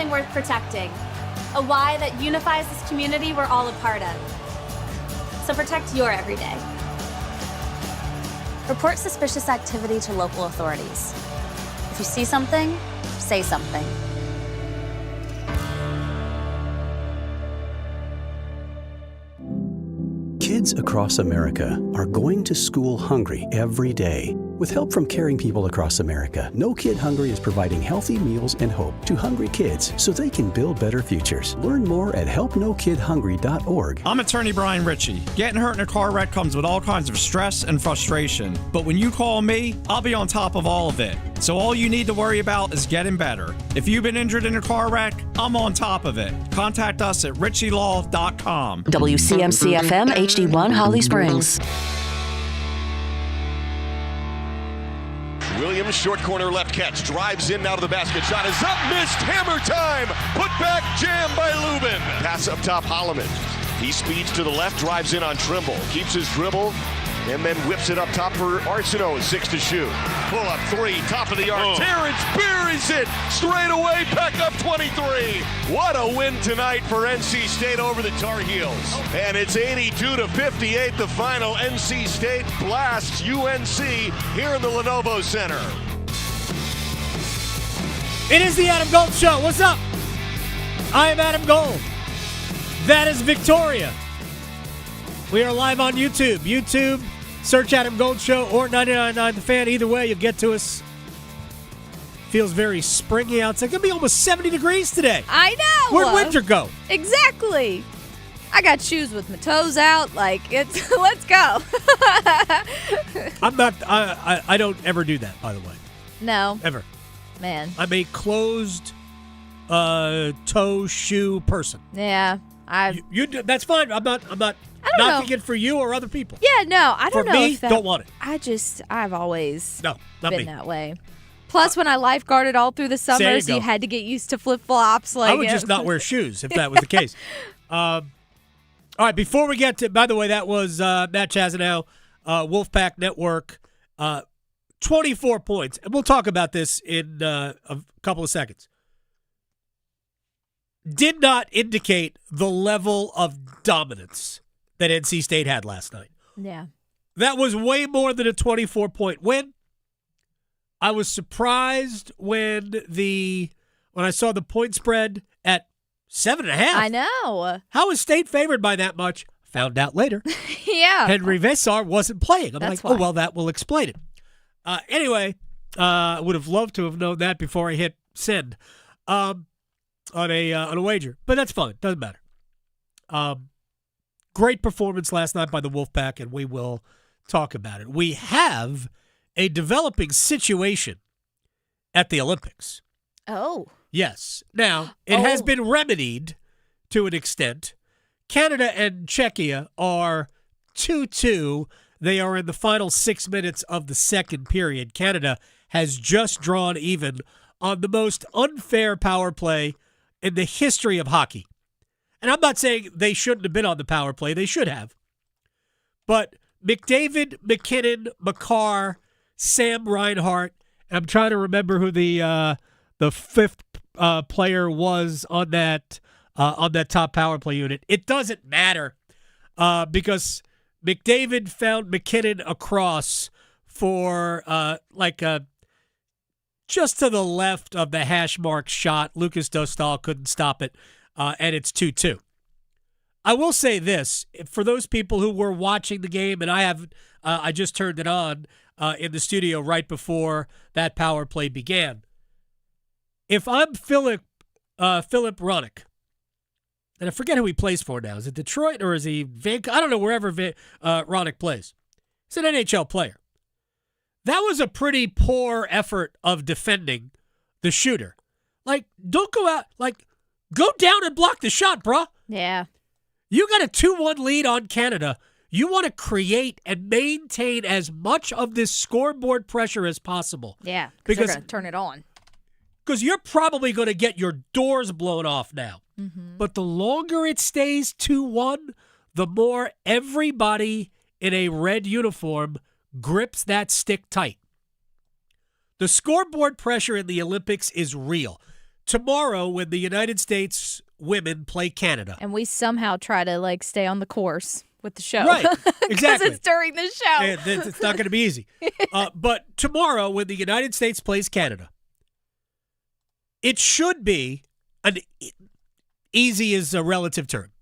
something worth protecting. A why that unifies this community we're all a part of. So protect your everyday. Report suspicious activity to local authorities. If you see something, say something. Kids across America are going to school hungry every day. With help from caring people across America, No Kid Hungry is providing healthy meals and hope to hungry kids so they can build better futures. Learn more at helpnokidhungry.org. I'm attorney Brian Ritchie. Getting hurt in a car wreck comes with all kinds of stress and frustration. But when you call me, I'll be on top of all of it. So all you need to worry about is getting better. If you've been injured in a car wreck, I'm on top of it. Contact us at ritchielaw.com. WCMC-FM HD1 Holly Springs. Williams, short corner left catch, drives in now to the basket, shot is up, missed, hammer time, put back, jam by Lubin. Pass up top, Holloman. He speeds to the left, drives in on Trimble, keeps his dribble, and then whips it up top for Arsenault, 6 to shoot. Pull up 3, top of the arc, Terrence buries it, straight away, back up 23. What a win tonight for NC State over the Tar Heels. And it's 82-58, the final. NC State blasts UNC here in the Lenovo Center. It is the Adam Gold Show. What's up? I am Adam Gold. That is Victoria. We are live on YouTube. YouTube, search Adam Gold Show or 99.9 The Fan. Either way, you'll get to us. Feels very springy outside. It's going to be almost 70 degrees today. I know. Where'd winter go? Exactly. I got shoes with my toes out. Like, it's, let's go. I'm not, I don't ever do that, by the way. No. Ever. Man. I'm a closed toe shoe person. Yeah. You do, that's fine. I'm not knocking it for you or other people. Yeah, no, I don't for know. Me, if that, don't want it. I've always not been me. that way. Plus, when I lifeguarded all through the summer, so you had to get used to flip-flops. Like, I would just not wear shoes if that was the case. All right, before we get to, by the way, that was Matt Chazanow, Wolfpack Network, 24 points. And we'll talk about this in a couple of seconds. Did not indicate the level of dominance that NC State had last night. Yeah. That was way more than a 24-point win. I was surprised when I saw the point spread at 7.5. I know. How is State favored by that much? Found out later. Yeah. Henry Vesar wasn't playing. I'm That's like, why. oh, well, that will explain it. Anyway, I would have loved to have known that before I hit send on a wager. But that's fine. Doesn't matter. Great performance last night by the Wolfpack, and we will talk about it. We have a developing situation at the Olympics. Oh. Yes. Now, it has been remedied to an extent. Canada and Czechia are 2-2. They are in the final 6 minutes of the second period. Canada has just drawn even on the most unfair power play in the history of hockey. And I'm not saying they shouldn't have been on the power play. They should have. But McDavid, McKinnon, McCarr, Sam Reinhart, and I'm trying to remember who the fifth player was on that top power play unit. It doesn't matter because McDavid found McKinnon across for just to the left of the hash mark shot. Lucas Dostal couldn't stop it, and it's 2-2. I will say this, for those people who were watching the game, and I just turned it on in the studio right before that power play began. If I'm Philip Ronick, and I forget who he plays for now. Is it Detroit or is he Vancouver? I don't know, wherever Ronick plays. He's an NHL player. That was a pretty poor effort of defending the shooter. Like, don't go out. Like, go down and block the shot, bruh. Yeah. You got a 2-1 lead on Canada. You want to create and maintain as much of this scoreboard pressure as possible. Yeah, because they're going to turn it on. Because you're probably going to get your doors blown off now. Mm-hmm. But the longer it stays 2-1, the more everybody in a red uniform grips that stick tight. The scoreboard pressure in the Olympics is real. tomorrow when the United States women play Canada. And we somehow try to stay on the course with the show. Right, exactly. Because it's during the show. And it's not going to be easy. But tomorrow when the United States plays Canada, it should be easy is a relative term.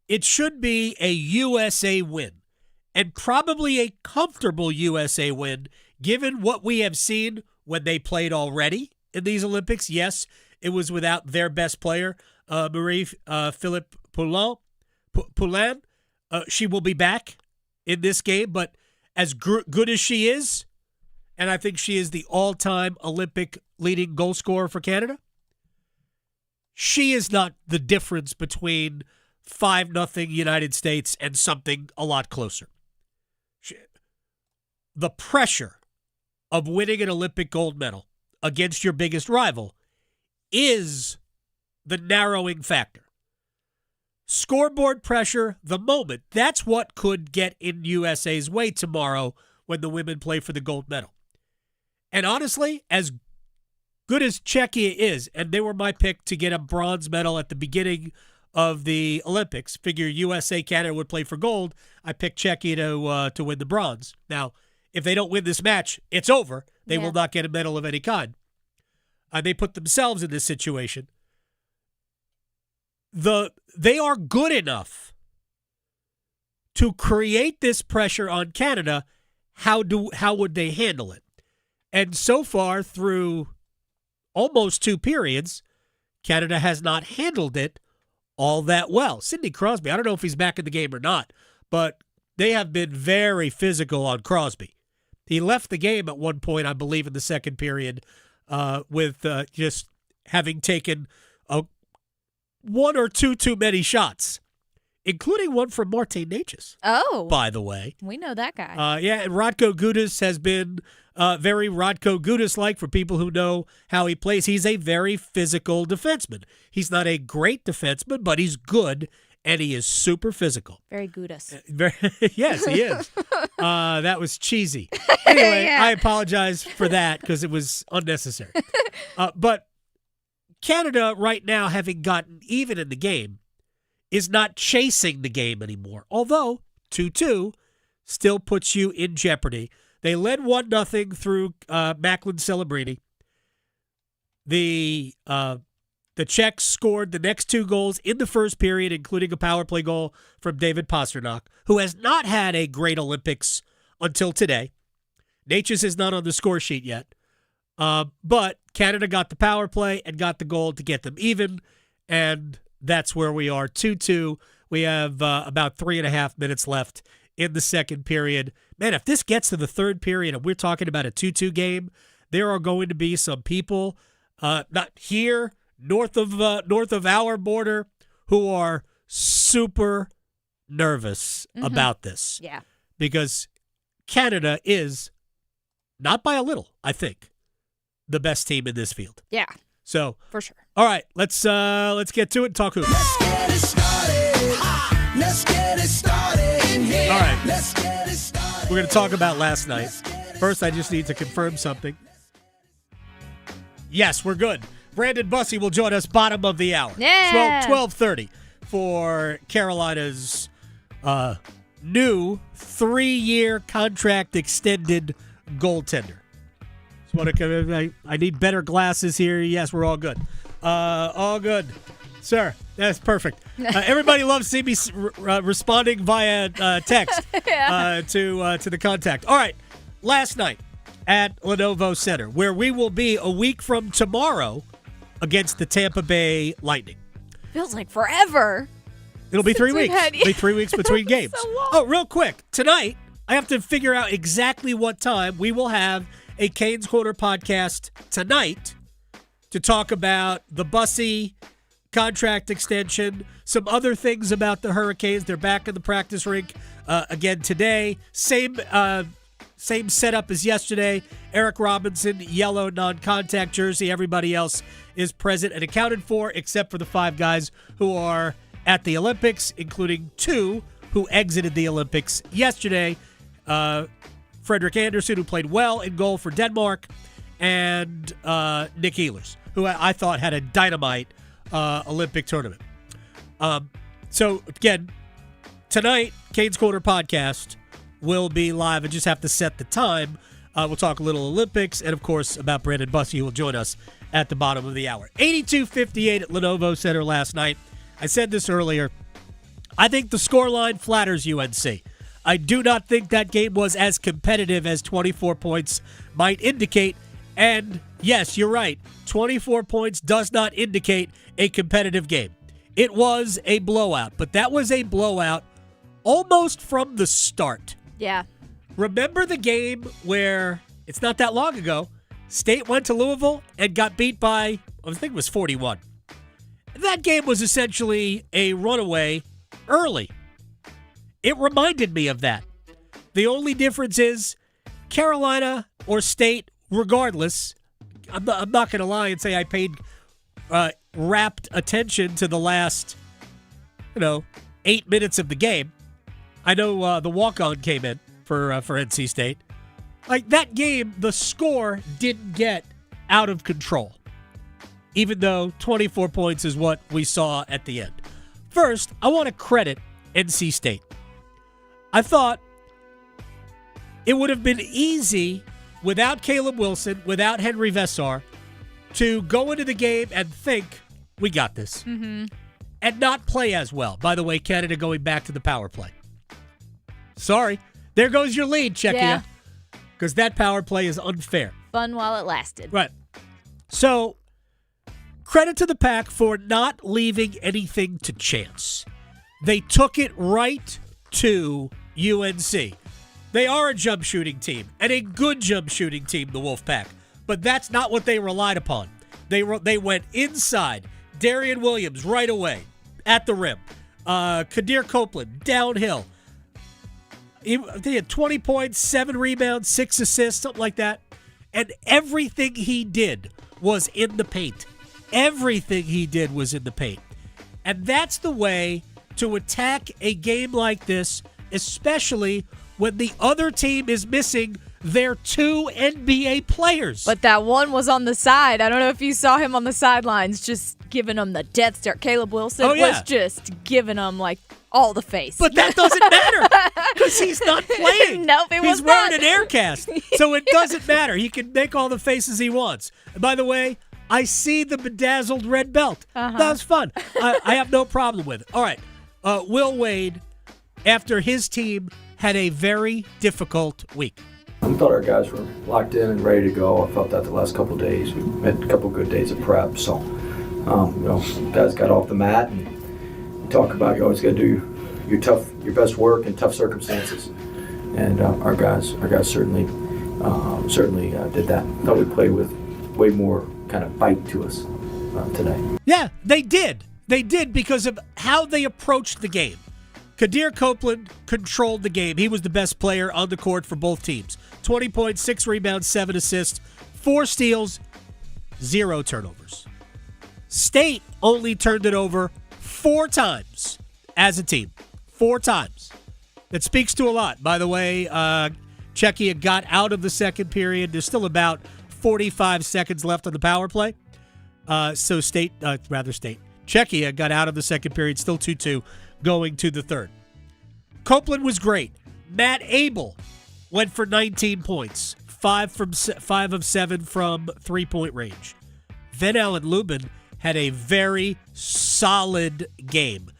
It should be a USA win, and probably a comfortable USA win, given what we have seen when they played already in these Olympics. Yes, it was without their best player, Marie-Philippe Poulin. She will be back in this game, but as good as she is, and I think she is the all-time Olympic leading goal scorer for Canada, she is not the difference between 5-0 United States and something a lot closer. The pressure of winning an Olympic gold medal against your biggest rival is the narrowing factor. Scoreboard pressure, the moment, that's what could get in USA's way tomorrow when the women play for the gold medal. And honestly, as good as Czechia is, and they were my pick to get a bronze medal at the beginning of the Olympics, figure USA, Canada would play for gold, I picked Czechia to win the bronze. Now, if they don't win this match, it's over. They will not get a medal of any kind. They put themselves in this situation. They are good enough to create this pressure on Canada. How would they handle it? And so far, through almost 2 periods, Canada has not handled it all that well. Sidney Crosby, I don't know if he's back in the game or not, but they have been very physical on Crosby. He left the game at one point, I believe, in the second period with just having taken 1 or 2 too many shots, including one from Martin Necas. Oh. By the way. We know that guy. And Radko Gudas has been very Radko Gudas-like for people who know how he plays. He's a very physical defenseman. He's not a great defenseman, but he's good, and he is super physical. Very Gudas. Yes, he is. That was cheesy. Anyway, I apologize for that because it was unnecessary. But Canada right now, having gotten even in the game, is not chasing the game anymore. Although 2-2 still puts you in jeopardy. They led 1-0 through Macklin Celebrini. The Czechs scored the next 2 goals in the first period, including a power play goal from David Pastrnak, who has not had a great Olympics until today. Necas is not on the score sheet yet. But Canada got the power play and got the goal to get them even, and that's where we are, 2-2. We have about 3.5 minutes left in the second period. Man, if this gets to the third period and we're talking about a 2-2 game, there are going to be some people not here, north of our border, who are super nervous about this. Yeah. Because Canada is, not by a little, I think, the best team in this field. Yeah. So, for sure. All right, let's get to it and talk hoops. Let's get it started. Let's get it started in here. All right. Let's get it started. We're going to talk about last night. First, I just need to confirm something. Yes, we're good. Brandon Bussi will join us bottom of the hour. Yeah. 12:30 for Carolina's new 3-year contract extended goaltender. I need better glasses here. Yes, we're all good. All good. Sir, that's perfect. Everybody loves seeing me responding via text to the contact. All right, last night at Lenovo Center, where we will be a week from tomorrow against the Tampa Bay Lightning. Feels like forever. It'll be 3 we've weeks. had- It'll be 3 weeks between games. So long. Oh, real quick. Tonight, I have to figure out exactly what time we will have a Canes Corner podcast tonight to talk about the Bussi contract extension, some other things about the Hurricanes. They're back in the practice rink again today. Same setup as yesterday. Eric Robinson, yellow non-contact jersey. Everybody else is present and accounted for, except for the 5 guys who are at the Olympics, including 2 who exited the Olympics yesterday. Frederick Anderson, who played well in goal for Denmark, and Nick Ehlers, who I thought had a dynamite Olympic tournament. So, again, tonight, Canes Corner podcast will be live. I just have to set the time. We'll talk a little Olympics and, of course, about Brandon Bussi, who will join us at the bottom of the hour. 82-58 at Lenovo Center last night. I said this earlier. I think the scoreline flatters UNC. I do not think that game was as competitive as 24 points might indicate. And, yes, you're right. 24 points does not indicate a competitive game. It was a blowout, but that was a blowout almost from the start. Yeah. Remember the game where, it's not that long ago, State went to Louisville and got beat by, I think it was 41. That game was essentially a runaway early. It reminded me of that. The only difference is Carolina or State, regardless, I'm not going to lie and say I paid rapt attention to the last, 8 minutes of the game. I know the walk-on came in for NC State. Like, that game, the score didn't get out of control, even though 24 points is what we saw at the end. First, I want to credit NC State. I thought it would have been easy without Caleb Wilson, without Henry Vessar, to go into the game and think, we got this, and not play as well. By the way, Canada going back to the power play. Sorry. There goes your lead, Czechia. Yeah. Because that power play is unfair. Fun while it lasted. Right. So, credit to the Pack for not leaving anything to chance. They took it right to UNC. They are a jump shooting team, and a good jump shooting team, the Wolfpack. But that's not what they relied upon. They went inside. Darian Williams right away at the rim. Kadir Copeland downhill. They had 20 points, 7 rebounds, 6 assists, something like that. And everything he did was in the paint. Everything he did was in the paint. And that's the way to attack a game like this, especially when the other team is missing their 2 NBA players. But that one was on the side. I don't know if you saw him on the sidelines just giving them the death stare. Caleb Wilson was just giving them, all the face. But that doesn't matter because he's not playing. Nope, he was He's wearing not. an air cast, so it doesn't matter. He can make all the faces he wants. And by the way, I see the bedazzled red belt. That was fun. I have no problem with it. All right. Will Wade, after his team had a very difficult week. I thought our guys were locked in and ready to go. I felt that the last couple of days. We had a couple of good days of prep. So, guys got off the mat and you talk about you always got to do your best work in tough circumstances. And our guys certainly did that. I thought we played with way more kind of bite to us today. Yeah, they did. They did because of how they approached the game. Kadir Copeland controlled the game. He was the best player on the court for both teams. 20 points, 6 rebounds, 7 assists, 4 steals, 0 turnovers. State only turned it over 4 times as a team. 4 times. That speaks to a lot. By the way, Czechia got out of the second period. There's still about 45 seconds left on the power play. Czechia got out of the second period, still 2-2, going to the third. Copeland was great. Matt Abel went for 19 points, 5 of 7 from three-point range. Van Lubin had a very solid game.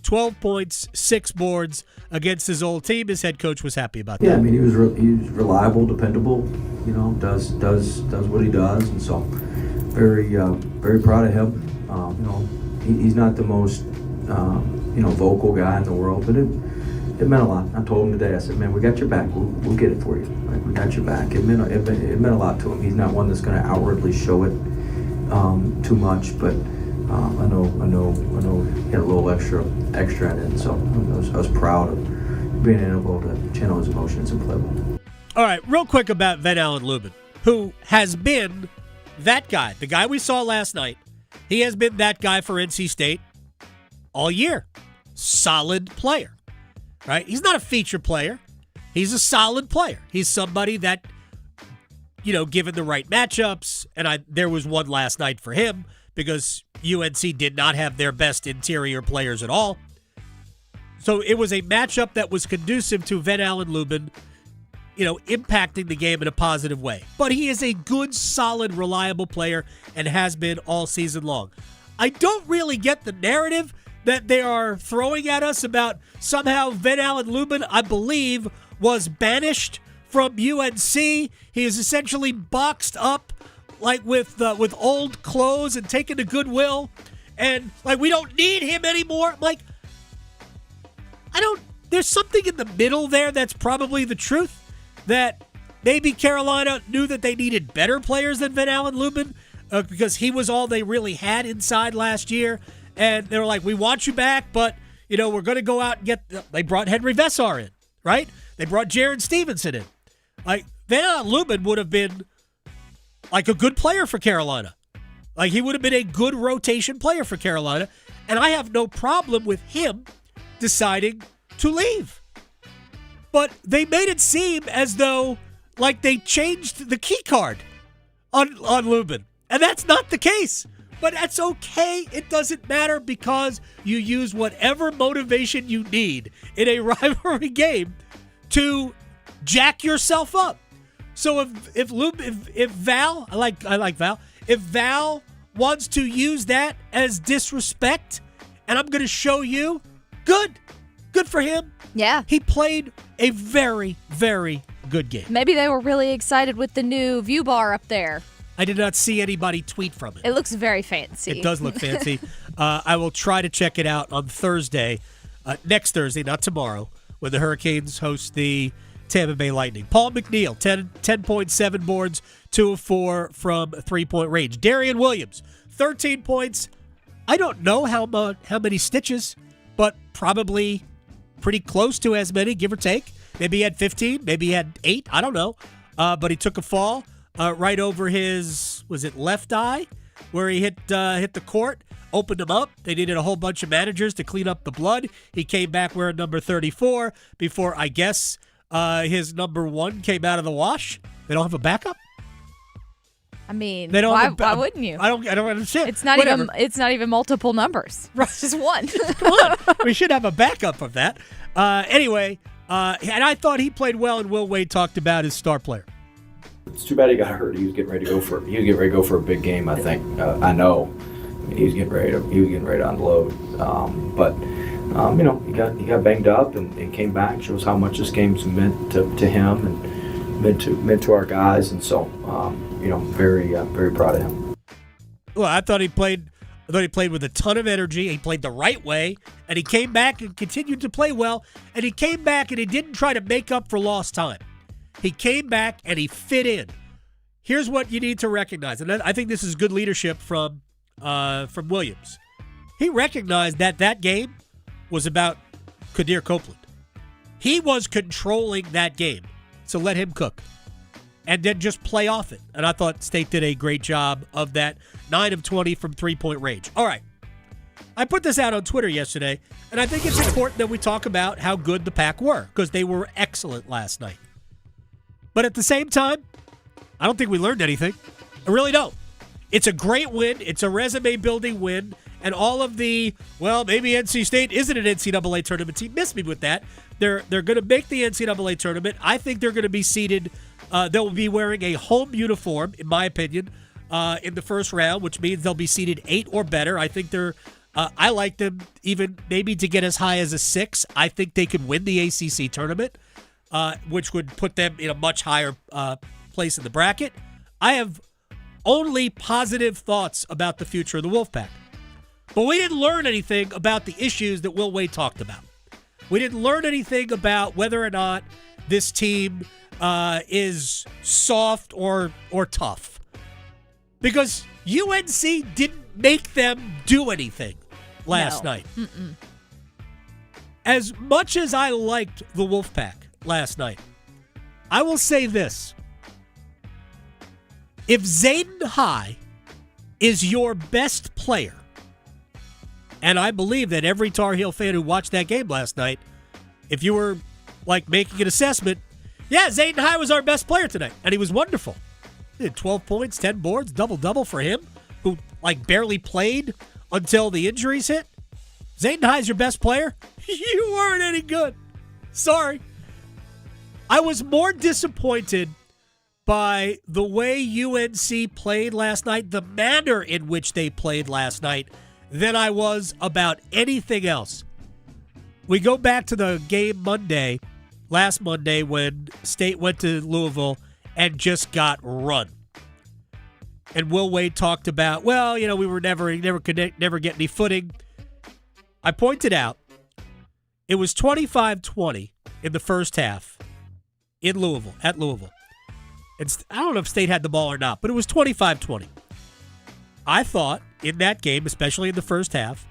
12 points, 6 boards against his old team. His head coach was happy about that. Yeah, I mean he was reliable, dependable. Does what he does, and so very proud of him. He's not the most vocal guy in the world, but it meant a lot. I told him today. I said, "Man, we got your back. We'll get it for you. We got your back." It meant a lot to him. He's not one that's going to outwardly show it too much, but I know he had a little extra in it. So I was proud of being able to channel his emotions and play well. All right, real quick about Van Lubin, who has been that guy, the guy we saw last night. He has been that guy for NC State all year. Solid player, right? He's not a feature player. He's a solid player. He's somebody that, given the right matchups, and there was one last night for him because UNC did not have their best interior players at all. So it was a matchup that was conducive to Van Allen Lubin, impacting the game in a positive way. But he is a good, solid, reliable player and has been all season long. I don't really get the narrative that they are throwing at us about somehow Van Allen Lubin, I believe, was banished from UNC. He is essentially boxed up like with old clothes and taken to Goodwill, and like we don't need him anymore. Like, there's something in the middle there that's probably the truth, that maybe Carolina knew that they needed better players than Van Allen Lubin because he was all they really had inside last year, and they were like, we want you back, but we're going to go out and they brought Henry Vessar in, right? They brought Jaron Stevenson in. Like, Van Allen Lubin would have been like a good player for Carolina. Like, he would have been a good rotation player for Carolina, and I have no problem with him deciding to leave. But they made it seem as though like they changed the key card on Lubin, and that's not the case. But that's okay. It doesn't matter because you use whatever motivation you need in a rivalry game to jack yourself up. So if Val, I like Val. If Val wants to use that as disrespect, and I'm going to show you, good for him. Yeah. He played a very, very good game. Maybe they were really excited with the new view bar up there. I did not see anybody tweet from it. It looks very fancy. It does look fancy. I will try to check it out on Thursday, next Thursday, not tomorrow, when the Hurricanes host the Tampa Bay Lightning. Paul McNeil, 10.7 boards, 2 of 4 from three-point range. Darian Williams, 13 points. I don't know how many stitches, but probably pretty close to as many, give or take. Maybe he had 15, maybe he had 8, I don't know. But he took a fall right over his, was it left eye, where he hit the court, opened him up. They needed a whole bunch of managers to clean up the blood. He came back wearing number 34 before, I guess, his number 1 came out of the wash. They don't have a backup? I mean, they don't why wouldn't you? I don't understand. It's not even multiple numbers. Right. It's just one. Come on. We should have a backup of that. Anyway, and I thought he played well, and Will Wade talked about his star player. It's too bad he got hurt. He was getting ready to go for a big game, I think. I know. I mean, he was getting ready to unload. But he got banged up and came back. Shows how much this game's meant to him and meant to our guys. And so, very proud of him. Well, I thought he played with a ton of energy. He played the right way, and he came back and continued to play well. And he came back and he didn't try to make up for lost time. He came back and he fit in. Here's what you need to recognize, and I think this is good leadership from Williams. He recognized that game was about Kadir Copeland. He was controlling that game, so let him cook. And then just play off it. And I thought State did a great job of that. 9 of 20 from three-point range. All right. I put this out on Twitter yesterday, and I think it's important that we talk about how good the Pack were, because they were excellent last night. But at the same time, I don't think we learned anything. I really don't. It's a great win. It's a resume-building win. And all of the, well, maybe NC State isn't an NCAA tournament team. Miss me with that. They're going to make the NCAA tournament. I think they're going to be seeded. They'll be wearing a home uniform, in my opinion, in the first round, which means they'll be seeded 8 or better. I think I like them even maybe to get as high as a 6. I think they could win the ACC tournament, which would put them in a much higher place in the bracket. I have only positive thoughts about the future of the Wolfpack. But we didn't learn anything about the issues that Will Wade talked about. We didn't learn anything about whether or not this team is soft or tough. Because UNC didn't make them do anything last night. Mm-mm. As much as I liked the Wolfpack last night, I will say this. If Zayden High is your best player, and I believe that every Tar Heel fan who watched that game last night, if you were like making an assessment, yeah, Zayden High was our best player tonight, and he was wonderful. He had 12 points, 10 boards, double-double for him, who, barely played until the injuries hit. Zayden High's your best player? You weren't any good. Sorry. I was more disappointed by the way UNC played last night, the manner in which they played last night, than I was about anything else. We go back to the game last Monday, when State went to Louisville and just got run. And Will Wade talked about, we were never get any footing. I pointed out it was 25-20 in the first half at Louisville. And I don't know if State had the ball or not, but it was 25-20. I thought in that game, especially in the first half,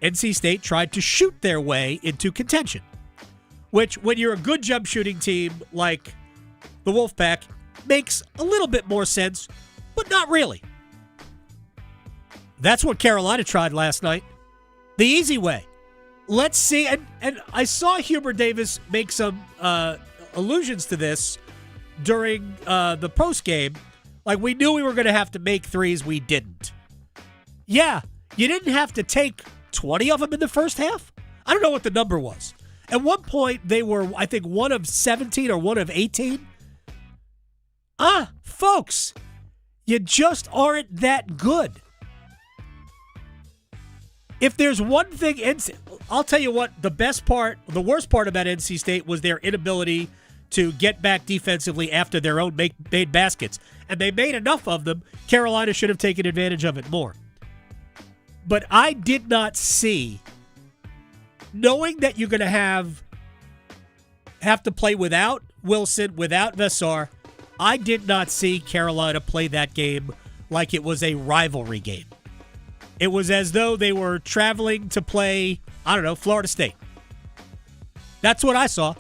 NC State tried to shoot their way into contention, which, when you're a good jump shooting team like the Wolfpack, makes a little bit more sense, but not really. That's what Carolina tried last night. The easy way. Let's see. And I saw Hubert Davis make some allusions to this during the postgame. We knew we were going to have to make threes. We didn't. Yeah, you didn't have to take 20 of them in the first half. I don't know what the number was. At one point, they were, I think, 1 of 17 or 1 of 18. Folks, you just aren't that good. If there's one thing, I'll tell you what, the worst part about NC State was their inability to get back defensively after their own made baskets. And they made enough of them. Carolina should have taken advantage of it more. But I did not see, knowing that you're going to have to play without Wilson, without Vessar, I did not see Carolina play that game like it was a rivalry game. It was as though they were traveling to play, Florida State. That's what I saw.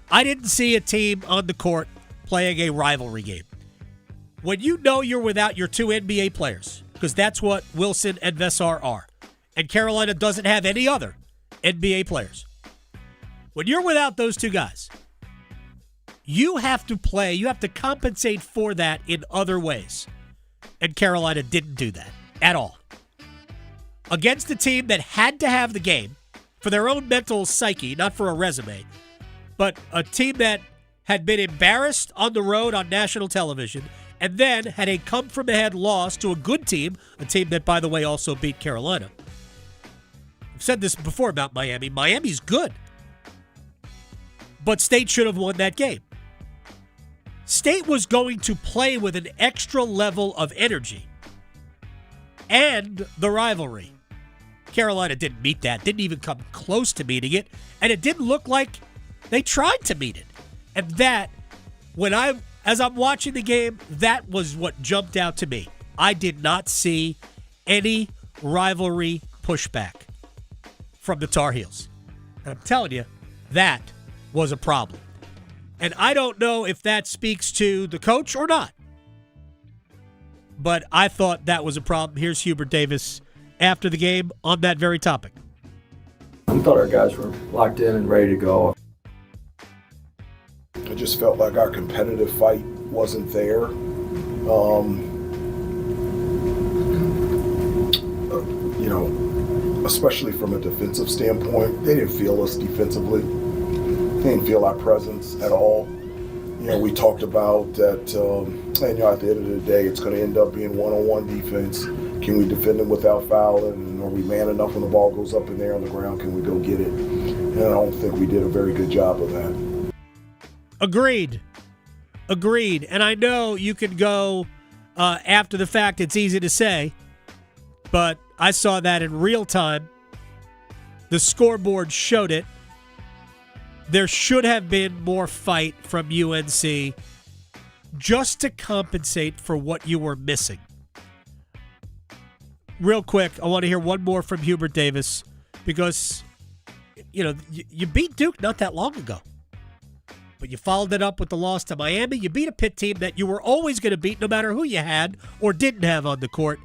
I didn't see a team on the court playing a rivalry game. When you know you're without your 2 NBA players, because that's what Wilson and Vessar are, and Carolina doesn't have any other NBA players. When you're without those 2 guys, you have to compensate for that in other ways. And Carolina didn't do that at all. Against a team that had to have the game for their own mental psyche, not for a resume, but a team that had been embarrassed on the road on national television and then had a come-from-ahead loss to a good team, a team that, by the way, also beat Carolina. I've said this before about Miami. Miami's good. But State should have won that game. State was going to play with an extra level of energy and the rivalry. Carolina didn't meet that, didn't even come close to meeting it, and it didn't look like they tried to meet it. And that, as I'm watching the game, that was what jumped out to me. I did not see any rivalry pushback from the Tar Heels. And I'm telling you, that was a problem. And I don't know if that speaks to the coach or not. But I thought that was a problem. Here's Hubert Davis after the game on that very topic. I thought our guys were locked in and ready to go. I just felt like our competitive fight wasn't there. Especially from a defensive standpoint, they didn't feel us defensively. They didn't feel our presence at all. We talked about that, and at the end of the day, it's going to end up being one-on-one defense. Can we defend them without fouling? And are we man enough when the ball goes up in there on the ground? Can we go get it? And I don't think we did a very good job of that. Agreed. And I know you can go after the fact. It's easy to say, but I saw that in real time. The scoreboard showed it. There should have been more fight from UNC just to compensate for what you were missing. Real quick, I want to hear one more from Hubert Davis because, you beat Duke not that long ago. But you followed it up with the loss to Miami. You beat a Pitt team that you were always going to beat no matter who you had or didn't have on the court.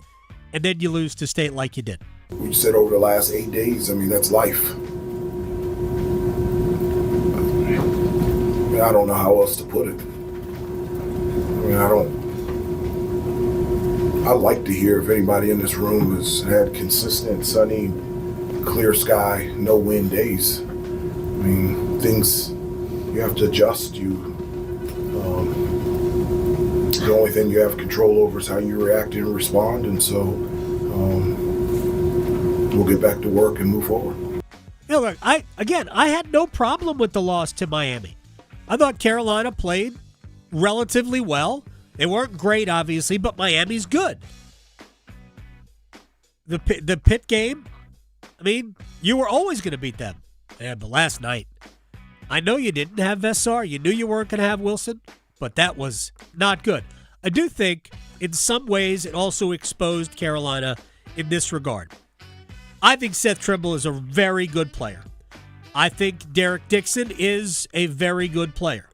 And then you lose to State like you did. We said over the last 8 days, that's life. I don't know how else to put it. I like to hear if anybody in this room has had consistent, sunny, clear sky, no wind days. I mean, things you have to adjust. The only thing you have control over is how you react and respond, and so we'll get back to work and move forward. Look, I had no problem with the loss to Miami. I thought Carolina played relatively well. They weren't great, obviously, but Miami's good. The Pitt game, I mean, you were always going to beat them. Yeah, but last night, I know you didn't have Vessar. You knew you weren't going to have Wilson, but that was not good. I do think, in some ways, it also exposed Carolina in this regard. I think Seth Trimble is a very good player. I think Derek Dixon is a very good player.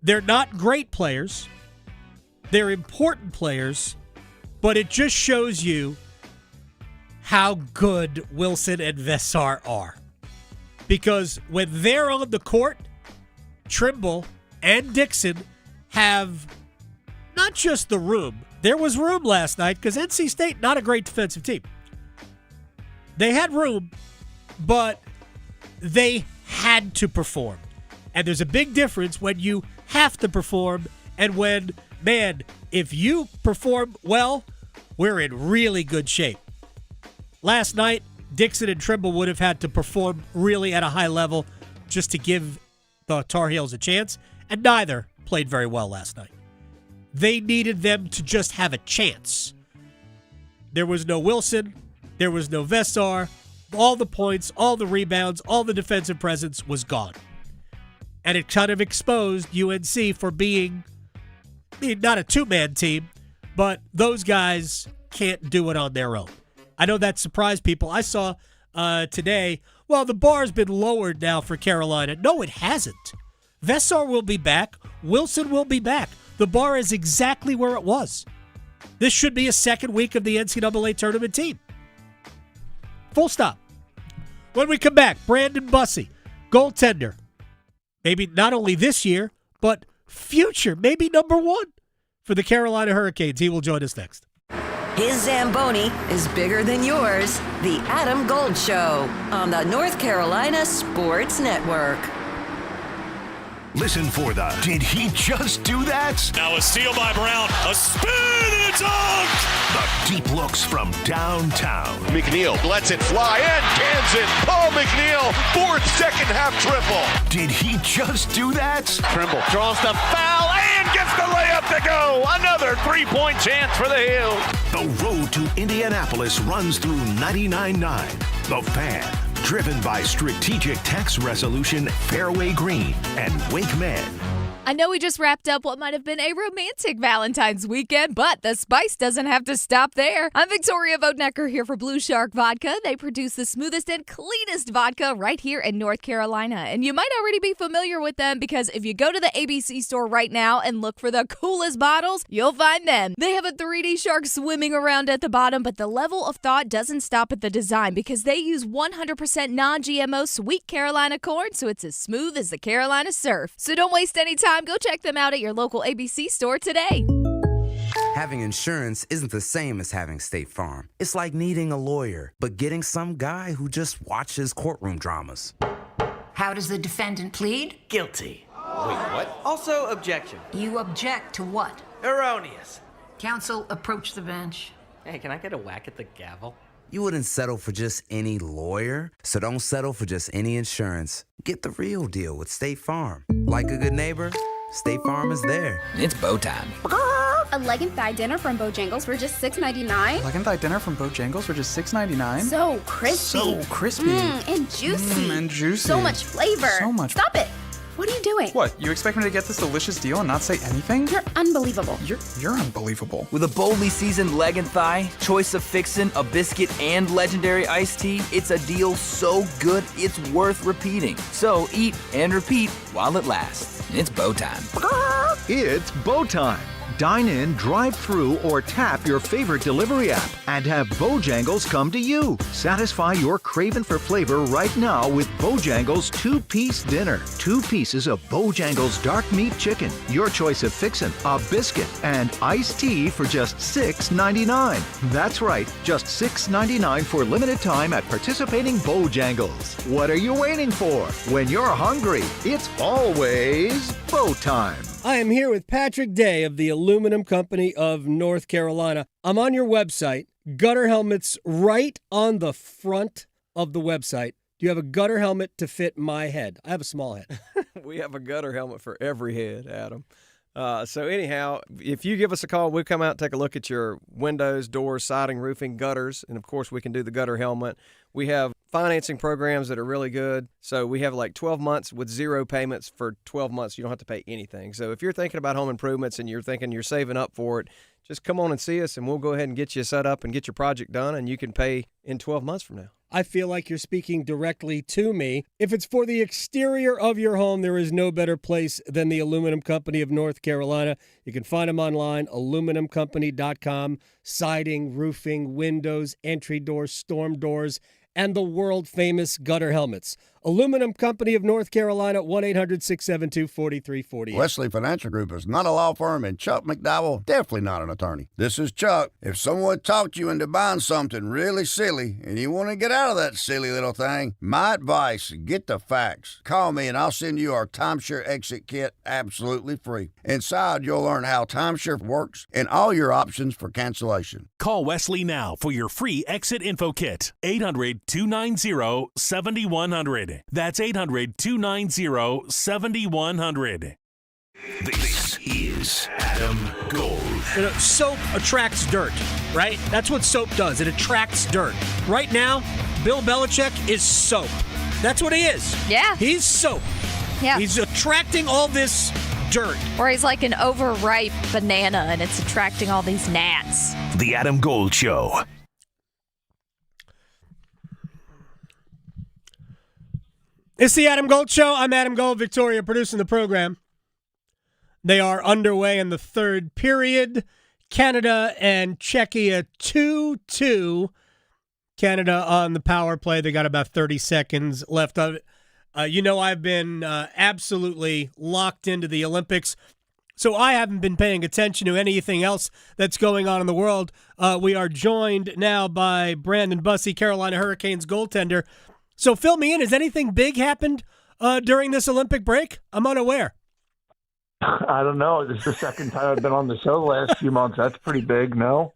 They're not great players. They're important players, but it just shows you how good Wilson and Vessar are. Because when they're on the court, Trimble and Dixon have not just the room. There was room last night because NC State, not a great defensive team. They had room, but they had to perform. And there's a big difference when you have to perform and when, man, if you perform well, we're in really good shape. Last night, Dixon and Trimble would have had to perform really at a high level just to give the Tar Heels a chance, and neither played very well last night. They needed them to just have a chance. There was no Wilson. There was no Vessar. All the points, all the rebounds, all the defensive presence was gone. And it kind of exposed UNC for being, I mean, not a two-man team, but those guys can't do it on their own. I know that surprised people. I saw today, well, the bar's been lowered now for Carolina. No, it hasn't. Vessar will be back. Wilson will be back. The bar is exactly where it was. This should be a second week of the NCAA tournament team. Full stop. When we come back, Brandon Bussi, goaltender. Maybe not only this year, but future, maybe number one for the Carolina Hurricanes. He will join us next. His Zamboni is bigger than yours. The Adam Gold Show on the North Carolina Sports Network. Listen for the Did He Just Do That? Now a steal by Brown, a spin and a dunk! The deep looks from downtown. McNeil lets it fly and cans it. Paul McNeil, fourth second half triple. Did he just do that? Trimble draws the foul and gets the layup to go. Another three-point chance for the Heels. The road to Indianapolis runs through 99.9. The Fan. Driven by Strategic Tax Resolution, Fairway Green, and Wake Med. I know we just wrapped up what might have been a romantic Valentine's weekend, but the spice doesn't have to stop there. I'm Victoria Vodnecker here for Blue Shark Vodka. They produce the smoothest and cleanest vodka right here in North Carolina. And you might already be familiar with them because if you go to the ABC store right now and look for the coolest bottles, you'll find them. They have a 3D shark swimming around at the bottom, but the level of thought doesn't stop at the design because they use 100% non-GMO sweet Carolina corn, so it's as smooth as the Carolina surf. So don't waste any time. Go check them out at your local ABC store today. Having insurance isn't the same as having State Farm. It's like needing a lawyer, but getting some guy who just watches courtroom dramas. How does the defendant plead? Guilty. Wait, what? Also, objection. You object to what? Erroneous. Counsel, approach the bench. Hey, can I get a whack at the gavel? You wouldn't settle for just any lawyer, so don't settle for just any insurance. Get the real deal with State Farm. Like a good neighbor, State Farm is there. It's bow time. A leg and thigh dinner from Bojangles for just $6.99. Leg and thigh dinner from Bojangles for just $6.99. So crispy. So crispy. And juicy. And juicy. So much flavor. So much. Stop it. What are you doing? What, you expect me to get this delicious deal and not say anything? You're unbelievable. You're unbelievable. With a boldly seasoned leg and thigh, choice of fixin', a biscuit, and legendary iced tea, it's a deal so good it's worth repeating. So eat and repeat while it lasts. It's bow time. It's bow time. Dine in, drive through, or tap your favorite delivery app and have Bojangles come to you. Satisfy your craving for flavor right now with Bojangles 2-piece dinner. 2 pieces of Bojangles dark meat chicken, your choice of fixin', a biscuit, and iced tea for just $6.99. That's right, just $6.99 for limited time at participating Bojangles. What are you waiting for? When you're hungry, it's always Bo time. I am here with Patrick Day of the Aluminum Company of North Carolina. I'm on your website. Gutter helmets right on the front of the website. Do you have a gutter helmet to fit my head? I have a small head. We have a gutter helmet for every head, Adam. So anyhow, if you give us a call, we'll come out and take a look at your windows, doors, siding, roofing, gutters, and of course we can do the gutter helmet. We have financing programs that are really good. So we have like 12 months with 0 payments for 12 months. You don't have to pay anything. So if you're thinking about home improvements and you're thinking you're saving up for it, just come on and see us and we'll go ahead and get you set up and get your project done and you can pay in 12 months from now. I feel like you're speaking directly to me. If it's for the exterior of your home, there is no better place than the Aluminum Company of North Carolina. You can find them online, aluminumcompany.com. Siding, roofing, windows, entry doors, storm doors, and the world-famous gutter helmets. Aluminum Company of North Carolina, 1-800-672-4348. Wesley Financial Group is not a law firm, and Chuck McDowell, definitely not an attorney. This is Chuck. If someone talked you into buying something really silly, and you want to get out of that silly little thing, my advice, get the facts. Call me, and I'll send you our timeshare exit kit absolutely free. Inside, you'll learn how timeshare works and all your options for cancellation. Call Wesley now for your free exit info kit. 800-290-7100. That's 800-290-7100. This is Adam Gold. You know, soap attracts dirt, right? That's what soap does. It attracts dirt. Right now, Bill Belichick is soap. That's what he is. Yeah. He's soap. Yeah. He's attracting all this dirt. Or he's like an overripe banana and it's attracting all these gnats. The Adam Gold Show. It's the Adam Gold Show. I'm Adam Gold, Victoria, producing the program. They are underway in the third period. Canada and Czechia 2-2. Canada on the power play. They got about 30 seconds left of it. I've been absolutely locked into the Olympics, so I haven't been paying attention to anything else that's going on in the world. We are joined now by Brandon Bussi, Carolina Hurricanes goaltender. So fill me in. Has anything big happened during this Olympic break? I'm unaware. I don't know. This is the second time I've been on the show the last few months. That's pretty big, no?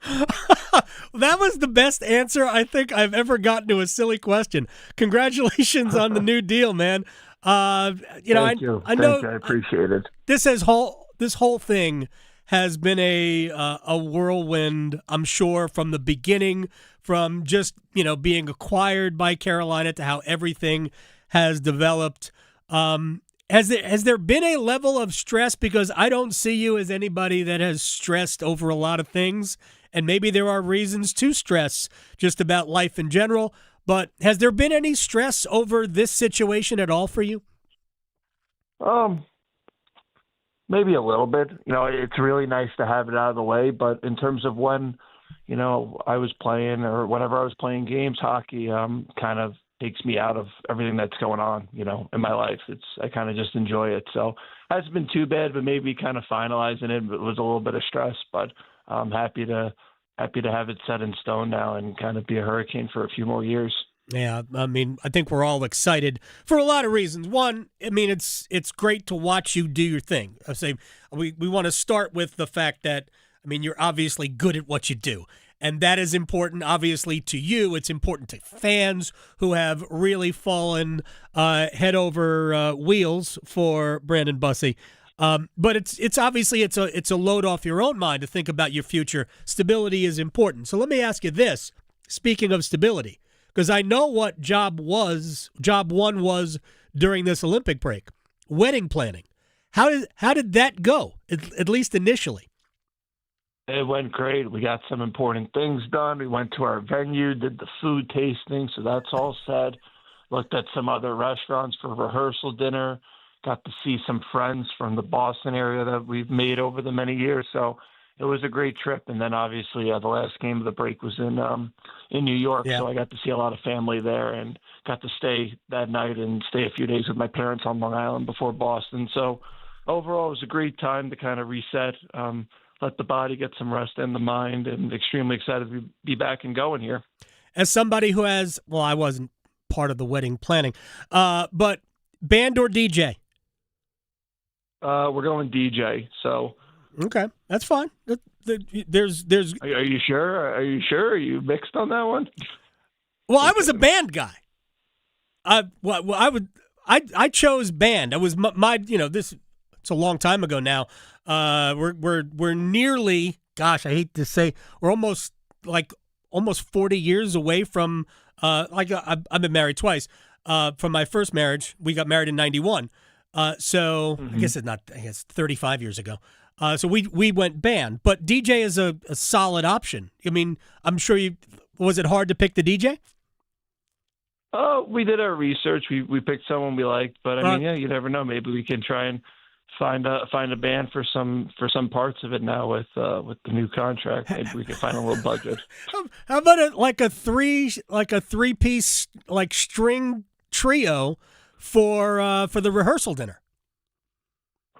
That was the best answer I think I've ever gotten to a silly question. Congratulations on the new deal, man. Thank you. I know. Thank you. I appreciate it. This whole thing has been a whirlwind, I'm sure, from the beginning, from just, being acquired by Carolina to how everything has developed. Has there been a level of stress? Because I don't see you as anybody that has stressed over a lot of things, and maybe there are reasons to stress just about life in general, but has there been any stress over this situation at all for you? Maybe a little bit. It's really nice to have it out of the way, but in terms of when, I was playing or whenever I was playing games, hockey kind of takes me out of everything that's going on, in my life. I kind of just enjoy it. So it hasn't been too bad, but maybe kind of finalizing it was a little bit of stress, but I'm happy to have it set in stone now and kind of be a Hurricane for a few more years. Yeah, I think we're all excited for a lot of reasons. One, it's great to watch you do your thing. I say we want to start with the fact that, you're obviously good at what you do. And that is important, obviously, to you. It's important to fans who have really fallen head over wheels for Brandon Bussi. But it's obviously it's a load off your own mind to think about your future. Stability is important. So let me ask you this. Speaking of stability, because I know what job one was during this Olympic break, wedding planning. How did that go, at least initially? It went great. We got some important things done. We went to our venue, did the food tasting, so that's all set. Looked at some other restaurants for rehearsal dinner. got to see some friends from the Boston area that we've made over the many years. So it was a great trip. And then obviously the last game of the break was in New York. Yeah. So I got to see a lot of family there and got to stay that night and stay a few days with my parents on Long Island before Boston. So overall, it was a great time to kind of reset, let the body get some rest and the mind, and extremely excited to be back and going here. As somebody who has, well, I wasn't part of the wedding planning, but band or DJ? We're going DJ, so. Okay, that's fine. There's. Are you sure? Are you sure? Are you mixed on that one? Well, I was a band guy. I chose band. I was my this. It's a long time ago now. We're nearly. Gosh, I hate to say, we're almost 40 years away from. I've been married twice. From my first marriage, we got married in '91. So I guess it's not. I guess 35 years ago. So we went band, but DJ is a solid option. I mean, I'm sure was it hard to pick the DJ? We did our research. We picked someone we liked, but I mean, yeah, you never know. Maybe we can try and find a band for some parts of it now with the new contract. Maybe we can find a little budget. How about a three-piece string trio for the rehearsal dinner?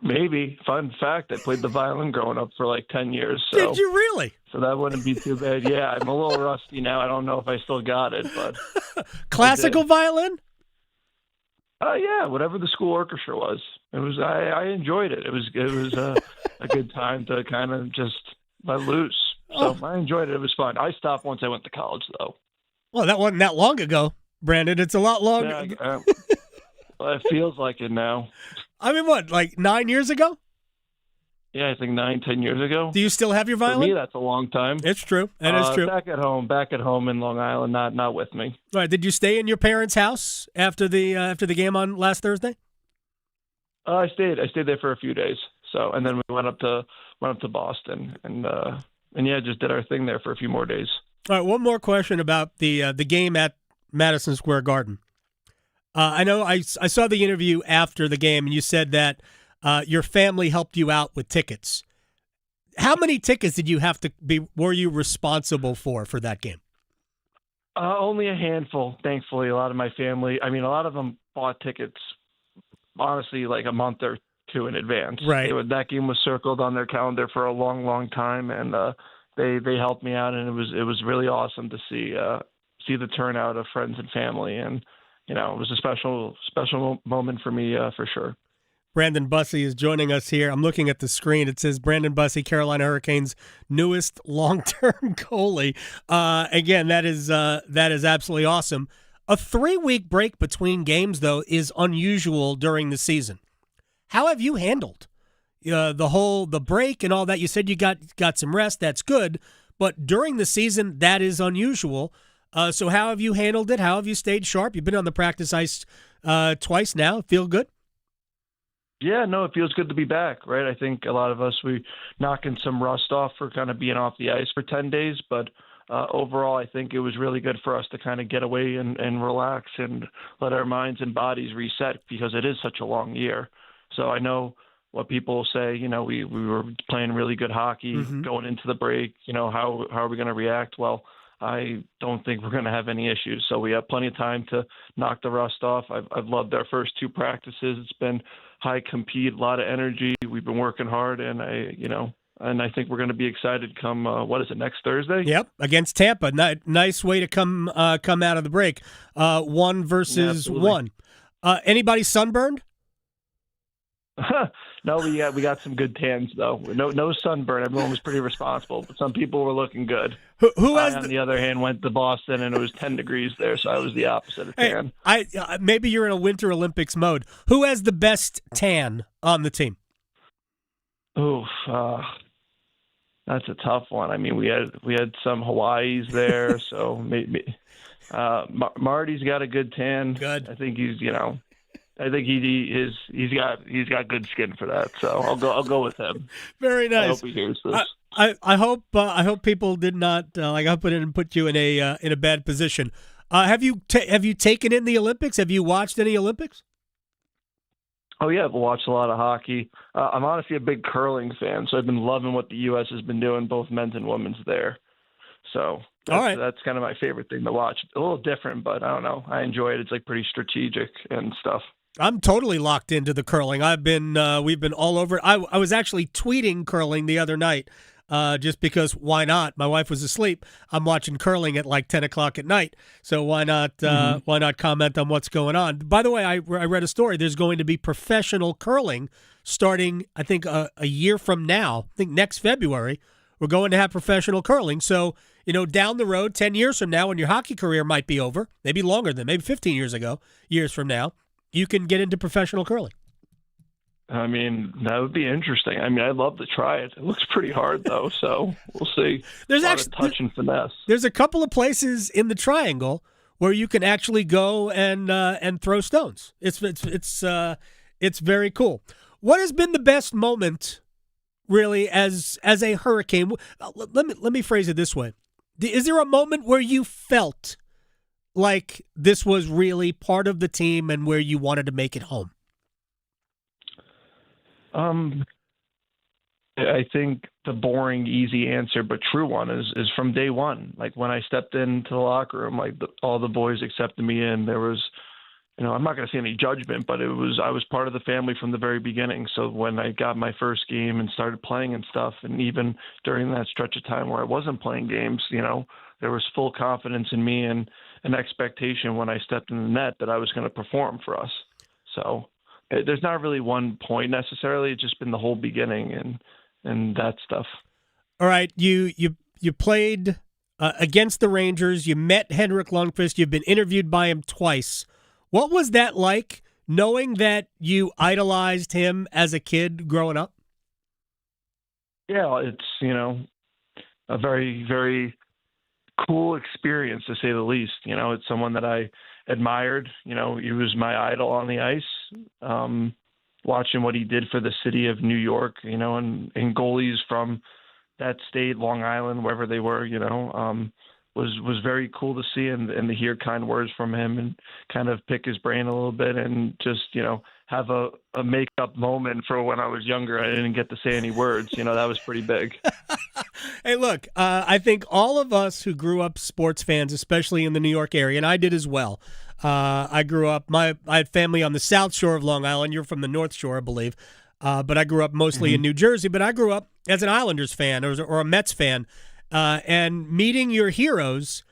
Maybe. Fun fact, I played the violin growing up for 10 years. So, did you really? So that wouldn't be too bad. Yeah, I'm a little rusty now. I don't know if I still got it, but classical violin? Yeah, whatever the school orchestra was. It was. I enjoyed it. It was a good time to kind of just let loose. So I enjoyed it. It was fun. I stopped once I went to college, though. Well, that wasn't that long ago, Brandon. It's a lot longer. Yeah, well, it feels like it now. I mean, what, 9 years ago? Yeah, I think 9-10 years ago. Do you still have your violin? For me, that's a long time. It's true. That is true. Back at home in Long Island, not with me. All right. Did you stay in your parents' house after the game on last Thursday? I stayed there for a few days. So, and then we went up to Boston and yeah, just did our thing there for a few more days. All right. One more question about the game at Madison Square Garden. I know I saw the interview after the game, and you said that your family helped you out with tickets. How many tickets did you have to were you responsible for that game? Only a handful, thankfully. A lot of my family, I mean, a lot of them bought tickets, honestly, a month or two in advance. Right. That game was circled on their calendar for a long, long time, and they helped me out, and it was really awesome to see the turnout of friends and family, and it was a special moment for me, for sure. Brandon Bussi is joining us here. I'm looking at the screen. It says Brandon Bussi, Carolina Hurricanes' newest long-term goalie. Again, that is absolutely awesome. A 3-week break between games, though, is unusual during the season. How have you handled the break and all that? You said you got some rest. That's good. But during the season, that is unusual. So how have you handled it? How have you stayed sharp? You've been on the practice ice twice now. Feel good? Yeah, no, it feels good to be back, right? I think a lot of us, we knocking some rust off for kind of being off the ice for 10 days. But overall, I think it was really good for us to kind of get away and relax and let our minds and bodies reset because it is such a long year. So I know what people say, we were playing really good hockey going into the break. How are we going to react? Well, I don't think we're going to have any issues. So we have plenty of time to knock the rust off. I've loved our first 2 practices. It's been high compete, a lot of energy. We've been working hard, and I think we're going to be excited come next Thursday? Yep, against Tampa. Nice way to come out of the break. 1 versus 1. Anybody sunburned? No, we got some good tans though. No sunburn. Everyone was pretty responsible, but some people were looking good. Who has on the other hand, went to Boston and it was 10 degrees there, so I was the opposite of tan. Maybe you're in a Winter Olympics mode. Who has the best tan on the team? Oof, that's a tough one. I mean, we had some Hawaiis there, so maybe Marty's got a good tan. Good. I think he's got good skin for that. So I'll go with him. Very nice. I hope he hears this. I hope people did not I put it and put you in a bad position. Have you taken in the Olympics? Have you watched any Olympics? Oh, yeah, I've watched a lot of hockey. I'm honestly a big curling fan, so I've been loving what the U.S. has been doing, both men's and women's there. So that's kind of my favorite thing to watch. A little different, but I don't know. I enjoy it. It's like pretty strategic and stuff. I'm totally locked into the curling. We've been all over it. I was actually tweeting curling the other night, just because why not? My wife was asleep. I'm watching curling at like 10 o'clock at night. So why not comment on what's going on? By the way, I read a story. There's going to be professional curling starting, I think, a year from now. I think next February, we're going to have professional curling. So, down the road, 10 years from now, when your hockey career might be over, maybe longer than, maybe 15 years from now, you can get into professional curling. I mean, that would be interesting. I mean, I'd love to try it. It looks pretty hard, though, so we'll see. There's a lot actually of touch and finesse. There's a couple of places in the triangle where you can actually go and throw stones. It's very cool. What has been the best moment, really, as a Hurricane? Let me phrase it this way: is there a moment where you felt like this was really part of the team and where you wanted to make it home? I think the boring, easy answer, but true one is from day one. Like when I stepped into the locker room, like all the boys accepted me in. There was, I'm not going to say any judgment, but I was part of the family from the very beginning. So when I got my first game and started playing and stuff, and even during that stretch of time where I wasn't playing games, there was full confidence in me and an expectation when I stepped in the net that I was going to perform for us. So there's not really one point necessarily. It's just been the whole beginning and that stuff. All right, you played against the Rangers. You met Henrik Lundqvist. You've been interviewed by him twice. What was that like, knowing that you idolized him as a kid growing up? Yeah, it's, a very, very cool experience, to say the least. It's someone that I admired. He was my idol on the ice. Watching what he did for the city of New York, and goalies from that state, Long Island, wherever they were, was very cool to see and to hear kind words from him and kind of pick his brain a little bit and just, have a make-up moment for when I was younger. I didn't get to say any words. That was pretty big. Hey, look, I think all of us who grew up sports fans, especially in the New York area, and I did as well. I grew up, I had family on the South Shore of Long Island. You're from the North Shore, I believe. But I grew up mostly in New Jersey. But I grew up as an Islanders fan or a Mets fan. And meeting your heroes,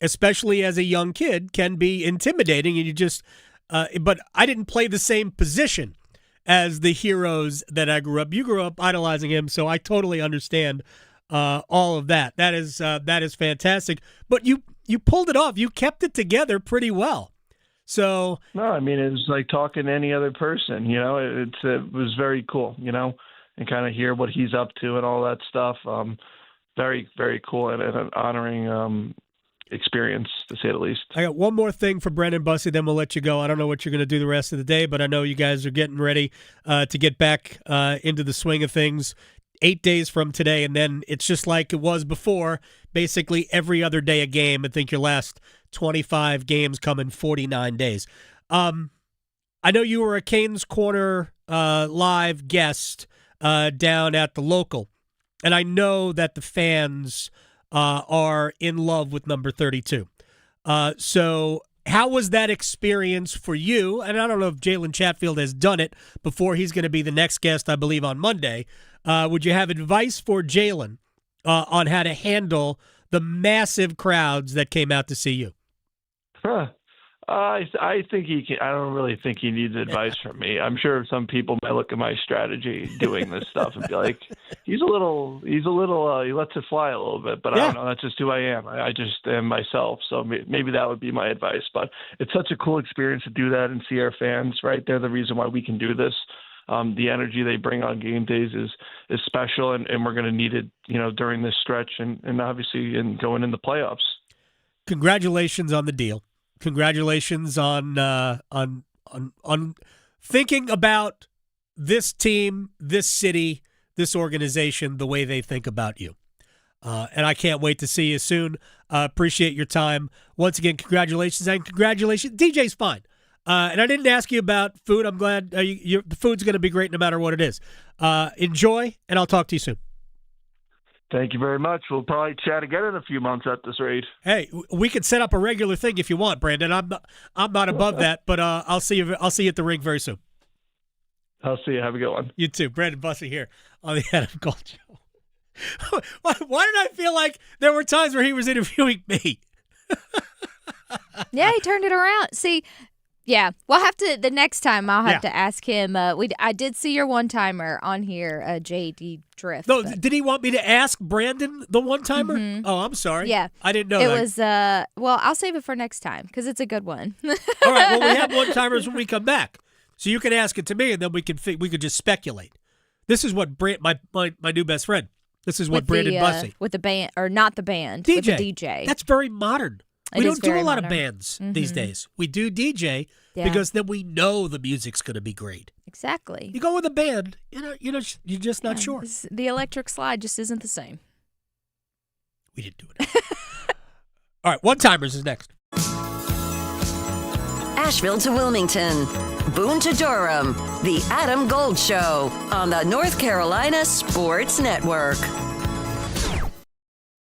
especially as a young kid, can be intimidating. And you just, but I didn't play the same position as the heroes that I grew up. You grew up idolizing him, so I totally understand all of that. That is fantastic. But you pulled it off. You kept it together pretty well. So no, I mean, it was like talking to any other person. It was very cool. And kind of hear what he's up to and all that stuff. Very, very cool and an honoring experience, to say the least. I got one more thing for Brandon Bussi, then we'll let you go. I don't know what you're going to do the rest of the day, but I know you guys are getting ready to get back into the swing of things 8 days from today, and then it's just like it was before, basically every other day a game. I think your last 25 games come in 49 days. I know you were a Canes Corner live guest down at the local. And I know that the fans are in love with number 32. So how was that experience for you? And I don't know if Jalen Chatfield has done it before. He's going to be the next guest, I believe, on Monday. Would you have advice for Jalen on how to handle the massive crowds that came out to see you? I think he can. I don't really think he needs advice from me. I'm sure some people might look at my strategy doing this stuff and be like, he lets it fly a little bit, but I don't know. That's just who I am. I just am myself. So maybe that would be my advice, but it's such a cool experience to do that and see our fans, right? They're the reason why we can do this. The energy they bring on game days is special, and we're going to need it, during this stretch and obviously in going in the playoffs. Congratulations on the deal. Congratulations on thinking about this team, this city, this organization the way they think about you. And I can't wait to see you soon. Appreciate your time. Once again, congratulations and congratulations. DJ's fine. And I didn't ask you about food. I'm glad the food's going to be great no matter what it is. Enjoy, and I'll talk to you soon. Thank you very much. We'll probably chat again in a few months at this rate. Hey, we could set up a regular thing if you want, Brandon. I'm not above that, but I'll see you at the ring very soon. I'll see you. Have a good one. You too. Brandon Bussi here on the Adam Gold Show. Why did I feel like there were times where he was interviewing me? Yeah, he turned it around. See, yeah, we'll have to, the next time I'll have to ask him. I did see your one-timer on here, JD Drift. No, did he want me to ask Brandon the one-timer? Mm-hmm. Oh, I'm sorry. Yeah. I didn't know it that. was, well, I'll save it for next time because it's a good one. All right, well, we have one-timers when we come back. So you can ask it to me, and then we could just speculate. This is what my new best friend. This is what Brandon Bussi. With the band, or not the band. DJ. With the DJ. That's very modern. We don't do a lot of bands these Mm-hmm. days. We do DJ because then we know the music's going to be great. Exactly. You go with a band, you're just not sure. The electric slide just isn't the same. We didn't do it. All right, one-timers is next. Asheville to Wilmington, Boone to Durham, The Adam Gold Show on the North Carolina Sports Network.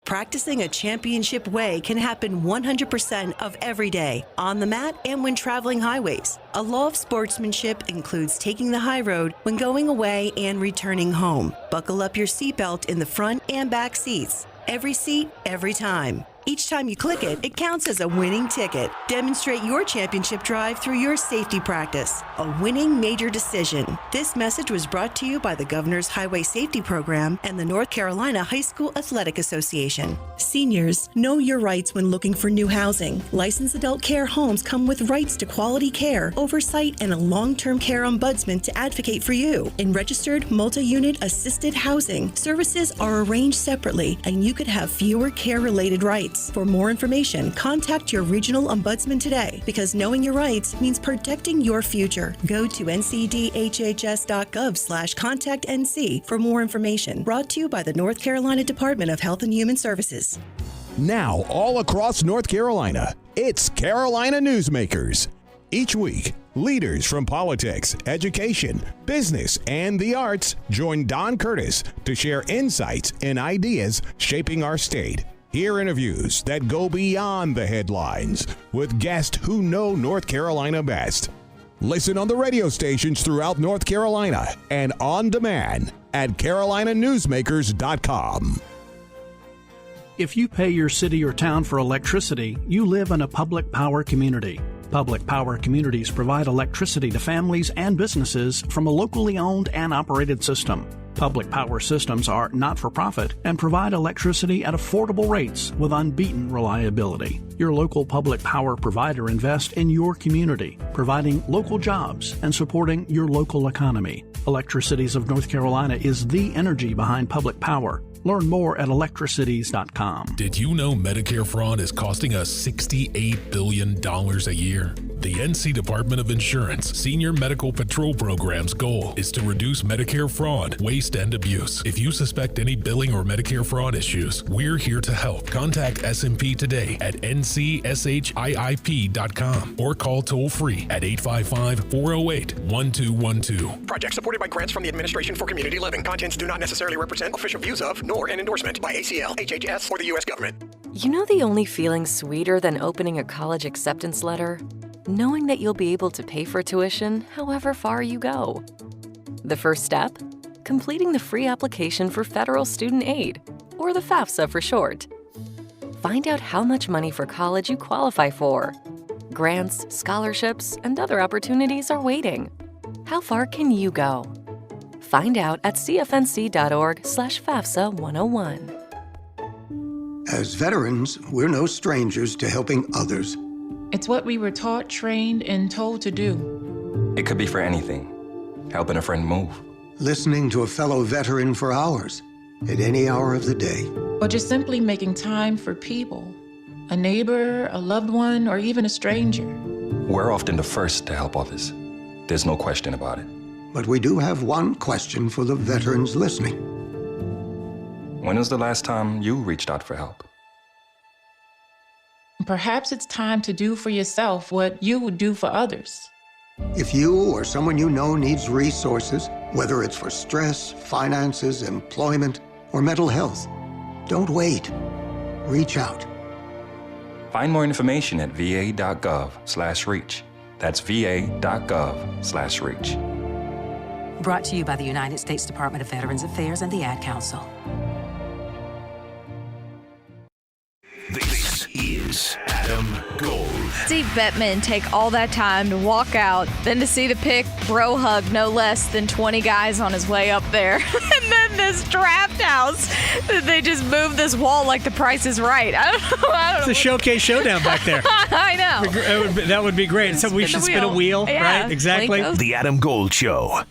Practicing a championship way can happen 100% of every day, on the mat and when traveling highways. A law of sportsmanship includes taking the high road when going away and returning home. Buckle up your seatbelt in the front and back seats. Every seat, every time. Each time you click it, it counts as a winning ticket. Demonstrate your championship drive through your safety practice. A winning major decision. This message was brought to you by the Governor's Highway Safety Program and the North Carolina High School Athletic Association. Seniors, know your rights when looking for new housing. Licensed adult care homes come with rights to quality care, oversight, and a long-term care ombudsman to advocate for you. In registered multi-unit assisted housing, services are arranged separately, and you could have fewer care-related rights. For more information, contact your regional ombudsman today, because knowing your rights means protecting your future. Go to ncdhhs.gov/contactnc for more information. Brought to you by the North Carolina Department of Health and Human Services. Now, all across North Carolina, it's Carolina Newsmakers. Each week, leaders from politics, education, business, and the arts join Don Curtis to share insights and ideas shaping our state. Hear interviews that go beyond the headlines with guests who know North Carolina best. Listen on the radio stations throughout North Carolina and on demand at carolinanewsmakers.com. If you pay your city or town for electricity, you live in a public power community. Public power communities provide electricity to families and businesses from a locally owned and operated system. Public power systems are not-for-profit and provide electricity at affordable rates with unbeaten reliability. Your local public power provider invests in your community, providing local jobs and supporting your local economy. Electricities of North Carolina is the energy behind public power. Learn more at electricities.com. Did you know Medicare fraud is costing us $68 billion a year? The NC Department of Insurance Senior Medical Patrol Program's goal is to reduce Medicare fraud, waste, and abuse. If you suspect any billing or Medicare fraud issues, we're here to help. Contact SMP today at ncshiip.com or call toll-free at 855-408-1212. Project supported by grants from the Administration for Community Living. Contents do not necessarily represent official views of, nor an endorsement by ACL, HHS, or the U.S. government. You know the only feeling sweeter than opening a college acceptance letter? Knowing that you'll be able to pay for tuition however far you go. The first step? Completing the free application for federal student aid, or the FAFSA for short. Find out how much money for college you qualify for. Grants, scholarships, and other opportunities are waiting. How far can you go? Find out at cfnc.org/FAFSA 101. As veterans, we're no strangers to helping others. It's what we were taught, trained, and told to do. It could be for anything. Helping a friend move. Listening to a fellow veteran for hours, at any hour of the day. Or just simply making time for people. A neighbor, a loved one, or even a stranger. We're often the first to help others. There's no question about it. But we do have one question for the veterans listening. When was the last time you reached out for help? Perhaps it's time to do for yourself what you would do for others. If you or someone you know needs resources, whether it's for stress, finances, employment, or mental health, don't wait. Reach out. Find more information at va.gov/reach. That's va.gov/reach. Brought to you by the United States Department of Veterans Affairs and the Ad Council. This is Adam Gold. Steve Bettman take all that time to walk out, then to see the pick bro hug no less than 20 guys on his way up there. And then this draft house, they just moved this wall like the Price is Right. I don't know. It's a showcase showdown back there. I know. That would be great. So we should spin a wheel, yeah, right? Exactly. The Adam Gold Show.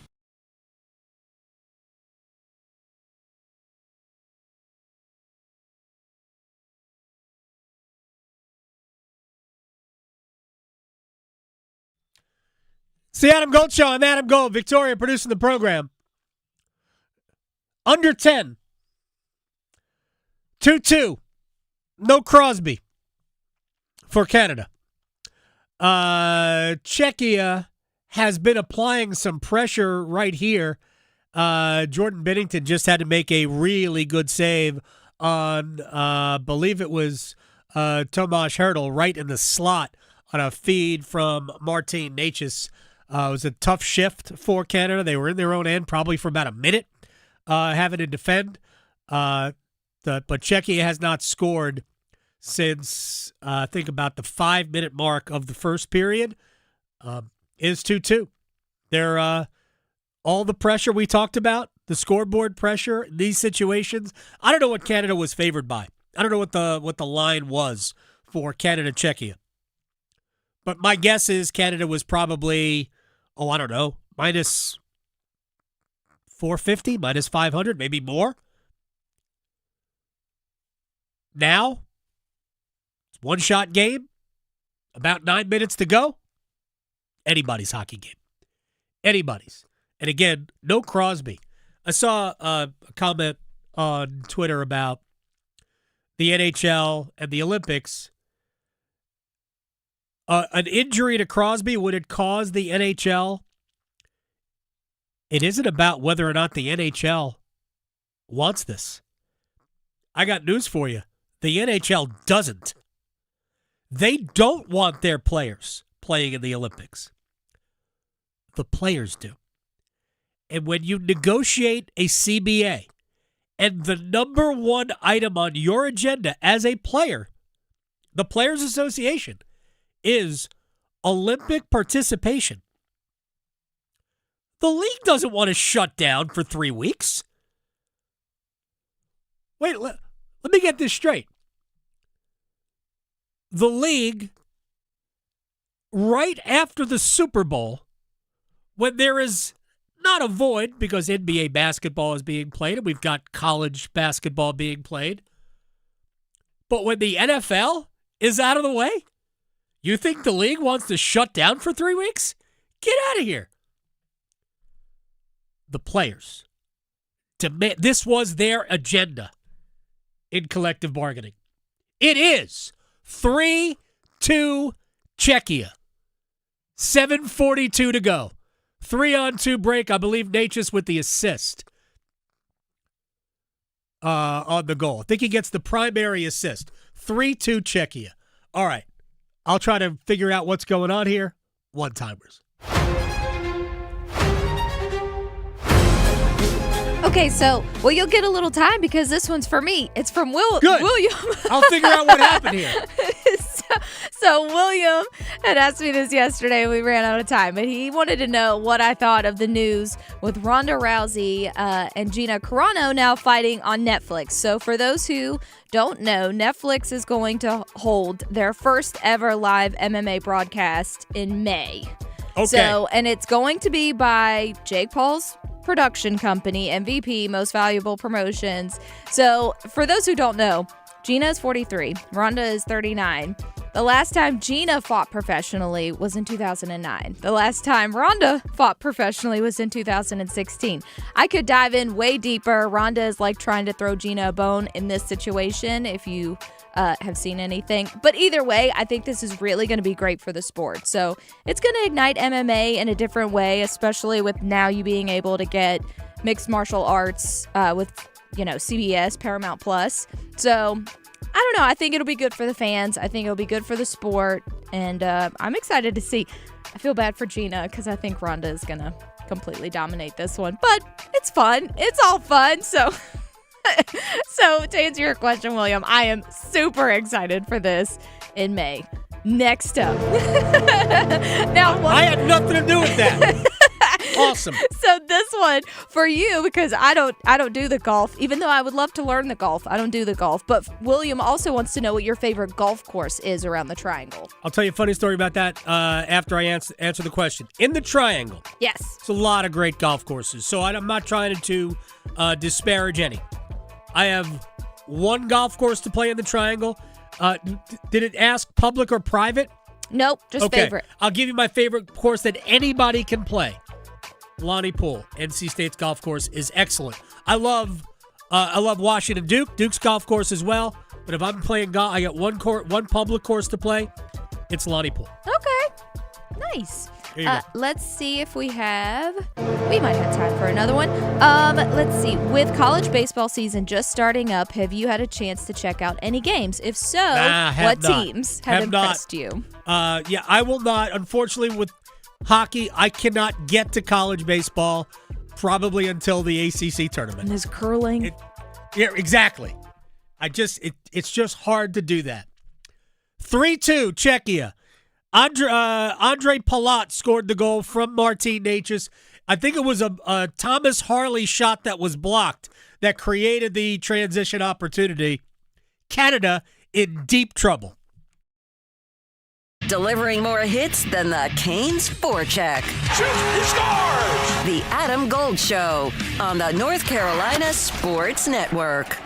It's the Adam Gold Show. I'm Adam Gold. Victoria producing the program. Under 10. 2-2. No Crosby for Canada. Czechia has been applying some pressure right here. Jordan Binnington just had to make a really good save on, believe it was Tomáš Hertl, right in the slot on a feed from Martin Necas. It was a tough shift for Canada. They were in their own end probably for about a minute having to defend. But Czechia has not scored since, I think, about the 5-minute mark of the first period. Is 2-2. They're all the pressure we talked about, the scoreboard pressure in these situations. I don't know what Canada was favored by. I don't know what the line was for Canada-Czechia. But my guess is Canada was probably, I don't know, minus 450, minus 500, maybe more. Now, it's one-shot game, about 9 minutes to go. Anybody's hockey game. Anybody's. And again, no Crosby. I saw a comment on Twitter about the NHL and the Olympics. An injury to Crosby, would it cause the NHL? It isn't about whether or not the NHL wants this. I got news for you. The NHL doesn't. They don't want their players playing in the Olympics. The players do. And when you negotiate a CBA and the number one item on your agenda as a player, the Players Association, is Olympic participation, the league doesn't want to shut down for 3 weeks. Wait, let me get this straight. The league, right after the Super Bowl, when there is not a void because NBA basketball is being played and we've got college basketball being played, but when the NFL is out of the way, you think the league wants to shut down for 3 weeks? Get out of here. The players demand, this was their agenda in collective bargaining. It is 3-2 Czechia. 7:42 to go. 3-on-2 break. I believe Necas with the assist on the goal. I think he gets the primary assist. 3-2 Czechia. All right. I'll try to figure out what's going on here. One-timers. Okay, so, well, you'll get a little time because this one's for me. It's from William. I'll figure out what happened here. So William had asked me this yesterday. We ran out of time, but he wanted to know what I thought of the news with Ronda Rousey and Gina Carano now fighting on Netflix. So for those who don't know, Netflix is going to hold their first ever live MMA broadcast in May. Okay. So, and it's going to be by Jake Paul's production company, MVP, Most Valuable Promotions. So for those who don't know, Gina is 43. Ronda is 39. The last time Gina fought professionally was in 2009. The last time Ronda fought professionally was in 2016. I could dive in way deeper. Ronda is like trying to throw Gina a bone in this situation. If you have seen anything. But either way, I think this is really going to be great for the sport. So it's going to ignite MMA in a different way, especially with now you being able to get mixed martial arts with, CBS, Paramount Plus. So I don't know. I think it'll be good for the fans. I think it'll be good for the sport. And I'm excited to see. I feel bad for Gina because I think Ronda is going to completely dominate this one. But it's fun. It's all fun. So to answer your question, William, I am super excited for this in May. Next up. Now, I had nothing to do with that. Awesome. So this one for you, because I don't do the golf, even though I would love to learn the golf. I don't do the golf. But William also wants to know what your favorite golf course is around the Triangle. I'll tell you a funny story about that after I answer the question. In the Triangle, yes, it's a lot of great golf courses. So I'm not trying to disparage any. I have one golf course to play in the Triangle. Did it ask public or private? Nope, just favorite. I'll give you my favorite course that anybody can play. Lonnie Poole, NC State's golf course, is excellent. I love Washington Duke. Duke's golf course as well. But if I'm playing golf, I got one public course to play. It's Lonnie Poole. Okay, nice. Here you go. Let's see if we might have time for another one. Let's see. With college baseball season just starting up, have you had a chance to check out any games? If so, what teams have impressed you? Yeah, I will not. Unfortunately, with hockey, I cannot get to college baseball probably until the ACC tournament. And there's curling. Yeah, exactly. It's just hard to do that. 3-2, Czechia. Andre Palat scored the goal from Martin Necas. I think it was a Thomas Harley shot that was blocked that created the transition opportunity. Canada in deep trouble. Delivering more hits than the Canes forecheck. Shoots, he scores! The Adam Gold Show on the North Carolina Sports Network.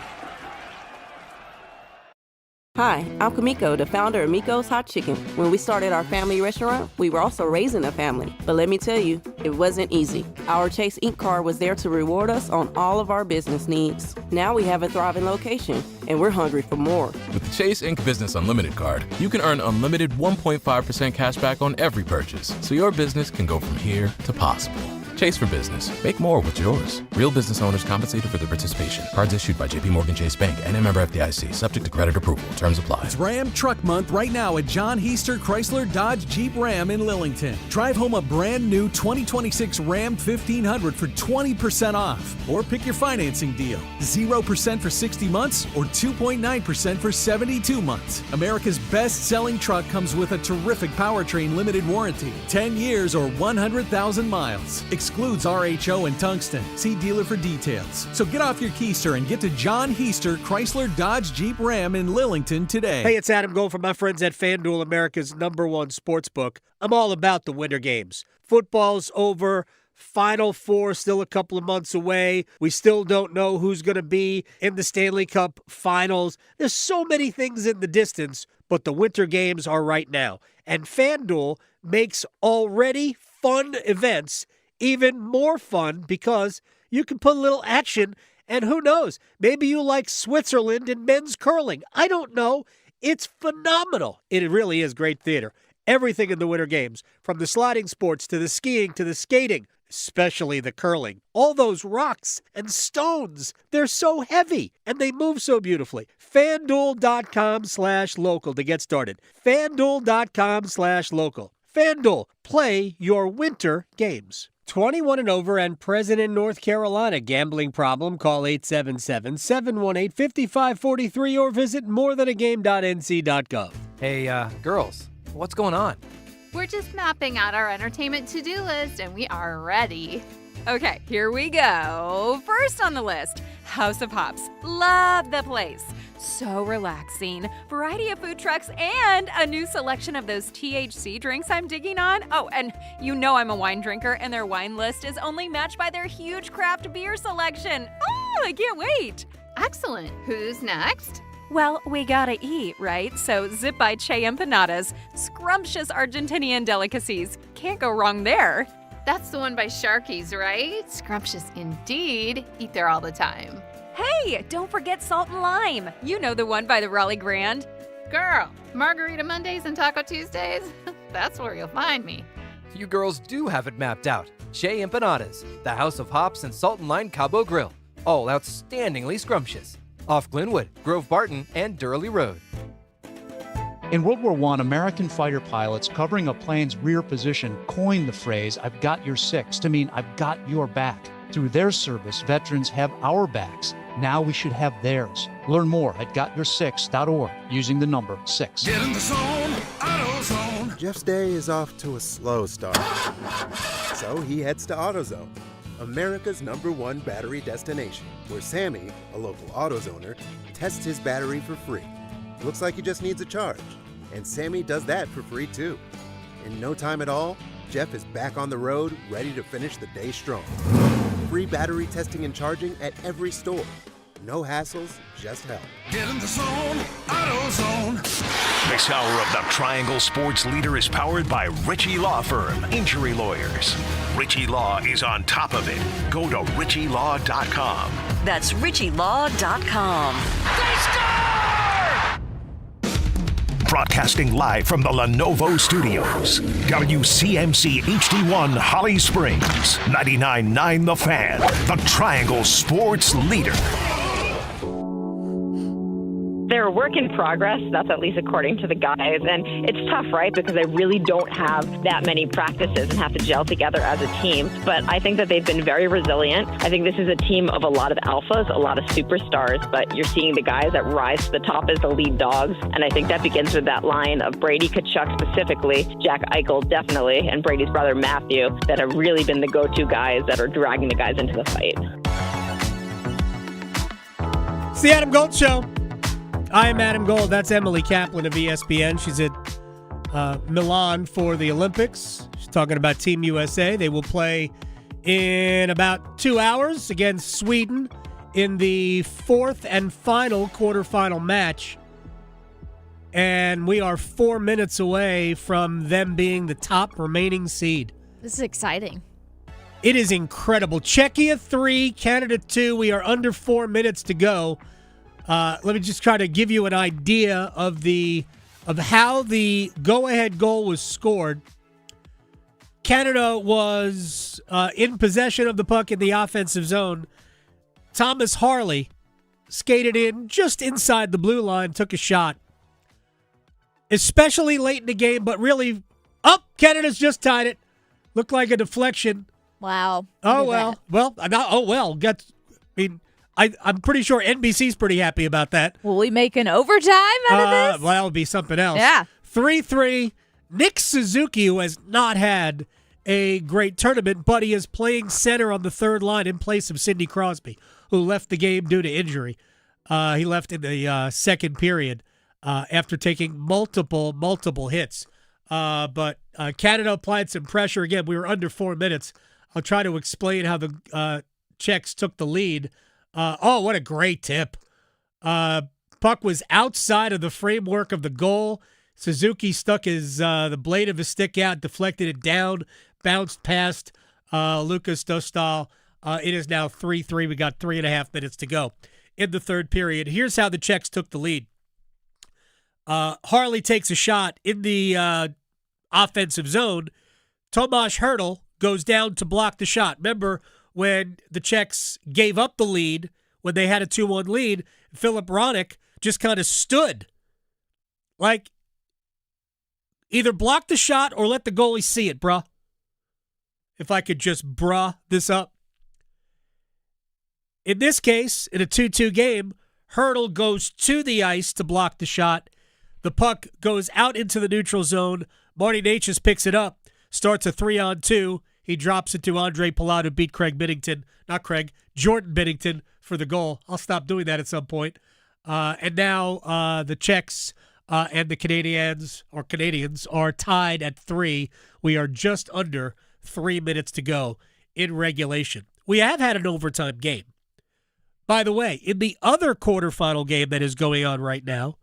Hi, I'm Kamiko, the founder of Miko's Hot Chicken. When we started our family restaurant, we were also raising a family. But let me tell you, it wasn't easy. Our Chase Ink card was there to reward us on all of our business needs. Now we have a thriving location, and we're hungry for more. With the Chase Ink Business Unlimited card, you can earn unlimited 1.5% cash back on every purchase, so your business can go from here to possible. Chase for business. Make more with yours. Real business owners compensated for their participation. Cards issued by JPMorgan Chase Bank and a member FDIC. Subject to credit approval. Terms apply. It's Ram Truck Month right now at John Heister Chrysler Dodge Jeep Ram in Lillington. Drive home a brand new 2026 Ram 1500 for 20% off. Or pick your financing deal. 0% for 60 months or 2.9% for 72 months. America's best-selling truck comes with a terrific powertrain limited warranty. 10 years or 100,000 miles. Excludes RHO and tungsten. See dealer for details. So get off your keister and get to John Heister Chrysler Dodge Jeep Ram in Lillington today. Hey, it's Adam Gold from my friends at FanDuel, America's #1 sports book. I'm all about the winter games. Football's over. Final Four still a couple of months away. We still don't know who's going to be in the Stanley Cup Finals. There's so many things in the distance, but the winter games are right now. And FanDuel makes already fun events even more fun because you can put a little action, and who knows, maybe you like Switzerland in men's curling. I don't know. It's phenomenal. It really is great theater. Everything in the Winter Games, from the sliding sports to the skiing to the skating, especially the curling. All those rocks and stones, they're so heavy and they move so beautifully. FanDuel.com/local to get started. FanDuel.com/local. FanDuel, play your winter games. 21 and over and present in North Carolina. Gambling problem? Call 877-718-5543 or visit morethanagame.nc.gov. Hey, girls, what's going on? We're just mapping out our entertainment to-do list, and we are ready. Okay, here we go. First on the list, House of Hops. Love the place. So relaxing. Variety of food trucks and a new selection of those THC drinks I'm digging on. Oh, and you know I'm a wine drinker, and their wine list is only matched by their huge craft beer selection. Oh, I can't wait. Excellent. Who's next? Well, we gotta eat, right? So zip by Che Empanadas. Scrumptious Argentinian delicacies. Can't go wrong there. That's the one by Sharky's, right? Scrumptious indeed. Eat there all the time. Hey, don't forget Salt and Lime. You know the one by the Raleigh Grand. Girl, Margarita Mondays and Taco Tuesdays? That's where you'll find me. You girls do have it mapped out. Chez Empanadas, the House of Hops and Salt and Lime Cabo Grill. All outstandingly scrumptious. Off Glenwood, Grove Barton, and Durley Road. In World War I, American fighter pilots covering a plane's rear position coined the phrase, "I've got your six," to mean I've got your back. Through their service, veterans have our backs. Now we should have theirs. Learn more at gotyoursix.org using the number 6. Get in the zone, AutoZone. Jeff's day is off to a slow start. So he heads to AutoZone, America's #1 battery destination, where Sammy, a local AutoZoner, tests his battery for free. Looks like he just needs a charge, and Sammy does that for free too. In no time at all, Jeff is back on the road, ready to finish the day strong. Free battery testing and charging at every store. No hassles, just help. Get in the zone, AutoZone. This hour of the Triangle Sports Leader is powered by Ritchie Law Firm, injury lawyers. Ritchie Law is on top of it. Go to ritchielaw.com. That's ritchielaw.com. They score! Broadcasting live from the Lenovo Studios. WCMC HD1 Holly Springs. 99.9 The Fan. The Triangle Sports Leader. They're a work in progress, that's at least according to the guys, and it's tough, right, because they really don't have that many practices and have to gel together as a team, but I think that they've been very resilient. I think this is a team of a lot of alphas, a lot of superstars, but you're seeing the guys that rise to the top as the lead dogs, and I think that begins with that line of Brady Tkachuk specifically, Jack Eichel definitely, and Brady's brother Matthew, that have really been the go-to guys that are dragging the guys into the fight. It's the Adam Gold Show. I'm Adam Gold. That's Emily Kaplan of ESPN. She's at Milan for the Olympics. She's talking about Team USA. They will play in about 2 hours against Sweden in the fourth and final quarterfinal match. And we are 4 minutes away from them being the top remaining seed. This is exciting. It is incredible. Czechia 3, Canada 2. We are under 4 minutes to go. Let me just try to give you an idea of how the go-ahead goal was scored. Canada was in possession of the puck in the offensive zone. Thomas Harley skated in just inside the blue line, took a shot. Especially late in the game, but really, Canada's just tied it. Looked like a deflection. Wow. Oh, well. I'm pretty sure NBC's pretty happy about that. Will we make an overtime out of this? Well, that would be something else. Yeah. 3-3. Nick Suzuki, who has not had a great tournament, but he is playing center on the third line in place of Sidney Crosby, who left the game due to injury. He left in the second period after taking multiple hits. But Canada applied some pressure. Again, we were under 4 minutes. I'll try to explain how the Czechs took the lead. What a great tip. Puck was outside of the framework of the goal. Suzuki stuck the blade of his stick out, deflected it down, bounced past Lucas Dostal. It is now 3-3. We got 3.5 minutes to go in the third period. Here's how the Czechs took the lead. Harley takes a shot in the offensive zone. Tomáš Hertl goes down to block the shot. Remember, when the Czechs gave up the lead, when they had a 2-1 lead, Filip Hronek just kind of stood. Like, either block the shot or let the goalie see it, bruh. If I could just bruh this up. In this case, in a 2-2 game, Hertl goes to the ice to block the shot. The puck goes out into the neutral zone. Marty Necas picks it up, starts a 3-on-2. He drops it to Andre Palat, who beat Jordan Binnington for the goal. I'll stop doing that at some point. And now the Czechs and the Canadians are tied at 3. We are just under 3 minutes to go in regulation. We have had an overtime game. By the way, in the other quarterfinal game that is going on right now,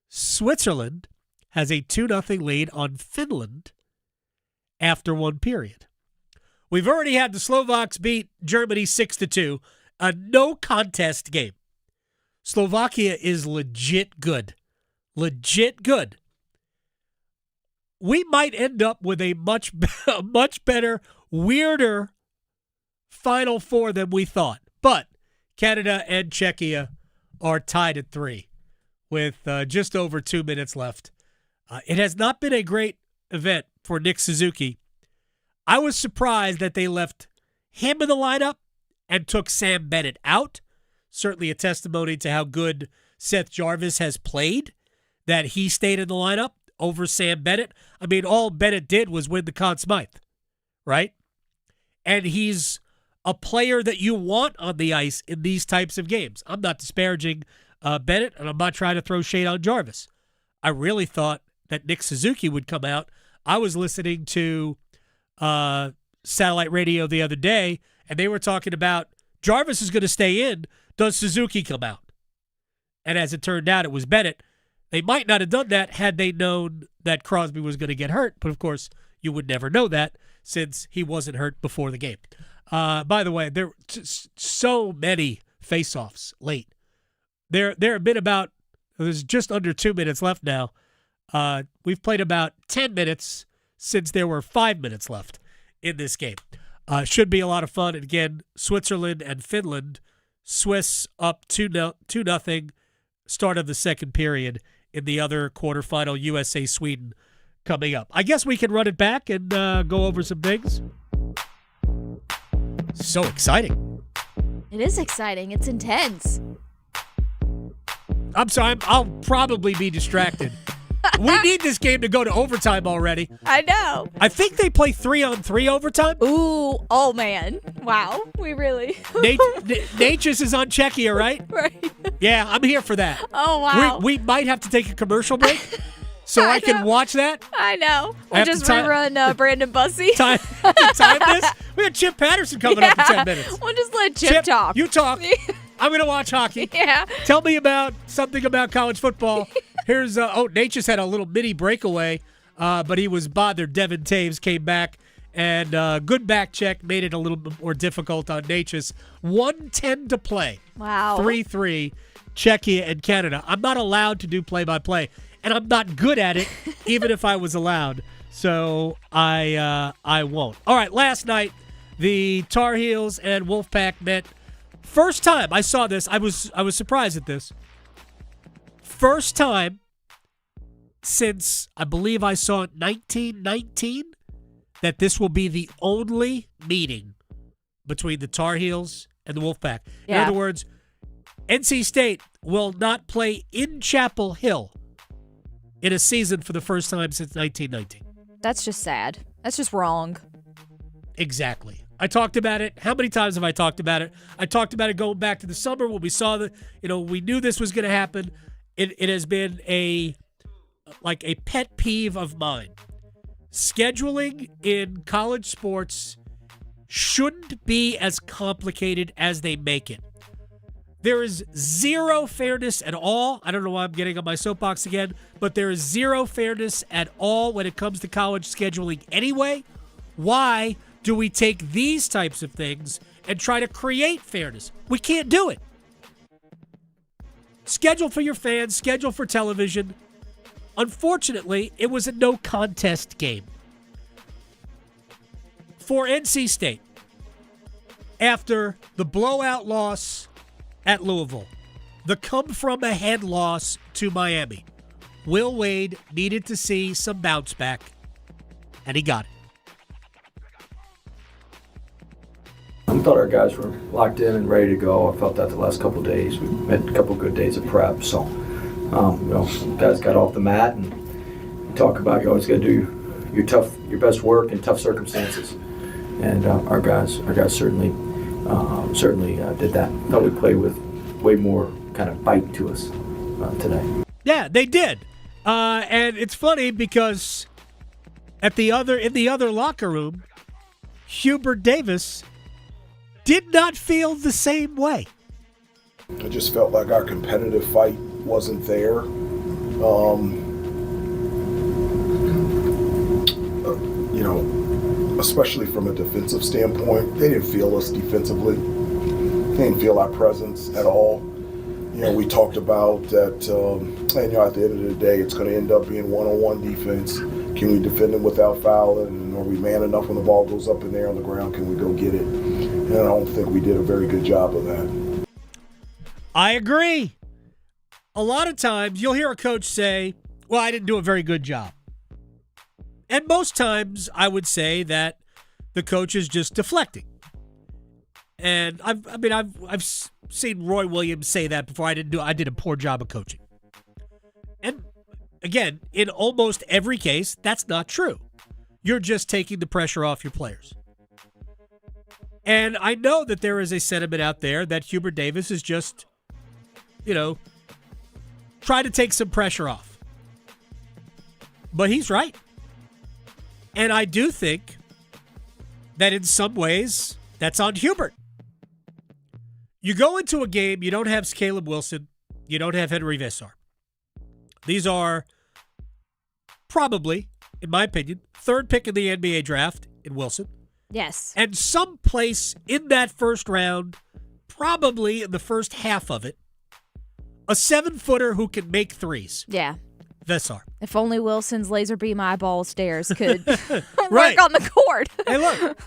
Switzerland has a 2-0 lead on Finland after one period. We've already had the Slovaks beat Germany 6-2, a no-contest game. Slovakia is legit good. Legit good. We might end up with a much better, weirder Final Four than we thought. But Canada and Czechia are tied at 3 with just over 2 minutes left. It has not been a great event for Nick Suzuki. I was surprised that they left him in the lineup and took Sam Bennett out. Certainly a testimony to how good Seth Jarvis has played, that he stayed in the lineup over Sam Bennett. I mean, all Bennett did was win the Conn Smythe, right? And he's a player that you want on the ice in these types of games. I'm not disparaging Bennett, and I'm not trying to throw shade on Jarvis. I really thought that Nick Suzuki would come out. I was listening to satellite radio the other day, and they were talking about Jarvis is going to stay in. Does Suzuki come out? And as it turned out, it was Bennett. They might not have done that had they known that Crosby was going to get hurt. But, of course, you would never know that since he wasn't hurt before the game. By the way, there were so many face-offs late. There have been there's just under 2 minutes left now. We've played about 10 minutes since there were 5 minutes left in this game. Should be a lot of fun. And again, Switzerland and Finland, Swiss up 2-0, start of the second period in the other quarterfinal, USA-Sweden coming up. I guess we can run it back and go over some things. So exciting. It is exciting. It's intense. I'm sorry, I'll probably be distracted. We need this game to go to overtime already. I know. I think they play 3-on-3 overtime. Ooh, oh man. Wow, we really. Natchez is on Czechia, right? Right. Yeah, I'm here for that. Oh, wow. We might have to take a commercial break so I can watch that. I know. We'll just rerun Brandon Bussi. Time this? We got Chip Patterson coming up in 10 minutes. We'll just let Chip talk. You talk. I'm going to watch hockey. Yeah. Tell me about something about college football. Here's, Natchez had a little mini breakaway, but he was bothered. Devin Taves came back, and good back check made it a little bit more difficult on Natchez. 1:10 to play. Wow. 3-3, Czechia and Canada. I'm not allowed to do play-by-play, and I'm not good at it, even if I was allowed. So I won't. All right, last night, the Tar Heels and Wolfpack met. First time I saw this, I was surprised at this. First time since I believe I saw it 1919 that this will be the only meeting between the Tar Heels and the Wolfpack. In other words, NC State will not play in Chapel Hill in a season for the first time since 1919. That's just sad. That's just wrong. Exactly. I talked about it. How many times have I talked about it? I talked about it going back to the summer when we saw we knew this was going to happen. It has been a pet peeve of mine. Scheduling in college sports shouldn't be as complicated as they make it. There is zero fairness at all. I don't know why I'm getting on my soapbox again, but there is zero fairness at all when it comes to college scheduling anyway. Why do we take these types of things and try to create fairness? We can't do it. Schedule for your fans, schedule for television. Unfortunately, it was a no-contest game. For NC State, after the blowout loss at Louisville, the come-from-ahead loss to Miami, Will Wade needed to see some bounce back, and he got it. I thought our guys were locked in and ready to go. I felt that the last couple of days. We had a couple of good days of prep. So, guys got off the mat, and you talk about you always got to do your best work in tough circumstances. And our guys certainly did that. I thought we played with way more kind of bite to us today. Yeah, they did. And it's funny because in the other locker room, Hubert Davis did not feel the same way. I just felt like our competitive fight wasn't there. Especially from a defensive standpoint, they didn't feel us defensively. They didn't feel our presence at all. we talked about that, and at the end of the day, it's going to end up being one-on-one defense. Can we defend them without fouling? And are we man enough when the ball goes up in there on the ground? Can we go get it? And I don't think we did a very good job of that. I agree. A lot of times you'll hear a coach say, well, I didn't do a very good job. And most times I would say that the coach is just deflecting. And I've seen Roy Williams say that before. I did a poor job of coaching. And again, in almost every case, that's not true. You're just taking the pressure off your players. And I know that there is a sentiment out there that Hubert Davis is just, trying to take some pressure off. But he's right. And I do think that in some ways, that's on Hubert. You go into a game, you don't have Caleb Wilson, you don't have Henry Vissar. These are probably, in my opinion, third pick in the NBA draft in Wilson. Yes. And someplace in that first round, probably in the first half of it, a 7-footer who can make threes. Yeah. Vissar. If only Wilson's laser beam eyeball stairs could Right. work on the court. Hey, look.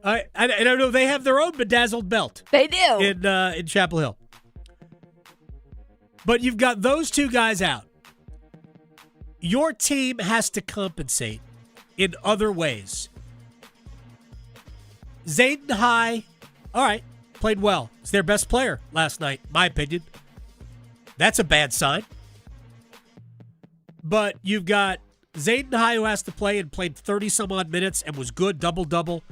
I don't know. They have their own bedazzled belt. They do. In Chapel Hill. But you've got those two guys out. Your team has to compensate in other ways. Zayden High, all right, played well. He's their best player last night, in my opinion. That's a bad sign. But you've got Zayden High, who has to play and played 30-some-odd minutes and was good, double-double.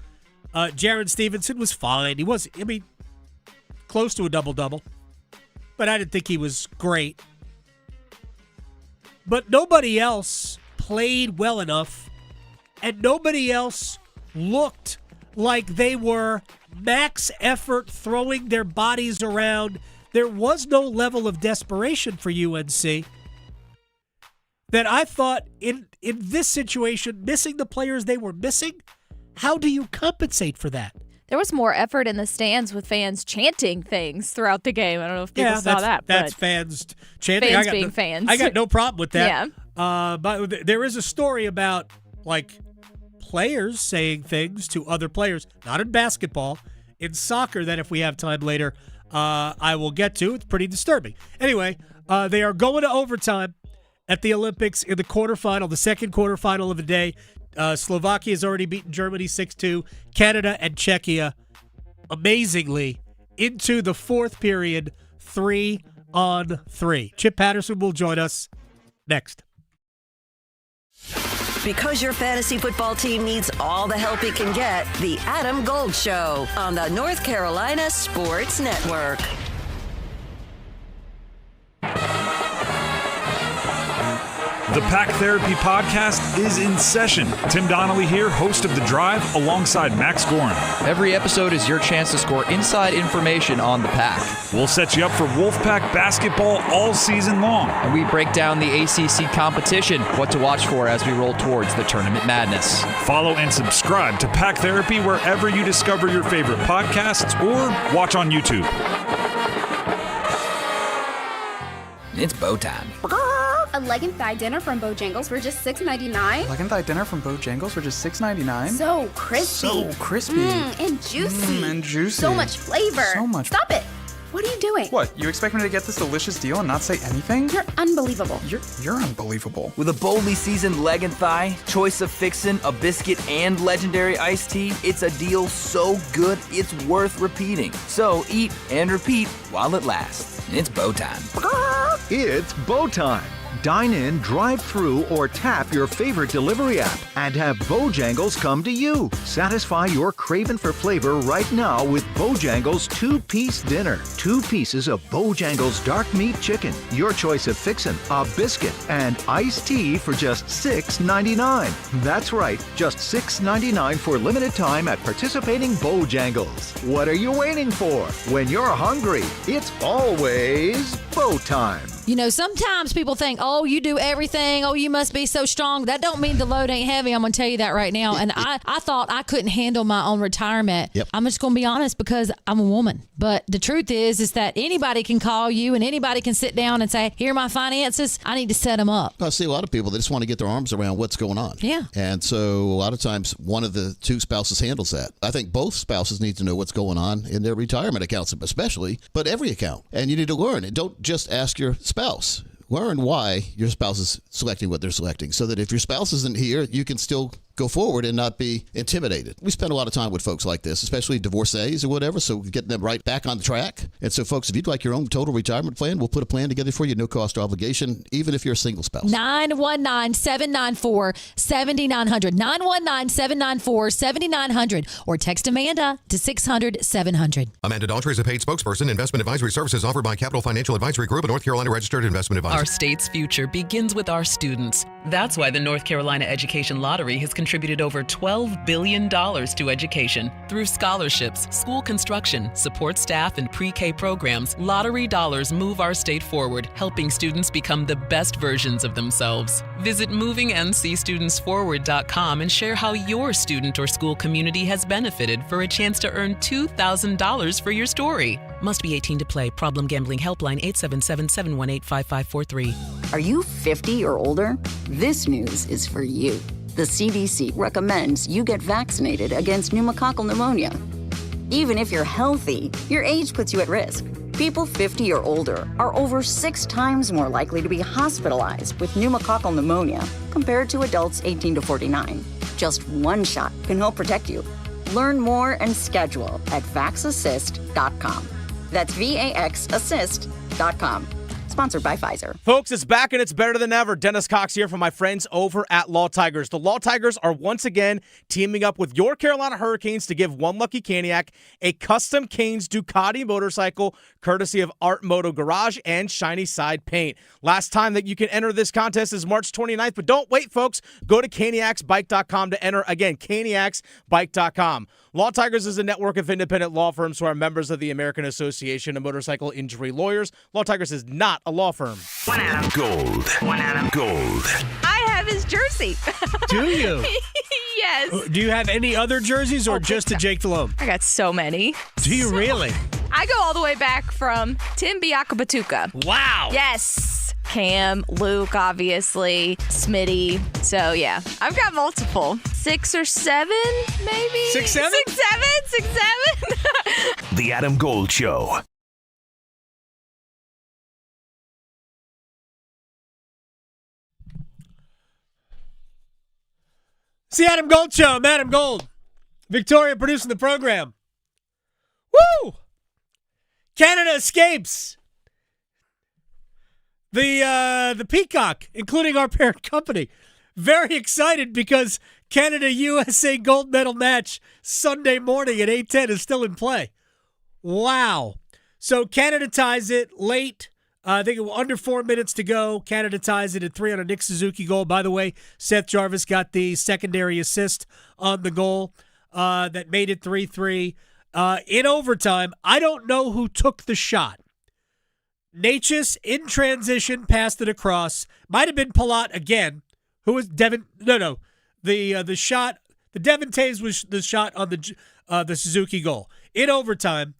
Jaron Stevenson was fine. He was, close to a double-double. But I didn't think he was great. But nobody else played well enough, and nobody else looked like they were max effort throwing their bodies around. There was no level of desperation for UNC that I thought in this situation, missing the players they were missing, how do you compensate for that? There was more effort in the stands with fans chanting things throughout the game. I don't know if people saw that. That's fans chanting. Fans being fans. I got no problem with that. Yeah. But there is a story about, players saying things to other players, not in basketball, in soccer, that if we have time later, I will get to. It's pretty disturbing. Anyway, they are going to overtime at the Olympics in the quarterfinal, the second quarterfinal of the day. Slovakia has already beaten Germany 6-2. Canada and Czechia, amazingly, into the fourth period, 3-on-3. Chip Patterson will join us next. Because your fantasy football team needs all the help it can get, the Adam Gold Show on the North Carolina Sports Network. The Pack Therapy Podcast is in session. Tim Donnelly here, host of The Drive, alongside Max Gorin. Every episode is your chance to score inside information on the Pack. We'll set you up for Wolfpack basketball all season long. And we break down the ACC competition, what to watch for as we roll towards the tournament madness. Follow and subscribe to Pack Therapy wherever you discover your favorite podcasts or watch on YouTube. It's bow time. A leg and thigh dinner from Bojangles for just $6.99. Leg and thigh dinner from Bojangles for just $6.99. So crispy. So crispy. And juicy. And juicy. So much flavor. So much. Stop it. What are you doing? What, you expect me to get this delicious deal and not say anything? You're unbelievable. You're unbelievable. With a boldly seasoned leg and thigh, choice of fixin', a biscuit, and legendary iced tea, it's a deal so good it's worth repeating. So eat and repeat while it lasts. It's bow time. It's bow time. Dine in, drive through, or tap your favorite delivery app and have Bojangles come to you. Satisfy your craving for flavor right now with Bojangles 2-piece dinner. 2 pieces of Bojangles dark meat chicken, your choice of fixin', a biscuit, and iced tea for just $6.99. That's right, just $6.99 for limited time at participating Bojangles. What are you waiting for? When you're hungry, it's always bow time. Sometimes people think, oh, you do everything. Oh, you must be so strong. That don't mean the load ain't heavy. I'm going to tell you that right now. And I thought I couldn't handle my own retirement. Yep. I'm just going to be honest because I'm a woman. But the truth is that anybody can call you and anybody can sit down and say, here are my finances. I need to set them up. I see a lot of people that just want to get their arms around what's going on. Yeah. And so a lot of times one of the two spouses handles that. I think both spouses need to know what's going on in their retirement accounts, especially, but every account. And you need to learn. And don't just ask your spouse. Learn why your spouse is selecting what they're selecting so that if your spouse isn't here, you can still go forward and not be intimidated. We spend a lot of time with folks like this, especially divorcees or whatever, so getting them right back on the track. And so, folks, if you'd like your own total retirement plan, we'll put a plan together for you, no cost or obligation, even if you're a single spouse. 919-794-7900. 919-794-7900. Or text Amanda to 600-700. Amanda Daughtry is a paid spokesperson. Investment advisory services offered by Capital Financial Advisory Group, a North Carolina registered investment advisor. Our state's future begins with our students. That's why the North Carolina Education Lottery has contributed over $12 billion to education. Through scholarships, school construction, support staff, and pre-K programs, lottery dollars move our state forward, helping students become the best versions of themselves. Visit movingncstudentsforward.com and share how your student or school community has benefited for a chance to earn $2,000 for your story. Must be 18 to play. Problem Gambling Helpline 877-718-5543. Are you 50 or older? This news is for you. The CDC recommends you get vaccinated against pneumococcal pneumonia. Even if you're healthy, your age puts you at risk. People 50 or older are over 6 times more likely to be hospitalized with pneumococcal pneumonia compared to adults 18 to 49. Just one shot can help protect you. Learn more and schedule at vaxassist.com. That's VAXassist.com. Sponsored by Pfizer. Folks, it's back and it's better than ever. Dennis Cox here from my friends over at Law Tigers. The Law Tigers are once again teaming up with your Carolina Hurricanes to give one lucky Caniac a custom Canes Ducati motorcycle courtesy of Art Moto Garage and Shiny Side Paint. Last time that you can enter this contest is March 29th, but don't wait, folks. Go to caniacsbike.com to enter. Again, caniacsbike.com. Law Tigers is a network of independent law firms who are members of the American Association of Motorcycle Injury Lawyers. Law Tigers is not a law firm. One Adam. Gold. One Adam. Gold. I have his jersey. Do you? Yes. Do you have any other jerseys or just the Jake Delhomme? I got so many. Do you really? I go all the way back from Tim Biakabatuka. Wow. Yes. Cam, Luke, obviously, Smitty. So, yeah, I've got multiple. 6 or 7, maybe? 6, 7? 6, 7? 6, 7? The Adam Gold Show. It's the Adam Gold Show. I'm Adam Gold. Victoria producing the program. Woo! Canada escapes the Peacock, including our parent company. Very excited because Canada-USA gold medal match Sunday morning at 8:10 is still in play. Wow. So Canada ties it late. I think under 4 minutes to go. Canada ties it at 3 on a Nick Suzuki goal. By the way, Seth Jarvis got the secondary assist on the goal that made it 3-3. In overtime, I don't know who took the shot. Natchez in transition passed it across. Might have been Palat again. Who was Devin? No. The shot. The Devin Taves was the shot on the Suzuki goal. In overtime,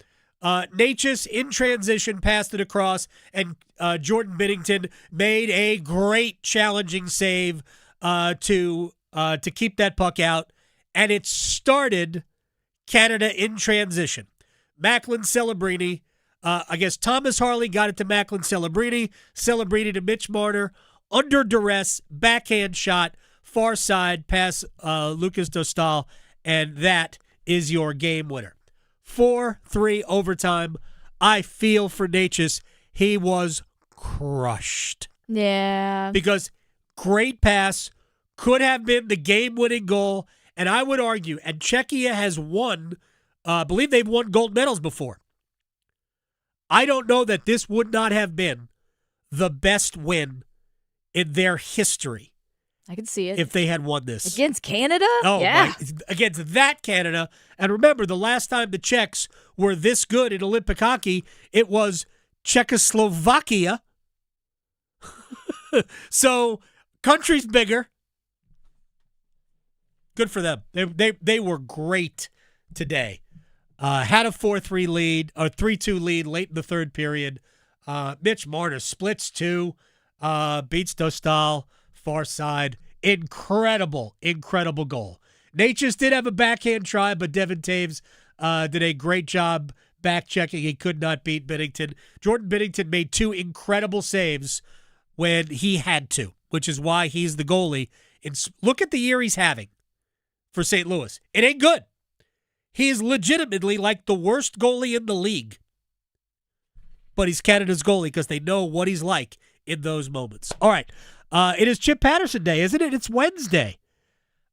Natchez in transition passed it across, and Jordan Binnington made a great challenging save to keep that puck out, and it started Canada in transition. Macklin Celebrini. I guess Thomas Harley got it to Macklin Celebrini to Mitch Marner, under duress, backhand shot, far side, pass Lucas Dostal, and that is your game winner. 4-3 overtime. I feel for Natchez. He was crushed. Yeah. Because great pass, could have been the game-winning goal, and I would argue, and Czechia has won, I believe they've won gold medals before. I don't know that this would not have been the best win in their history. I can see it. If they had won this. Against Canada? Oh, yeah. Against that Canada. And remember, the last time the Czechs were this good in Olympic hockey, it was Czechoslovakia So country's bigger. Good for them. They were great today. Had a 4-3 lead, or 3-2 lead late in the third period. Mitch Marner splits two, beats Dostal, far side. Incredible goal. Natchez did have a backhand try, but Devin Taves did a great job back-checking. He could not beat Binnington. Jordan Binnington made two incredible saves when he had to, which is why he's the goalie. Look at the year he's having for St. Louis. It ain't good. He is legitimately like the worst goalie in the league. But he's Canada's goalie because they know what he's like in those moments. All right. It is Chip Patterson Day, isn't it? It's Wednesday.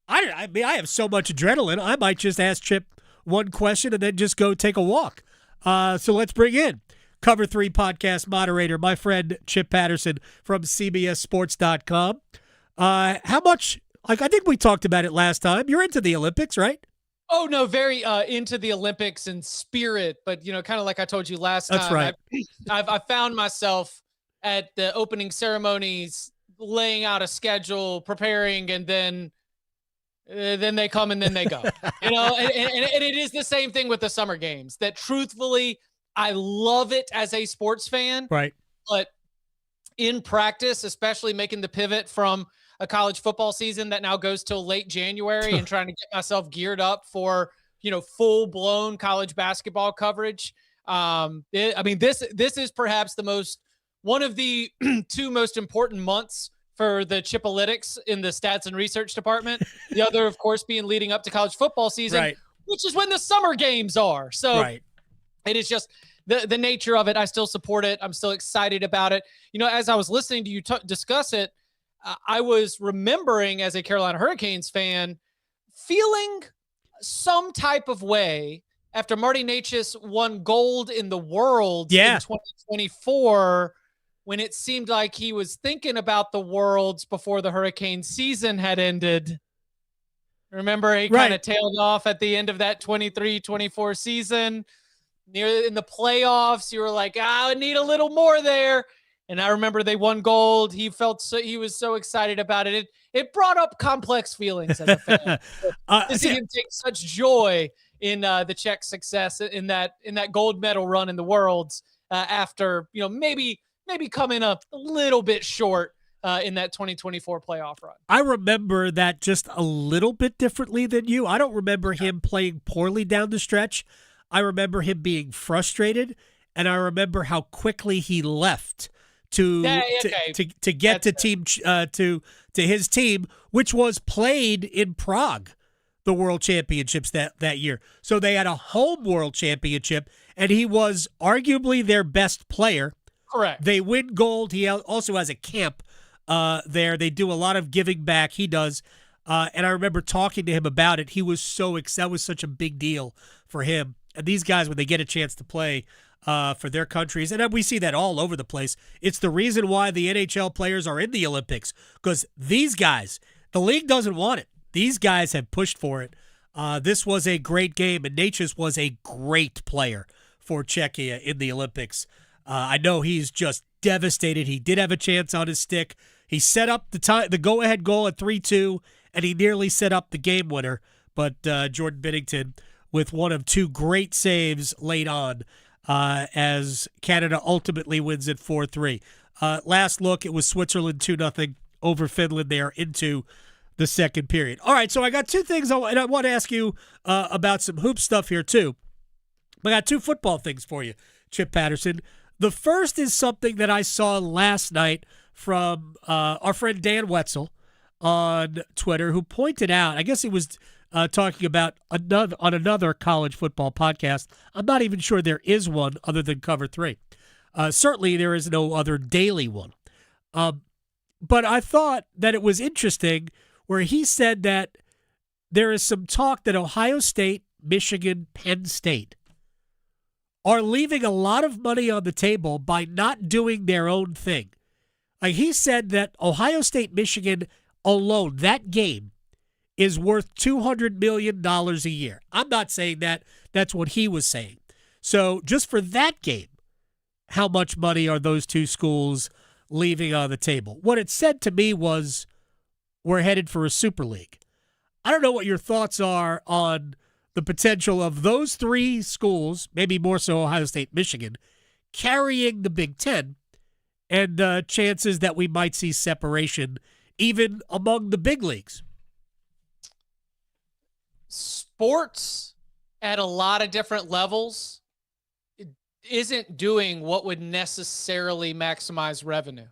I mean, I have so much adrenaline, I might just ask Chip one question and then just go take a walk. So let's bring in Cover 3 podcast moderator, my friend Chip Patterson from CBSSports.com. How much, I think we talked about it last time. You're into the Olympics, right? Oh, no, very into the Olympics and spirit, but, kind of like I told you last time. That's right. I found myself at the opening ceremonies laying out a schedule, preparing, and then they come and then they go. And it is the same thing with the summer games, that truthfully, I love it as a sports fan. Right. But in practice, especially making the pivot from a college football season that now goes till late January and trying to get myself geared up for, full-blown college basketball coverage. This is perhaps one of the two most important months for the Chipalytics in the stats and research department. The other, of course, being leading up to college football season, right, which is when the summer games are. So right. It is just the nature of it. I still support it. I'm still excited about it. As I was listening to you discuss it, I was remembering as a Carolina Hurricanes fan feeling some type of way after Marty Natchez won gold in the World in 2024, when it seemed like he was thinking about the Worlds before the Hurricane season had ended. Remember, he kind of tailed off at the end of that 23-24 season. Near in the playoffs, you were like, I need a little more there. And I remember they won gold. He was so excited about it. It brought up complex feelings as a fan. To see him take such joy in the Czech success in that gold medal run in the Worlds after maybe coming up a little bit short in that 2024 playoff run. I remember that just a little bit differently than you. I don't remember him playing poorly down the stretch. I remember him being frustrated, and I remember how quickly he left to get to his team, which was played in Prague, the World Championships that year. So they had a home World Championship, and he was arguably their best player. Correct. They win gold. He also has a camp there. They do a lot of giving back. He does. And I remember talking to him about it. He was so excited. That was such a big deal for him. And these guys, when they get a chance to play for their countries, and we see that all over the place, it's the reason why the NHL players are in the Olympics, because these guys, the league doesn't want it. These guys have pushed for it. This was a great game, and Natchez was a great player for Czechia in the Olympics. I know he's just devastated. He did have a chance on his stick. He set up the go-ahead goal at 3-2, and he nearly set up the game winner. But Jordan Binnington with one of two great saves late on as Canada ultimately wins at 4-3. Last look, it was Switzerland 2-0 over Finland there into the second period. All right, so I got two things, and I want to ask you about some hoop stuff here too. I got two football things for you, Chip Patterson. The first is something that I saw last night from our friend Dan Wetzel on Twitter, who pointed out, I guess he was talking about another college football podcast. I'm not even sure there is one other than Cover 3. Certainly there is no other daily one. But I thought that it was interesting where he said that there is some talk that Ohio State, Michigan, Penn State are leaving a lot of money on the table by not doing their own thing. Like he said that Ohio State, Michigan alone, that game is worth $200 million a year. I'm not saying that. That's what he was saying. So just for that game, how much money are those two schools leaving on the table. What it said to me was we're headed for a Super League. I don't know what your thoughts are on the potential of those three schools, maybe more so Ohio State, Michigan, carrying the Big Ten, and chances that we might see separation even among the big leagues. Sports at a lot of different levels isn't doing what would necessarily maximize revenue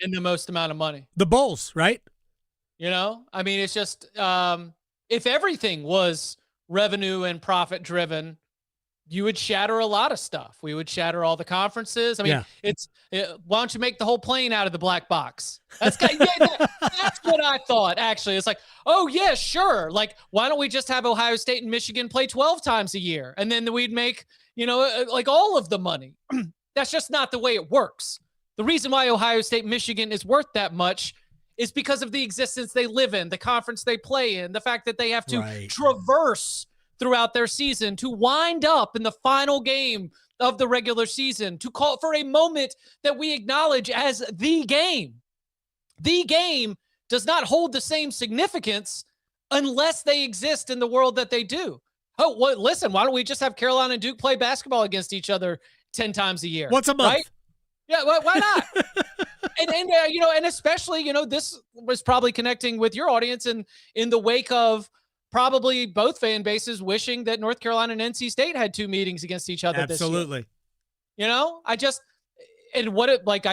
in the most amount of money. The Bulls, right? You know, I mean, it's just if everything was revenue and profit driven, you would shatter a lot of stuff. We would shatter all the conferences. I mean, why don't you make the whole plane out of the black box? That's that's what I thought, actually. It's like, oh, yeah, sure. Like, why don't we just have Ohio State and Michigan play 12 times a year? And then we'd make, like all of the money. That's just not the way it works. The reason why Ohio State, Michigan is worth that much is because of the existence they live in, the conference they play in, the fact that they have to traverse throughout their season to wind up in the final game of the regular season, to call for a moment that we acknowledge as the game. The game does not hold the same significance unless they exist in the world that they do. Oh, well, listen, why don't we just have Carolina and Duke play basketball against each other 10 times a year? Once a month. Right? Yeah, why not? and especially, this was probably connecting with your audience in the wake of probably both fan bases wishing that North Carolina and NC State had two meetings against each other this year. Absolutely. I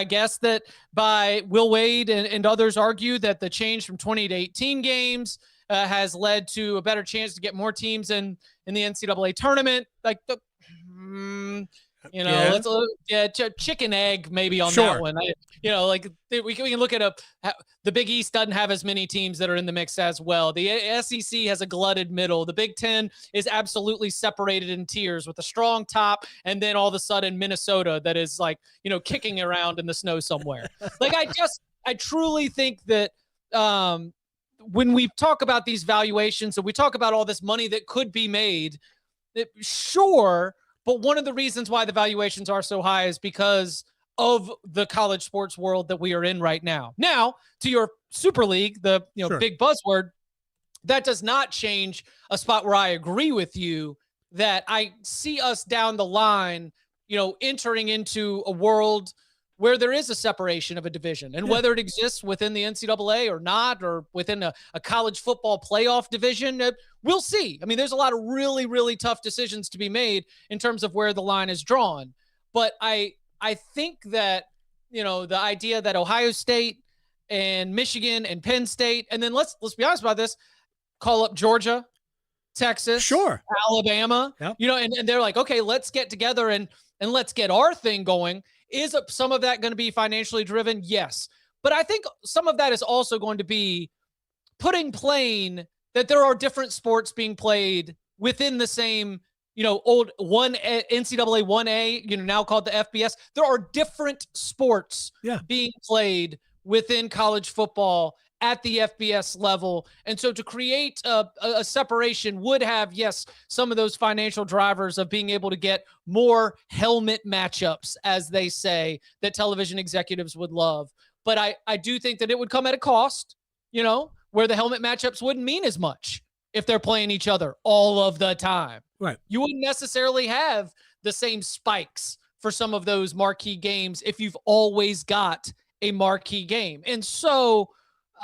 guess that by Will Wade and others argue that the change from 20 to 18 games has led to a better chance to get more teams in the NCAA tournament. Like chicken egg maybe on that one. We can look at the Big East doesn't have as many teams that are in the mix as well. The SEC has a glutted middle. The Big Ten is absolutely separated in tiers with a strong top, and then all of a sudden Minnesota that is kicking around in the snow somewhere. I truly think that when we talk about these valuations and we talk about all this money that could be made, sure. But one of the reasons why the valuations are so high is because of the college sports world that we are in right now. Now, to your Super League, the big buzzword, that does not change a spot where I agree with you that I see us down the line, entering into a world where there is a separation of a division, and whether it exists within the NCAA or not, or within a college football playoff division, we'll see. I mean, there's a lot of really, really tough decisions to be made in terms of where the line is drawn. But I think that, the idea that Ohio State and Michigan and Penn State, and then let's be honest about this, call up Georgia, Texas, Alabama, and they're like, okay, let's get together and let's get our thing going. Is some of that going to be financially driven? Yes. But I think some of that is also going to be putting plain that there are different sports being played within the same, old NCAA 1A, now called the FBS. There are different sports being played within college football at the FBS level. And so to create a separation would have, yes, some of those financial drivers of being able to get more helmet matchups, as they say, that television executives would love. But I do think that it would come at a cost, where the helmet matchups wouldn't mean as much if they're playing each other all of the time. Right. You wouldn't necessarily have the same spikes for some of those marquee games if you've always got a marquee game. And so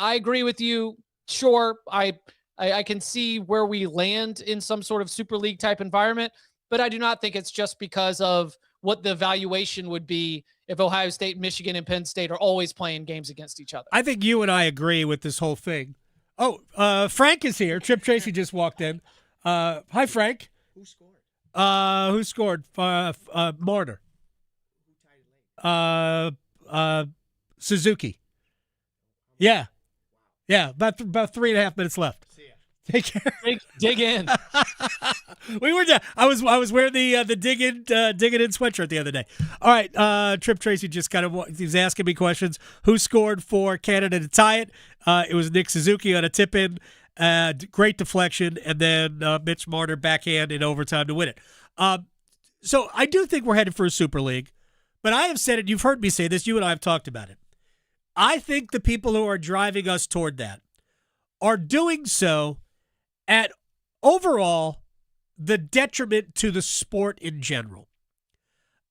I agree with you. Sure, I can see where we land in some sort of Super League type environment, but I do not think it's just because of what the valuation would be if Ohio State, Michigan, and Penn State are always playing games against each other. I think you and I agree with this whole thing. Oh, Frank is here. Chip Tracy just walked in. Hi, Frank. Who scored? Who scored? Marner. Suzuki. Yeah. Yeah, about 3.5 minutes left. See ya. Take care. Dig in. We were there. I was wearing the dig in sweatshirt the other day. All right, Trip Tracy just he was asking me questions. Who scored for Canada to tie it? It was Nick Suzuki on a tip in. Great deflection, and then Mitch Marner backhand in overtime to win it. So I do think we're headed for a Super League, But I have said it, you've heard me say this, you and I have talked about it. I think the people who are driving us toward that are doing so at overall the detriment to the sport in general.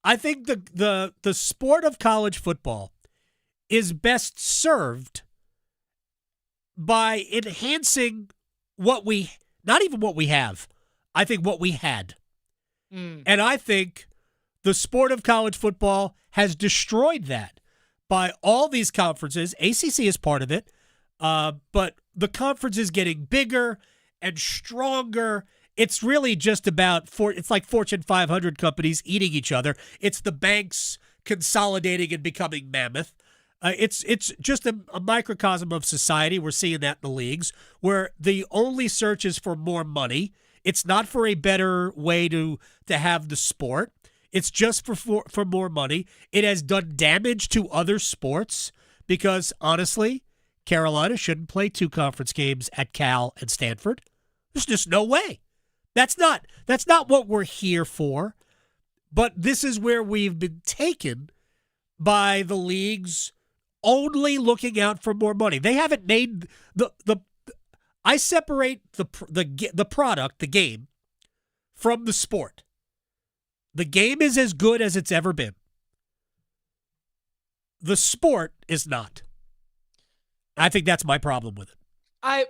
I think the sport of college football is best served by enhancing not even what we have, I think what we had. And I think the sport of college football has destroyed that by all these conferences. ACC is part of it, but the conference is getting bigger and stronger. It's really just about, it's like Fortune 500 companies eating each other. It's the banks consolidating and becoming mammoth. It's just a microcosm of society. We're seeing that in the leagues, where the only search is for more money. It's not for a better way to have the sport. It's just for more money. It has done damage to other sports because, honestly, Carolina shouldn't play 2 conference games at Cal and Stanford. There's just no way. That's not what we're here for. But this is where we've been taken by the leagues only looking out for more money. They haven't made I separate the product, the game, from the sport. The game is as good as it's ever been. The sport is not. I think that's my problem with it. I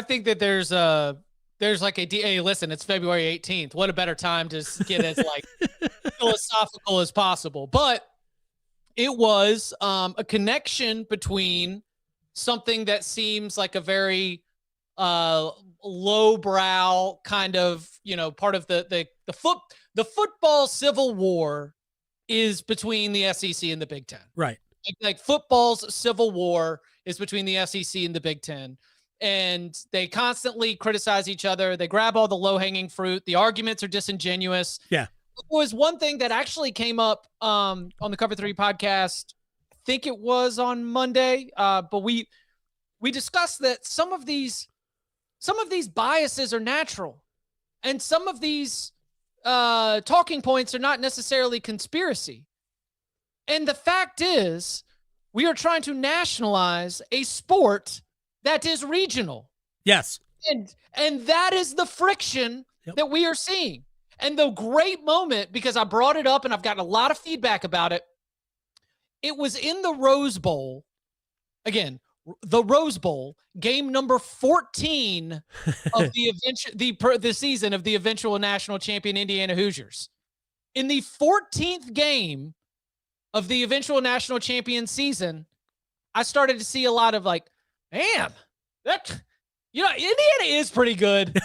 think that there's like hey, listen, it's February 18th. What a better time to get as like philosophical as possible. But it was a connection between something that seems like a very lowbrow kind of, part of the football civil war is between the SEC and the Big Ten. Right. Like football's civil war is between the SEC and the Big Ten. And they constantly criticize each other. They grab all the low-hanging fruit. The arguments are disingenuous. Yeah. It was one thing that actually came up on the Cover 3 podcast. I think it was on Monday. But we discussed that some of these biases are natural. And some of these talking points are not necessarily conspiracy. And the fact is, we are trying to nationalize a sport that is regional. Yes. And that is the friction that we are seeing. And the great moment, because I brought it up and I've gotten a lot of feedback about it, it was in the Rose Bowl. Again, the Rose Bowl, game number 14 of the season of the eventual national champion Indiana Hoosiers. In the 14th game of the eventual national champion season, I started to see a lot of like, damn, Indiana is pretty good.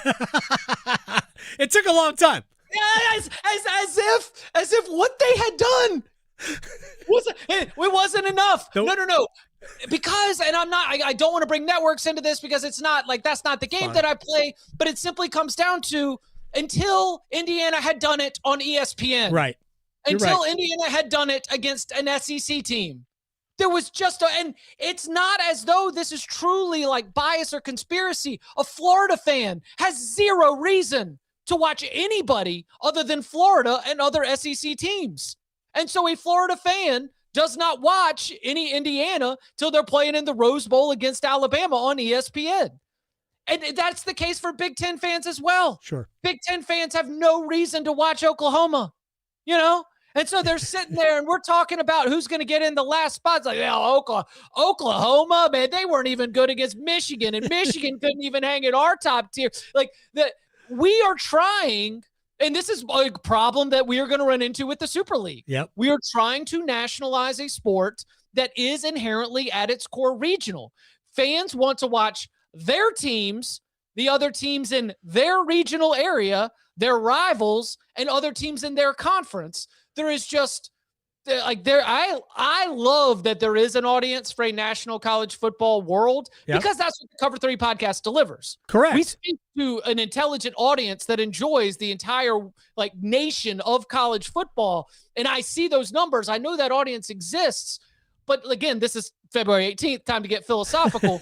It took a long time. Yeah, as if what they had done wasn't enough. Nope. No. Because, and I don't want to bring networks into this because it's not like, that's not the game that I play, but it simply comes down to until Indiana had done it on ESPN. Right. Until Indiana had done it against an SEC team. There was just and it's not as though this is truly like bias or conspiracy. A Florida fan has zero reason to watch anybody other than Florida and other SEC teams. And so a Florida fan does not watch any Indiana till they're playing in the Rose Bowl against Alabama on ESPN. And that's the case for Big Ten fans as well. Sure. Big Ten fans have no reason to watch Oklahoma, And so they're sitting there and we're talking about who's going to get in the last spots. Like, Oklahoma, man, they weren't even good against Michigan, and Michigan couldn't even hang at our top tier. Like, we are trying, and this is a problem that we are going to run into with the Super League. Yep. We are trying to nationalize a sport that is inherently at its core regional. Fans want to watch their teams, the other teams in their regional area, their rivals, and other teams in their conference. There is just I love that there is an audience for a national college football world because that's what the Cover 3 podcast delivers. Correct. We speak to an intelligent audience that enjoys the entire nation of college football. And I see those numbers. I know that audience exists. But again, this is February 18th, time to get philosophical.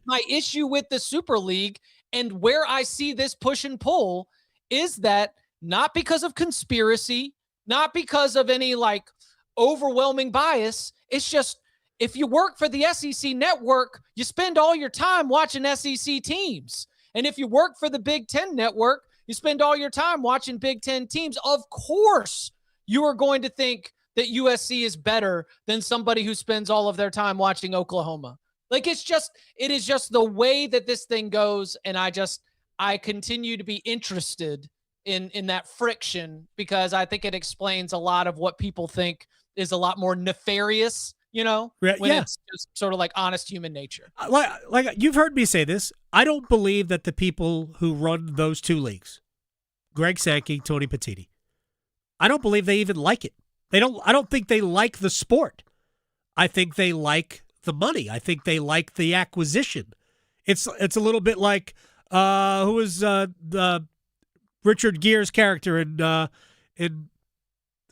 My issue with the Super League and where I see this push and pull is that not because of conspiracy, not because of any overwhelming bias. It's just, if you work for the SEC network, you spend all your time watching SEC teams. And if you work for the Big Ten network, you spend all your time watching Big Ten teams. Of course, you are going to think that USC is better than somebody who spends all of their time watching Oklahoma. Like, it is just the way that this thing goes. And I continue to be interested in that friction, because I think it explains a lot of what people think is a lot more nefarious, when it's just sort of like honest human nature. Like you've heard me say this, I don't believe that the people who run those two leagues, Greg Sankey, Tony Petitti, I don't believe they even like it. I don't think they like the sport. I think they like the money. I think they like the acquisition. It's a little bit like who was the Richard Gere's character in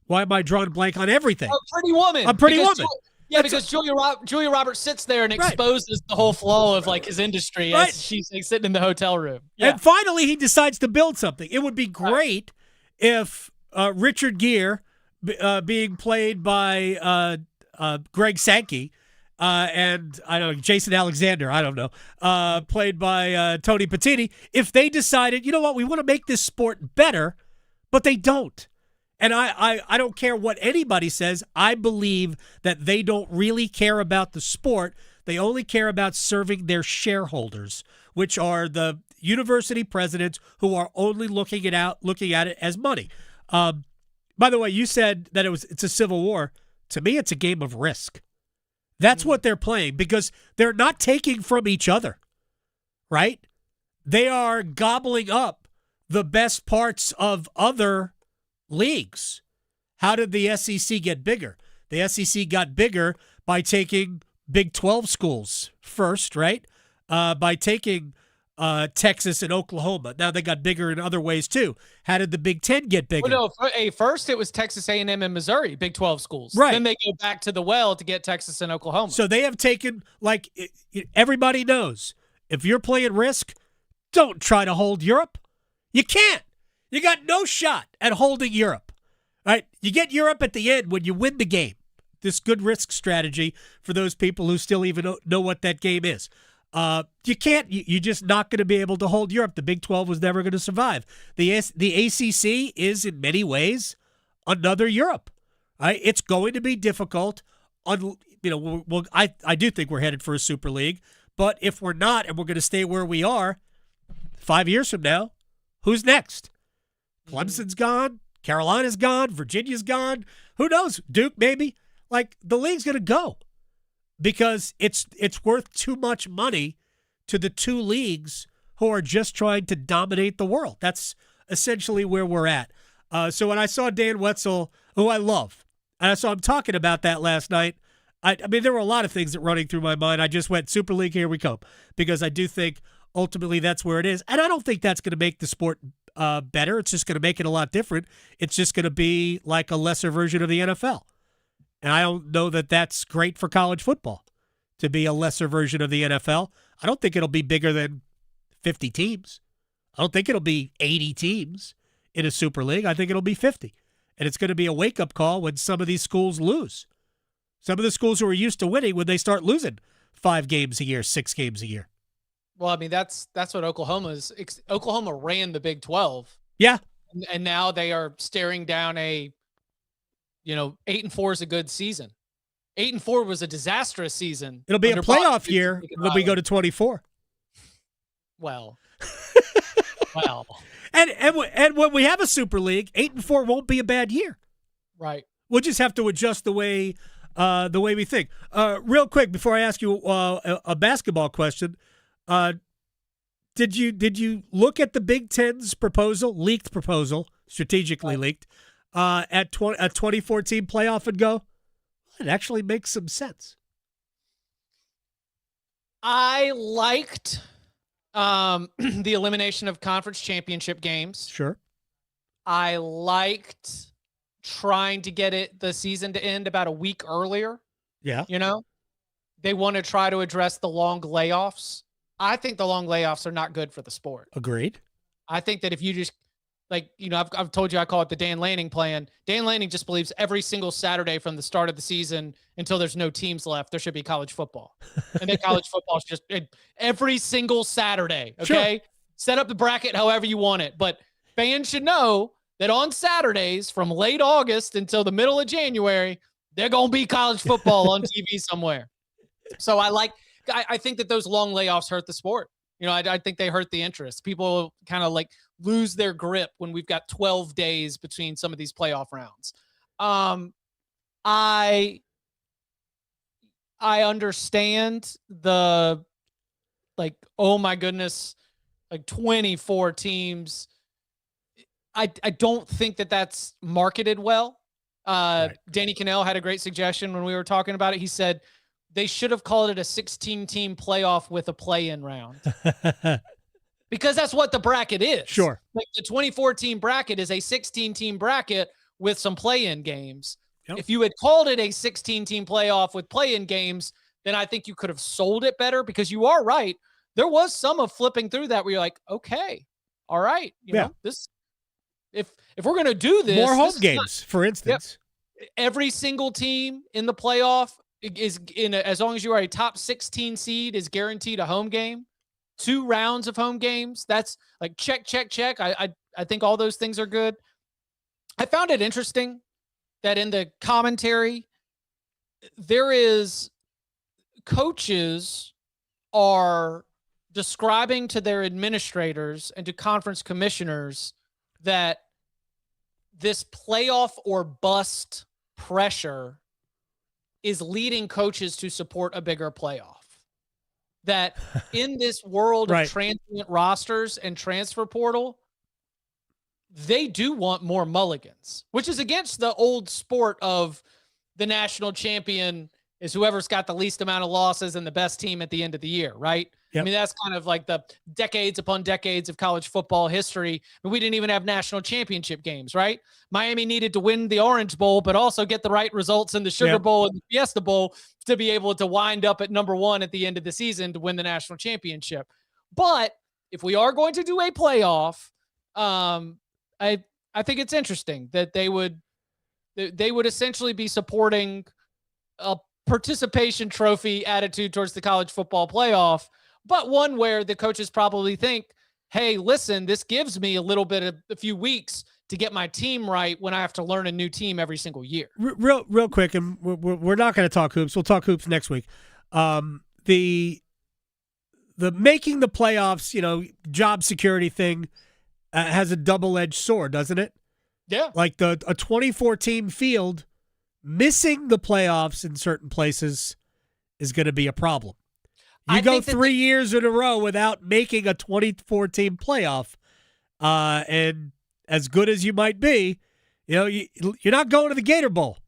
why am I drawing a blank on everything? Pretty Woman. A Pretty Woman. Because Julia Roberts sits there and exposes the whole flow of like his industry as she's like, sitting in the hotel room. Yeah. And finally, he decides to build something. It would be great if Richard Gere, being played by Greg Sankey, and I don't know, Jason Alexander, I don't know, played by Tony Petitti, if they decided, you know what, we want to make this sport better, but they don't. And I don't care what anybody says. I believe that they don't really care about the sport. They only care about serving their shareholders, which are the university presidents who are only looking at it as money. By the way, you said that it's a civil war. To me, it's a game of risk. That's what they're playing, because they're not taking from each other, right? They are gobbling up the best parts of other leagues. How did the SEC get bigger? The SEC got bigger by taking Big 12 schools first, right? By taking Texas and Oklahoma. Now they got bigger in other ways too. How did the Big 10 get bigger? Well, no, first it was Texas A&M and Missouri, Big 12 schools. Right. Then they go back to the well to get Texas and Oklahoma. So they have taken, like, everybody knows, if you're playing risk, don't try to hold Europe. You can't. You got no shot at holding Europe. All right? You get Europe at the end when you win the game. This good risk strategy for those people who still even know what that game is. You can't. You're just not going to be able to hold Europe. The Big 12 was never going to survive. The ACC is in many ways another Europe. Right? It's going to be difficult. I do think we're headed for a Super League, but if we're not and we're going to stay where we are, 5 years from now, who's next? Clemson's gone. Carolina's gone. Virginia's gone. Who knows? Duke, maybe. Like, the league's going to go because it's worth too much money to the two leagues who are just trying to dominate the world. That's essentially where we're at. So when I saw Dan Wetzel, who I love, and I saw him talking about that last night, I mean, there were a lot of things that running through my mind. I just went, Super League, here we come, because I do think ultimately that's where it is. And I don't think that's going to make the sport better. It's just going to make it a lot different. It's just going to be like a lesser version of the NFL. And I don't know that that's great for college football, to be a lesser version of the NFL. I don't think it'll be bigger than 50 teams. I don't think it'll be 80 teams in a Super League. I think it'll be 50. And it's going to be a wake-up call when some of these schools lose. Some of the schools who are used to winning, when they start losing 5 games a year, 6 games a year. Well, I mean, that's what Oklahoma is. Oklahoma ran the Big 12. Yeah. And now they are staring down 8-4 is a good season. 8-4 was a disastrous season. It'll be a playoff year when we go to 24. Well. And when we have a Super League, 8-4 won't be a bad year. Right. We'll just have to adjust the way we think. Real quick, before I ask you a basketball question, did you look at the Big Ten's leaked proposal, strategically leaked, at a 2014 playoff and go, it actually makes some sense? I liked the elimination of conference championship games. Sure. I liked trying to get the season to end about a week earlier. Yeah. They want to try to address the long layoffs. I think the long layoffs are not good for the sport. Agreed. I think that if you just, I've told you I call it the Dan Lanning plan. Dan Lanning just believes every single Saturday from the start of the season until there's no teams left, there should be college football. And then college football is just every single Saturday. Okay. Sure. Set up the bracket however you want it. But fans should know that on Saturdays from late August until the middle of January, they're going to be college football on TV somewhere. So I think that those long layoffs hurt the sport. I think they hurt the interest. People kind of lose their grip when we've got 12 days between some of these playoff rounds. I understand the oh my goodness, 24 teams. I don't think that that's marketed well. Right. Danny Canales had a great suggestion when we were talking about it. He said they should have called it a 16-team playoff with a play-in round. Because that's what the bracket is. Sure. The 24-team bracket is a 16-team bracket with some play-in games. Yep. If you had called it a 16-team playoff with play-in games, then I think you could have sold it better, because you are right. There was some of flipping through that where you're like, okay, all right. You know, this, if we're going to do this. More home games, for instance. Yep. Every single team in the playoff is as long as you are a top 16 seed is guaranteed a home game. 2 rounds of home games. That's check. I think all those things are good. I found it interesting that in the commentary, there is coaches are describing to their administrators and to conference commissioners that this playoff or bust pressure is leading coaches to support a bigger playoff. That in this world of transient rosters and transfer portal, they do want more mulligans, which is against the old sport of the national champion is whoever's got the least amount of losses and the best team at the end of the year, right? Yep. I mean, that's kind of like the decades upon decades of college football history. We didn't even have national championship games, right? Miami needed to win the Orange Bowl, but also get the right results in the Sugar Bowl and the Fiesta Bowl to be able to wind up at number 1 at the end of the season to win the national championship. But if we are going to do a playoff, I think it's interesting that they would essentially be supporting a participation trophy attitude towards the college football playoff, but one where the coaches probably think, hey, listen, this gives me a few weeks to get my team right when I have to learn a new team every single year. Real quick, and we're not going to talk hoops. We'll talk hoops next week. The making the playoffs, job security thing has a double-edged sword, doesn't it? Yeah. Like a 24-team field missing the playoffs in certain places is going to be a problem. You go 3 years in a row without making a 24-team playoff, and as good as you might be, you're not going to the Gator Bowl.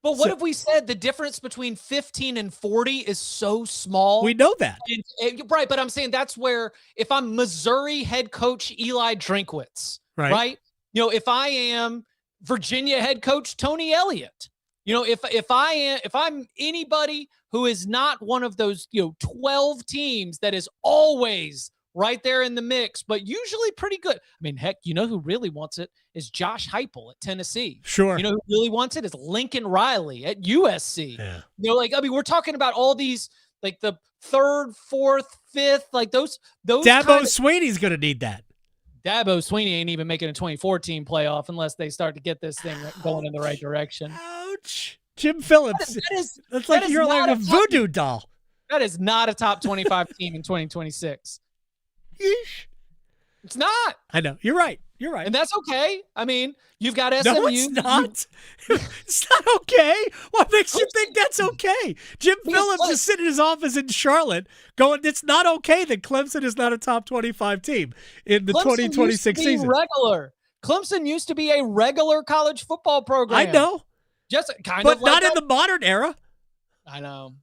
But what if we said the difference between 15 and 40 is so small? We know that. Right, but I'm saying that's where, if I'm Missouri head coach Eli Drinkwitz, right? If I am Virginia head coach Tony Elliott, if I'm anybody who is not one of those 12 teams that is always right there in the mix, but usually pretty good. I mean, heck, who really wants it is Josh Heupel at Tennessee. Sure. Who really wants it is Lincoln Riley at USC. Yeah. We're talking about all these, the 3rd, 4th, 5th, those. Dabo Swinney's going to need that. Dabo Swinney ain't even making a 24-team playoff unless they start to get this thing going in the right direction. Ouch. Jim Phillips. That's like you're like a voodoo doll. That is not a top 25 team in 2026. Yeesh. It's not. I know. You're right. And that's okay. I mean, you've got SMU. No, it's not. It's not okay. What makes you think that's okay? Jim Phillips is sitting in his office in Charlotte going, it's not okay that Clemson is not a top 25 team in the 2026 season. Clemson used to be a regular college football program. I know. Just kind but of not in the modern era. I know.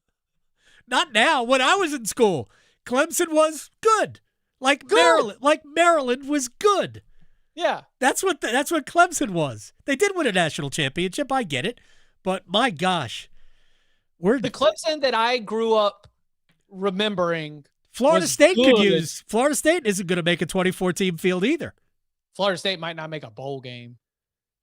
Not now. When I was in school, Clemson was good. Maryland was good. Yeah. That's what Clemson was. They did win a national championship. I get it. But my gosh. The Clemson that I grew up remembering. Florida State could use. Florida State isn't going to make a 24-team field either. Florida State might not make a bowl game.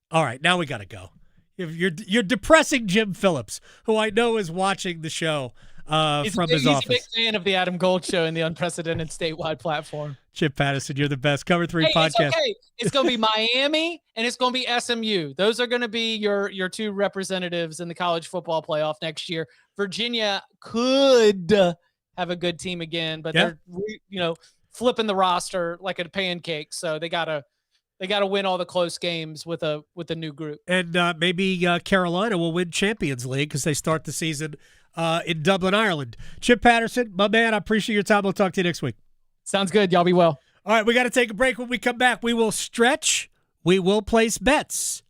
All right, now we got to go. You're depressing Jim Phillips, who I know is watching the show from his office. He's a big fan of the Adam Gold Show and the unprecedented statewide platform. Chip Patterson, you're the best. Cover 3 podcast. It's okay. It's going to be Miami and it's going to be SMU. Those are going to be your two representatives in the college football playoff next year. Virginia could have a good team again, but they're flipping the roster like a pancake. So they gotta win all the close games with a new group. And maybe Carolina will win Champions League because they start the season in Dublin, Ireland. Chip Patterson, my man, I appreciate your time. We'll talk to you next week. Sounds good. Y'all be well. All right, we got to take a break. When we come back, we will stretch, we will place bets,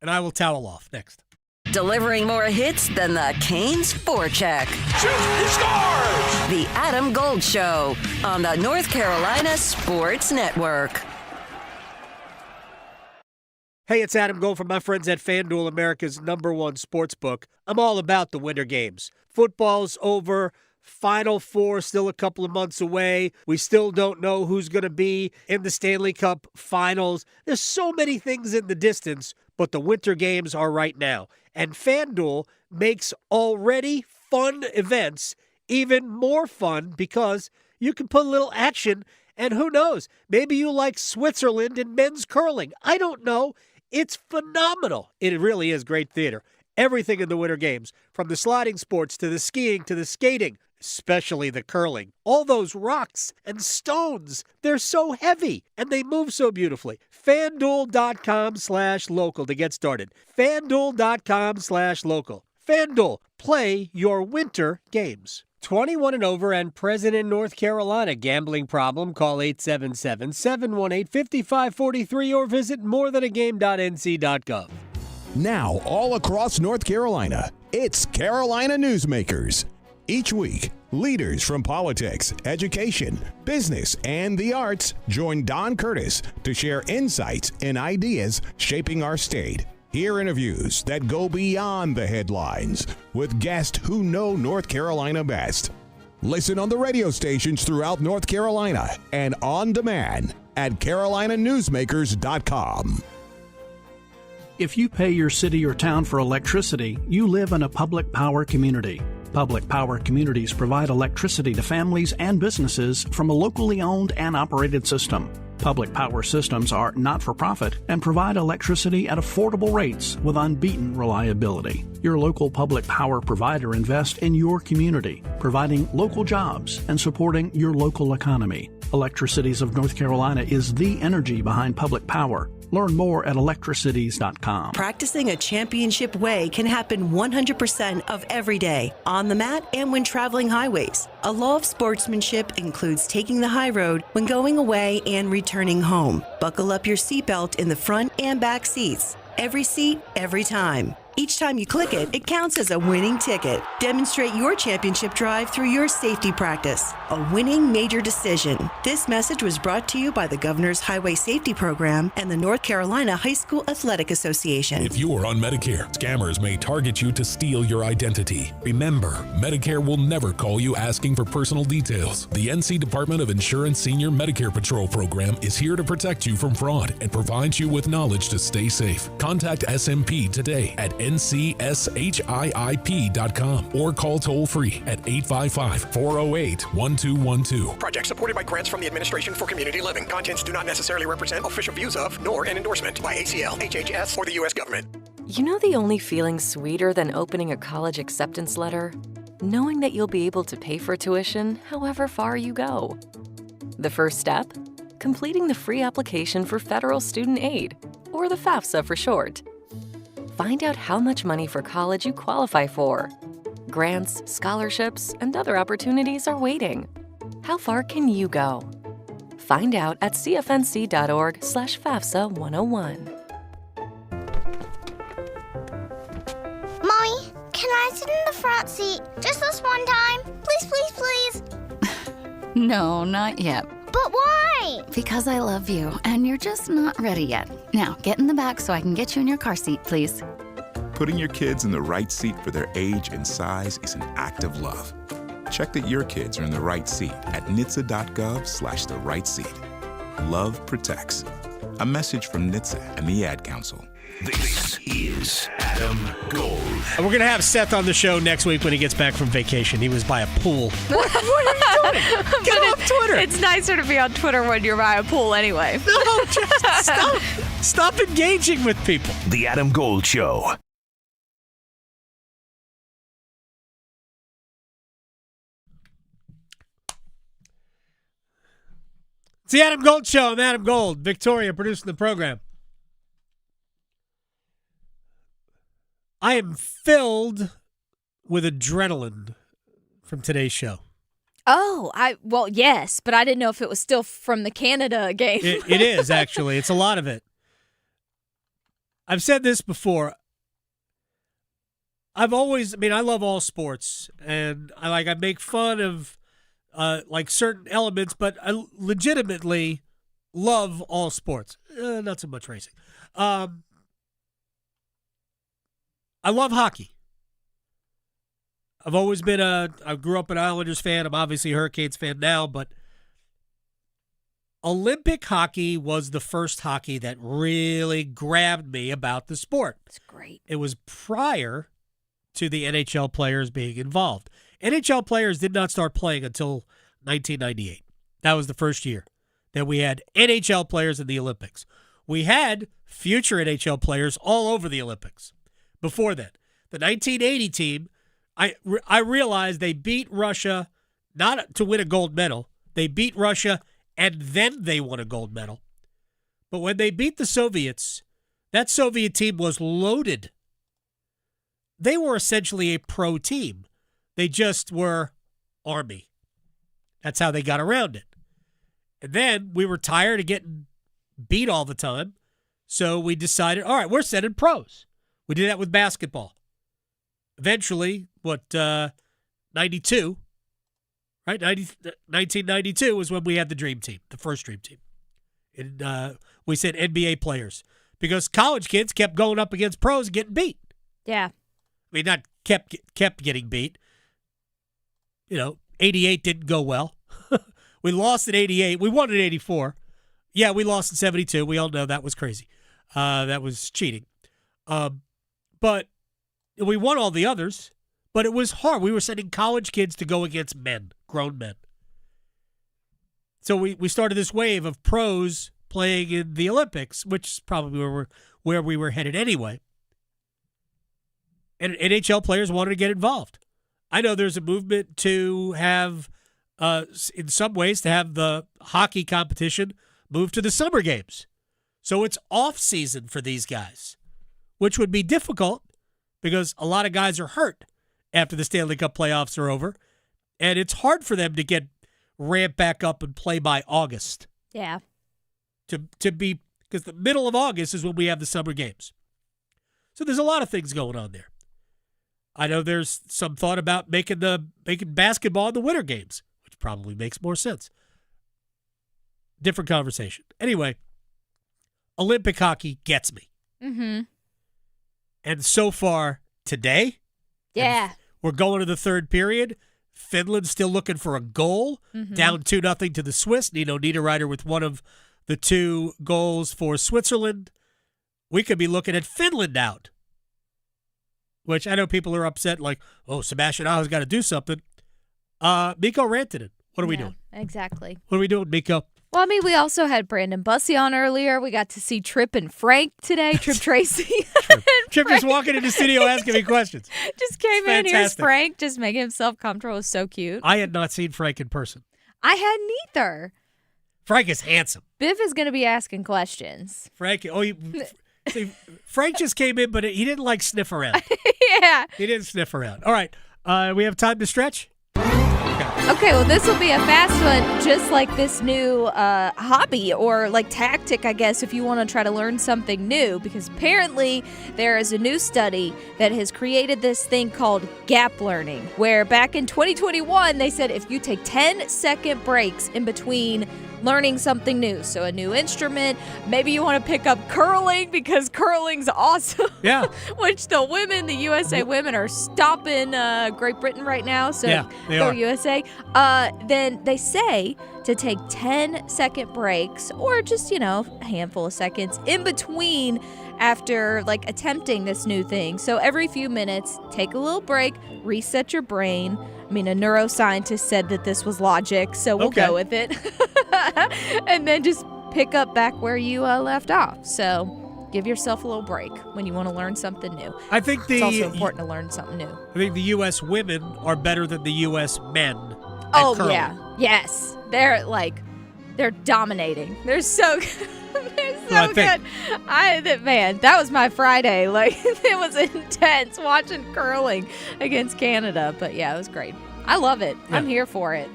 and I will towel off next. Delivering more hits than the Canes forecheck. Shoot, he scores! The Adam Gold Show on the North Carolina Sports Network. Hey, it's Adam Gold from my friends at FanDuel, America's #1 sports book. I'm all about the winter games. Football's over. Final Four still a couple of months away. We still don't know who's going to be in the Stanley Cup Finals. There's so many things in the distance, but the winter games are right now. And FanDuel makes already fun events even more fun because you can put a little action, and who knows, maybe you like Switzerland in men's curling. I don't know. It's phenomenal. It really is great theater. Everything in the winter games, from the sliding sports to the skiing to the skating, especially the curling. All those rocks and stones, they're so heavy and they move so beautifully. FanDuel.com/local to get started. FanDuel.com/local. FanDuel, play your winter games. 21 and over and present in North Carolina. Gambling problem? Call 877-718-5543 or visit morethanagame.nc.gov. Now, all across North Carolina, it's Carolina Newsmakers. Each week, leaders from politics, education, business, and the arts join Don Curtis to share insights and ideas shaping our state. Hear interviews that go beyond the headlines with guests who know North Carolina best. Listen on the radio stations throughout North Carolina and on demand at carolinanewsmakers.com. If you pay your city or town for electricity, you live in a public power community. Public power communities provide electricity to families and businesses from a locally owned and operated system. Public power systems are not-for-profit and provide electricity at affordable rates with unbeaten reliability. Your local public power provider invests in your community, providing local jobs and supporting your local economy. Electricities of North Carolina is the energy behind public power. Learn more at electricities.com. Practicing a championship way can happen 100% of every day, on the mat and when traveling highways. A law of sportsmanship includes taking the high road when going away and returning home. Buckle up your seatbelt in the front and back seats. Every seat, every time. Each time you click it, it counts as a winning ticket. Demonstrate your championship drive through your safety practice. A winning major decision. This message was brought to you by the Governor's Highway Safety Program and the North Carolina High School Athletic Association. If you are on Medicare, scammers may target you to steal your identity. Remember, Medicare will never call you asking for personal details. The NC Department of Insurance Senior Medicare Patrol Program is here to protect you from fraud and provides you with knowledge to stay safe. Contact SMP today at ncshiip.com or call toll free at 855-408-1212. Project supported by grants from the Administration for Community Living. Contents do not necessarily represent official views of, nor an endorsement by ACL, HHS, or the U.S. government. You know the only feeling sweeter than opening a college acceptance letter? Knowing that you'll be able to pay for tuition however far you go. The first step? Completing the free application for federal student aid, or the FAFSA for short. Find out how much money for college you qualify for. Grants, scholarships, and other opportunities are waiting. How far can you go? Find out at cfnc.org/FAFSA101. Mommy, can I sit in the front seat just this one time? Please, please, please. No, not yet. But why? Because I love you, and you're just not ready yet. Now, get in the back so I can get you in your car seat, please. Putting your kids in the right seat for their age and size is an act of love. Check that your kids are in the right seat at nhtsa.gov/the right seat. Love protects. A message from NHTSA and the Ad Council. This is Adam Gold. We're going to have Seth on the show next week when he gets back from vacation. He was by a pool. What are you doing? Get off Twitter. It's nicer to be on Twitter when you're by a pool anyway. No, just stop engaging with people. The Adam Gold Show. It's the Adam Gold Show. I'm Adam Gold. Victoria producing the program. I am filled with adrenaline from today's show. Oh, yes, but I didn't know if it was still from the Canada game. It is, actually. It's a lot of it. I've said this before. I love all sports, and I make fun of certain elements, but I legitimately love all sports. Not so much racing. I love hockey. I've always been I grew up an Islanders fan. I'm obviously a Hurricanes fan now, but Olympic hockey was the first hockey that really grabbed me about the sport. It's great. It was prior to the NHL players being involved. NHL players did not start playing until 1998. That was the first year that we had NHL players in the Olympics. We had future NHL players all over the Olympics. Before that, the 1980 team, I realized they beat Russia not to win a gold medal. They beat Russia, and then they won a gold medal. But when they beat the Soviets, that Soviet team was loaded. They were essentially a pro team. They just were Army. That's how they got around it. And then we were tired of getting beat all the time, so we decided, all right, we're sending pros. We did that with basketball. Eventually, 92, right? 1992 was when we had the Dream Team, the first Dream Team. And we said NBA players because college kids kept going up against pros and getting beat. Yeah. I mean, not kept getting beat. 88 didn't go well. We lost in 88. We won in 84. Yeah, we lost in 72. We all know that was crazy. That was cheating. But we won all the others, but it was hard. We were sending college kids to go against men, grown men. So we started this wave of pros playing in the Olympics, which is probably where we were headed anyway. And NHL players wanted to get involved. I know there's a movement to have, in some ways, to have the hockey competition move to the summer games. So it's off season for these guys, which would be difficult because a lot of guys are hurt after the Stanley Cup playoffs are over, and it's hard for them to get ramped back up and play by August. Yeah. To be, because the middle of August is when we have the summer games. So there's a lot of things going on there. I know there's some thought about making basketball in the winter games, which probably makes more sense. Different conversation. Anyway, Olympic hockey gets me. Mm-hmm. And so far today, yeah, we're going to the third period. Finland's still looking for a goal, down 2-0 to the Swiss. Nino Niederreiter with one of the two goals for Switzerland. We could be looking at Finland out, which I know people are upset, like, oh, Sebastian Aho's got to do something. Mikko Rantanen, what are we doing? Exactly. What are we doing, Mikko? Well, I mean, we also had Brandon Bussi on earlier. We got to see Tripp and Frank today. Tripp Tracy. Tripp just walking in the studio asking me questions. Just came in. Here's Fantastic. Frank, just making himself comfortable. It was so cute. I had not seen Frank in person. I hadn't either. Frank is handsome. Biff is going to be asking questions. Frank, see, Frank just came in, but he didn't sniff around. Yeah. He didn't sniff around. All right. We have time to stretch? Okay, well, this will be a fast one, just like this new hobby or tactic, I guess, if you want to try to learn something new, because apparently there is a new study that has created this thing called gap learning, where back in 2021, they said if you take 10-second breaks in between learning something new, so a new instrument, maybe you want to pick up curling because curling's awesome. Yeah. Which the USA women are stopping Great Britain right now, so yeah, they go are. USA. Then they say to take 10-second breaks or just, a handful of seconds in between after attempting this new thing. So every few minutes, take a little break, reset your brain. I mean, a neuroscientist said that this was logic, so we'll go with it. And then just pick up back where you left off. So give yourself a little break when you want to learn something new. I think it's also important to learn something new. I think the U.S. women are better than the U.S. men. Oh, curling. yeah. Yes. They're dominating. They're so good. They're so good. Man, that was my Friday. It was intense watching curling against Canada. But, yeah, it was great. I love it. Yeah. I'm here for it.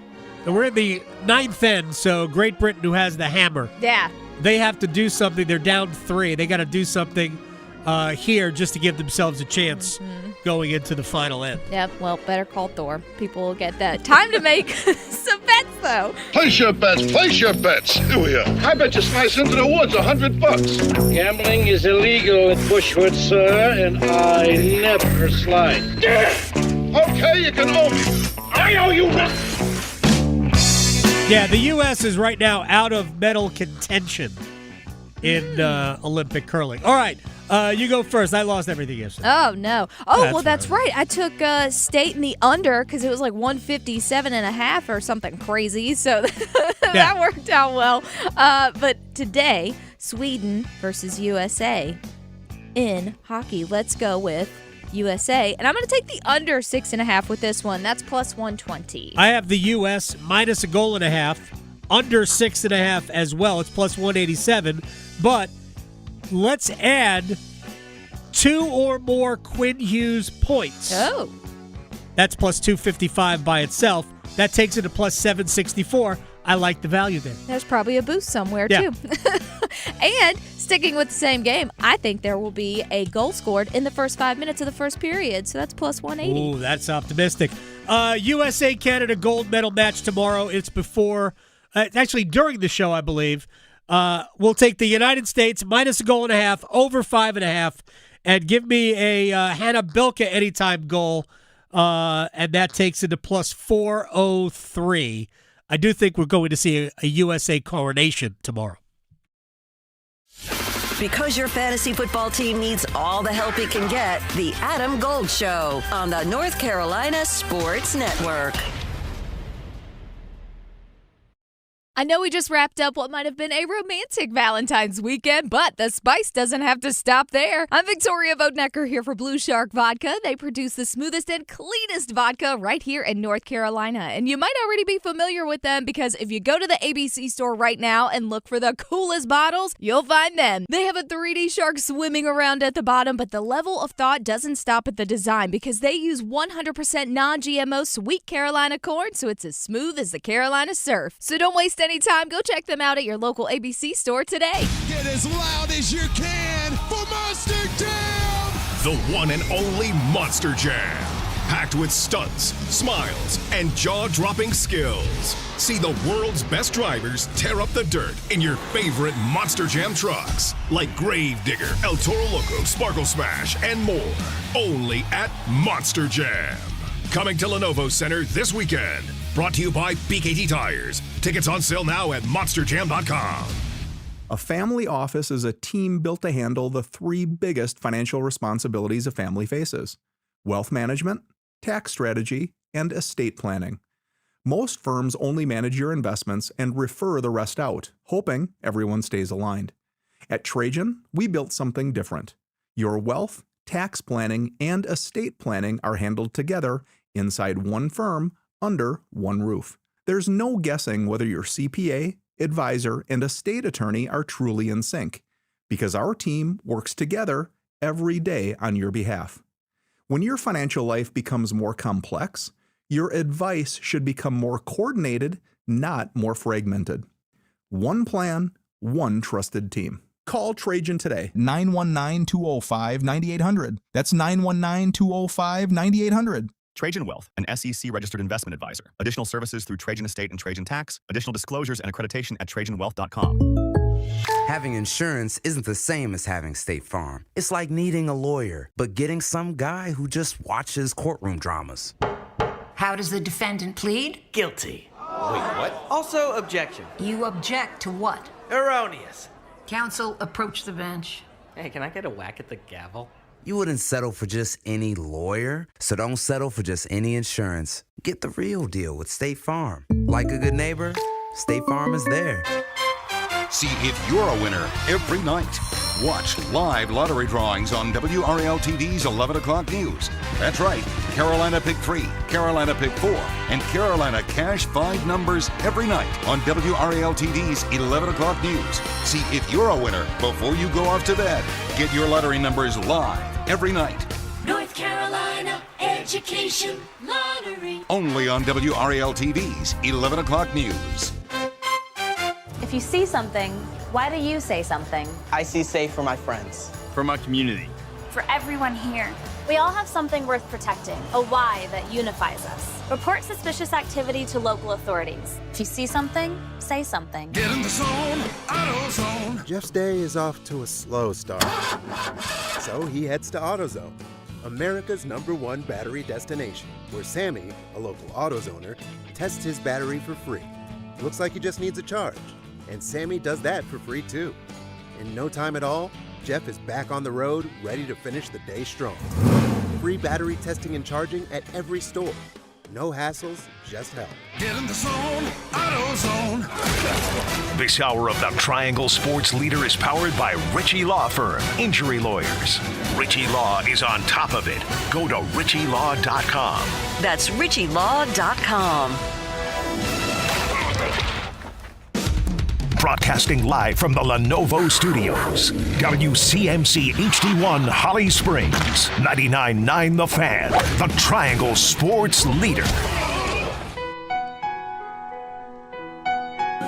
And we're in the 9th end, so Great Britain, who has the hammer. Yeah. They have to do something. They're down 3. They got to do something here just to give themselves a chance going into the final end. Yep, well, better call Thor. People will get that. Time to make some bets, though. Place your bets. Place your bets. Here we are. I bet you slice into the woods $100. Gambling is illegal at Bushwood, sir, and I never slide. Okay, you can owe me. I owe you nothing. Yeah, the U.S. is right now out of medal contention in Olympic curling. All right, you go first. I lost everything yesterday. Oh, no. Oh, that's right. I took state in the under because it was 157.5 or something crazy. So that worked out well. But today, Sweden versus USA in hockey. Let's go with USA. And I'm going to take the under 6.5 with this one. That's plus 120. I have the U.S. minus a goal and a half, under 6.5 as well. It's plus 187. But let's add 2 or more Quinn Hughes points. Oh. That's plus 255 by itself. That takes it to plus 764. I like the value there. There's probably a boost somewhere, too. And sticking with the same game, I think there will be a goal scored in the first 5 minutes of the first period. So that's plus 180. Ooh, that's optimistic. USA-Canada gold medal match tomorrow. It's before, actually during the show, I believe. We'll take the United States minus a goal and a half, over 5.5, and give me a Hannah Bilka anytime goal, and that takes it to plus 403. I do think we're going to see a USA coronation tomorrow. Because your fantasy football team needs all the help it can get, the Adam Gold Show on the North Carolina Sports Network. I know we just wrapped up what might have been a romantic Valentine's weekend, but the spice doesn't have to stop there. I'm Victoria Boatnecker here for Blue Shark Vodka. They produce the smoothest and cleanest vodka right here in North Carolina. And you might already be familiar with them because if you go to the ABC store right now and look for the coolest bottles, you'll find them. They have a 3D shark swimming around at the bottom, but the level of thought doesn't stop at the design because they use 100% non-GMO sweet Carolina corn, so it's as smooth as the Carolina surf. So don't waste any time. Go check them out at your local ABC store today. Get as loud as you can for Monster Jam! The one and only Monster Jam. Packed with stunts, smiles, and jaw-dropping skills. See the world's best drivers tear up the dirt in your favorite Monster Jam trucks. Like Gravedigger, El Toro Loco, Sparkle Smash, and more. Only at Monster Jam. Coming to Lenovo Center this weekend. Brought to you by BKT Tires. Tickets on sale now at monsterjam.com. A family office is a team built to handle the 3 biggest financial responsibilities a family faces: wealth management, tax strategy, and estate planning. Most firms only manage your investments and refer the rest out, hoping everyone stays aligned. At Trajan, we built something different. Your wealth, tax planning, and estate planning are handled together inside one firm, under one roof. There's no guessing whether your CPA, advisor, and estate attorney are truly in sync, because our team works together every day on your behalf. When your financial life becomes more complex, your advice should become more coordinated, not more fragmented. One plan, one trusted team. Call Trajan today. 919-205-9800. That's 919-205-9800. Trajan Wealth, an SEC-registered investment advisor. Additional services through Trajan Estate and Trajan Tax. Additional disclosures and accreditation at TrajanWealth.com. Having insurance isn't the same as having State Farm. It's like needing a lawyer, but getting some guy who just watches courtroom dramas. How does the defendant plead? Guilty. what? Also, objection. You object to what? Erroneous. Counsel, approach the bench. Hey, can I get a whack at the gavel? You wouldn't settle for just any lawyer, so don't settle for just any insurance. Get the real deal with State Farm. Like a good neighbor, State Farm is there. See if you're a winner every night. Watch live lottery drawings on WRAL-TV's 11 o'clock news. That's right, Carolina Pick 3, Carolina Pick 4, and Carolina Cash 5 numbers every night on WRAL-TV's 11 o'clock news. See if you're a winner before you go off to bed. Get your lottery numbers live every night. North Carolina Education Lottery. Only on WRAL-TV's 11 o'clock news. If you see something, why do you say something? I see safe for my friends. For my community. For everyone here. We all have something worth protecting, a why that unifies us. Report suspicious activity to local authorities. If you see something, say something. Get in the zone, AutoZone. Jeff's day is off to a slow start. So he heads to AutoZone, America's #1 battery destination, where Sammy, a local AutoZoner, tests his battery for free. Looks like he just needs a charge. And Sammy does that for free too. In no time at all, Jeff is back on the road, ready to finish the day strong. Free battery testing and charging at every store. No hassles, just help. Get in the zone, AutoZone. This hour of the Triangle Sports Leader is powered by Ritchie Law Firm, injury lawyers. Ritchie Law is on top of it. Go to ritchielaw.com. That's ritchielaw.com. Broadcasting live from the Lenovo Studios. WCMC HD1 Holly Springs. 99.9 The Fan. The Triangle Sports Leader.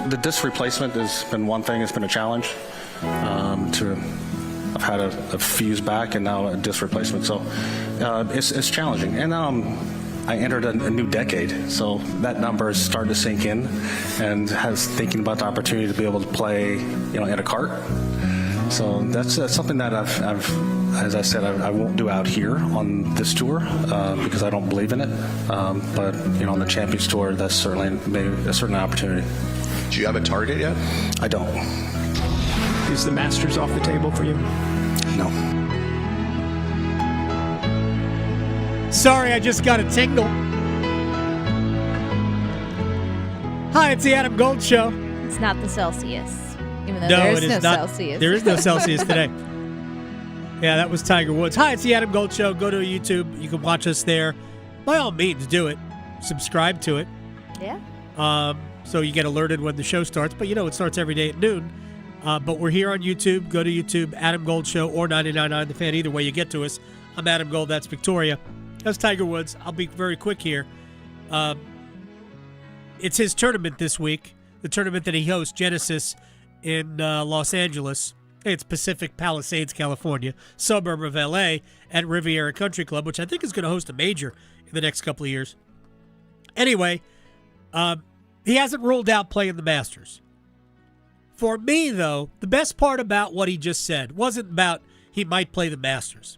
The disc replacement has been one thing. It's been a challenge. I've had a fuse back and now a disc replacement. So it's challenging. And I entered a new decade, so that number is starting to sink in, and has thinking about the opportunity to be able to play, in a cart. So that's something that I've, as I said, I won't do out here on this tour because I don't believe in it. But on the Champions Tour, that's certainly maybe a certain opportunity. Do you have a target yet? I don't. Is the Masters off the table for you? No. Sorry, I just got a tingle. Hi, it's the Adam Gold Show. It's not the Celsius, even though No, there it is is no not. Celsius. There is no Celsius today. Yeah, that was Tiger Woods. Hi, it's the Adam Gold Show. Go to YouTube. You can watch us there. By all means, do it. Subscribe to it. Yeah. So you get alerted when the show starts. But it starts every day at noon. But we're here on YouTube. Go to YouTube, Adam Gold Show, or 99.9 The Fan. Either way you get to us. I'm Adam Gold. That's Victoria. That's Tiger Woods. I'll be very quick here. It's his tournament this week, the tournament that he hosts, Genesis, in Los Angeles. It's Pacific Palisades, California, suburb of L.A., at Riviera Country Club, which I think is going to host a major in the next couple of years. Anyway, he hasn't ruled out playing the Masters. For me, though, the best part about what he just said wasn't about he might play the Masters.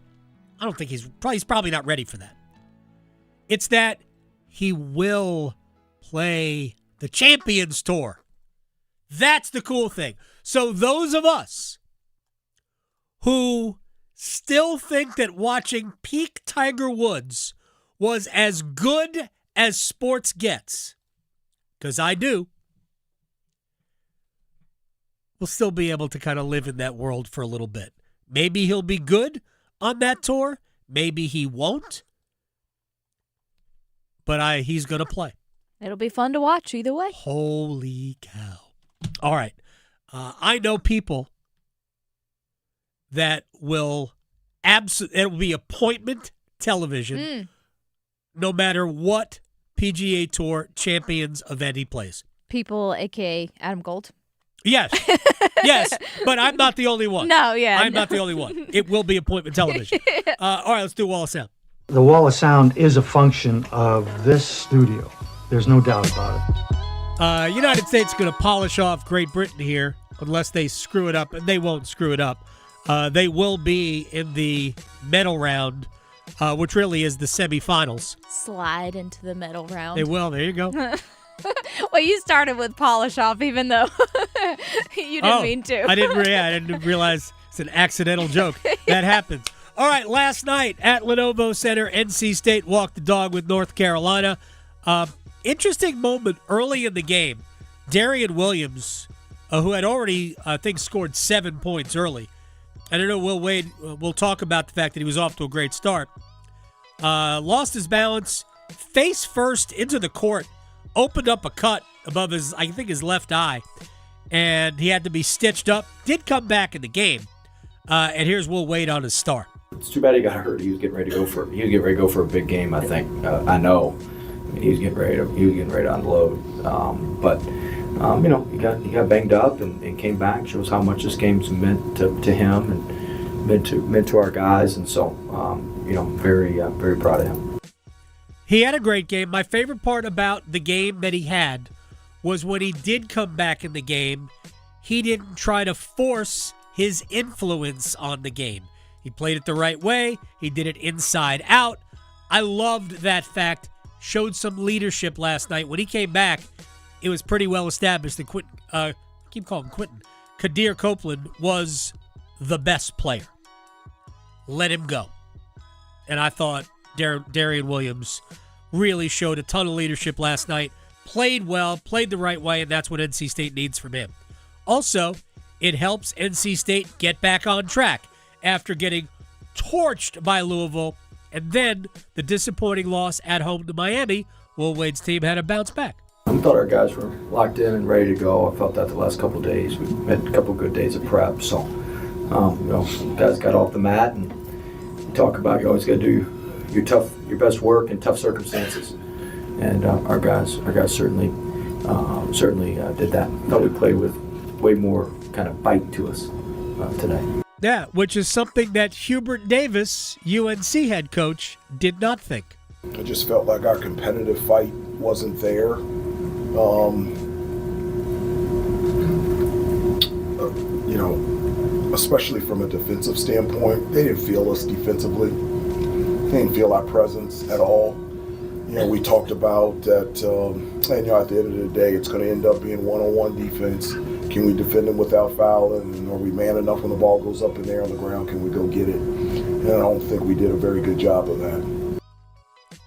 I don't think he's probably not ready for that. It's that he will play the Champions Tour. That's the cool thing. So those of us who still think that watching peak Tiger Woods was as good as sports gets, because I do, will still be able to kind of live in that world for a little bit. Maybe he'll be good on that tour. Maybe he won't. But he's going to play. It'll be fun to watch either way. Holy cow. All right. I know people that will it will be appointment television no matter what PGA Tour Champions event he plays. People, a.k.a. Adam Gold. Yes. Yes, but I'm not the only one. No, yeah. I'm not the only one. It will be appointment television. All right, let's do Wall of Sound. The Wall of Sound is a function of this studio. There's no doubt about it. United States is going to polish off Great Britain here unless they screw it up, and they won't screw it up. They will be in the medal round, which really is the semifinals. Slide into the medal round. They will. There you go. Well, you started with polish off, even though you didn't mean to. I didn't realize it's an accidental joke. That happens. All right, last night at Lenovo Center, NC State walked the dog with North Carolina. Interesting moment early in the game. Darian Williams, who had already, I think, scored 7 points early. And I know Will Wade will talk about the fact that he was off to a great start. Lost his balance, face first into the court, opened up a cut above his left eye, and he had to be stitched up. Did come back in the game. And here's Will Wade on his start. It's too bad he got hurt. He was getting ready to go for a big game, I think. I know. I mean, he was getting ready to unload. He got banged up and came back. Shows how much this game's meant to him and meant to our guys. And so, very proud of him. He had a great game. My favorite part about the game that he had was when he did come back in the game, he didn't try to force his influence on the game. He played it the right way. He did it inside out. I loved that fact. Showed some leadership last night. When he came back, it was pretty well established that Kadir Copeland was the best player. Let him go. And I thought Darian Williams really showed a ton of leadership last night. Played well, played the right way, and that's what NC State needs from him. Also, it helps NC State get back on track after getting torched by Louisville, and then the disappointing loss at home to Miami. Will Wade's team had to bounce back. I thought our guys were locked in and ready to go. I felt that the last couple of days. We had a couple of good days of prep, so guys got off the mat, and you talk about you always got to do your best work in tough circumstances, and our guys certainly did that. I thought we played with way more kind of bite to us today. Yeah, which is something that Hubert Davis, UNC head coach, did not think. I just felt like our competitive fight wasn't there. Especially from a defensive standpoint, they didn't feel us defensively. They didn't feel our presence at all. We talked about that, at the end of the day, it's going to end up being one-on-one defense. Can we defend them without fouling? And are we man enough when the ball goes up in there on the ground? Can we go get it? And I don't think we did a very good job of that.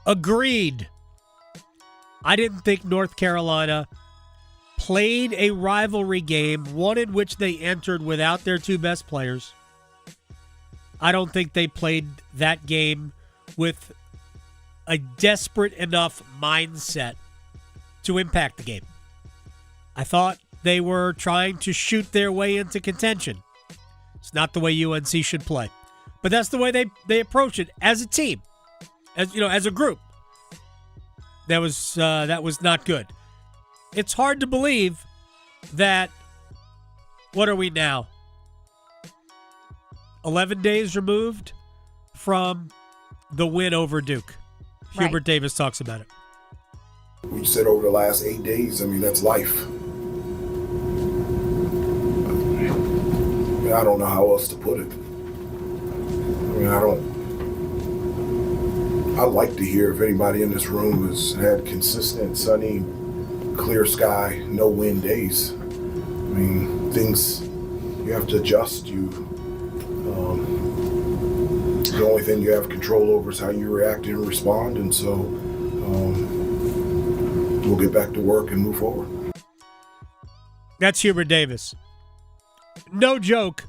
Agreed. I didn't think North Carolina played a rivalry game, one in which they entered without their two best players. I don't think they played that game with a desperate enough mindset to impact the game. I thought they were trying to shoot their way into contention. It's not the way UNC should play. But that's the way they approach it as a team, as a group. That was not good. It's hard to believe that, what are we now? 11 days removed from the win over Duke. Right. Hubert Davis talks about it. We said over the last 8 days, that's life. I don't know how else to put it. I'd like to hear if anybody in this room has had consistent, sunny, clear sky, no wind days. Things you have to adjust. The only thing you have control over is how you react and respond, and so we'll get back to work and move forward. That's Hubert Davis. No joke.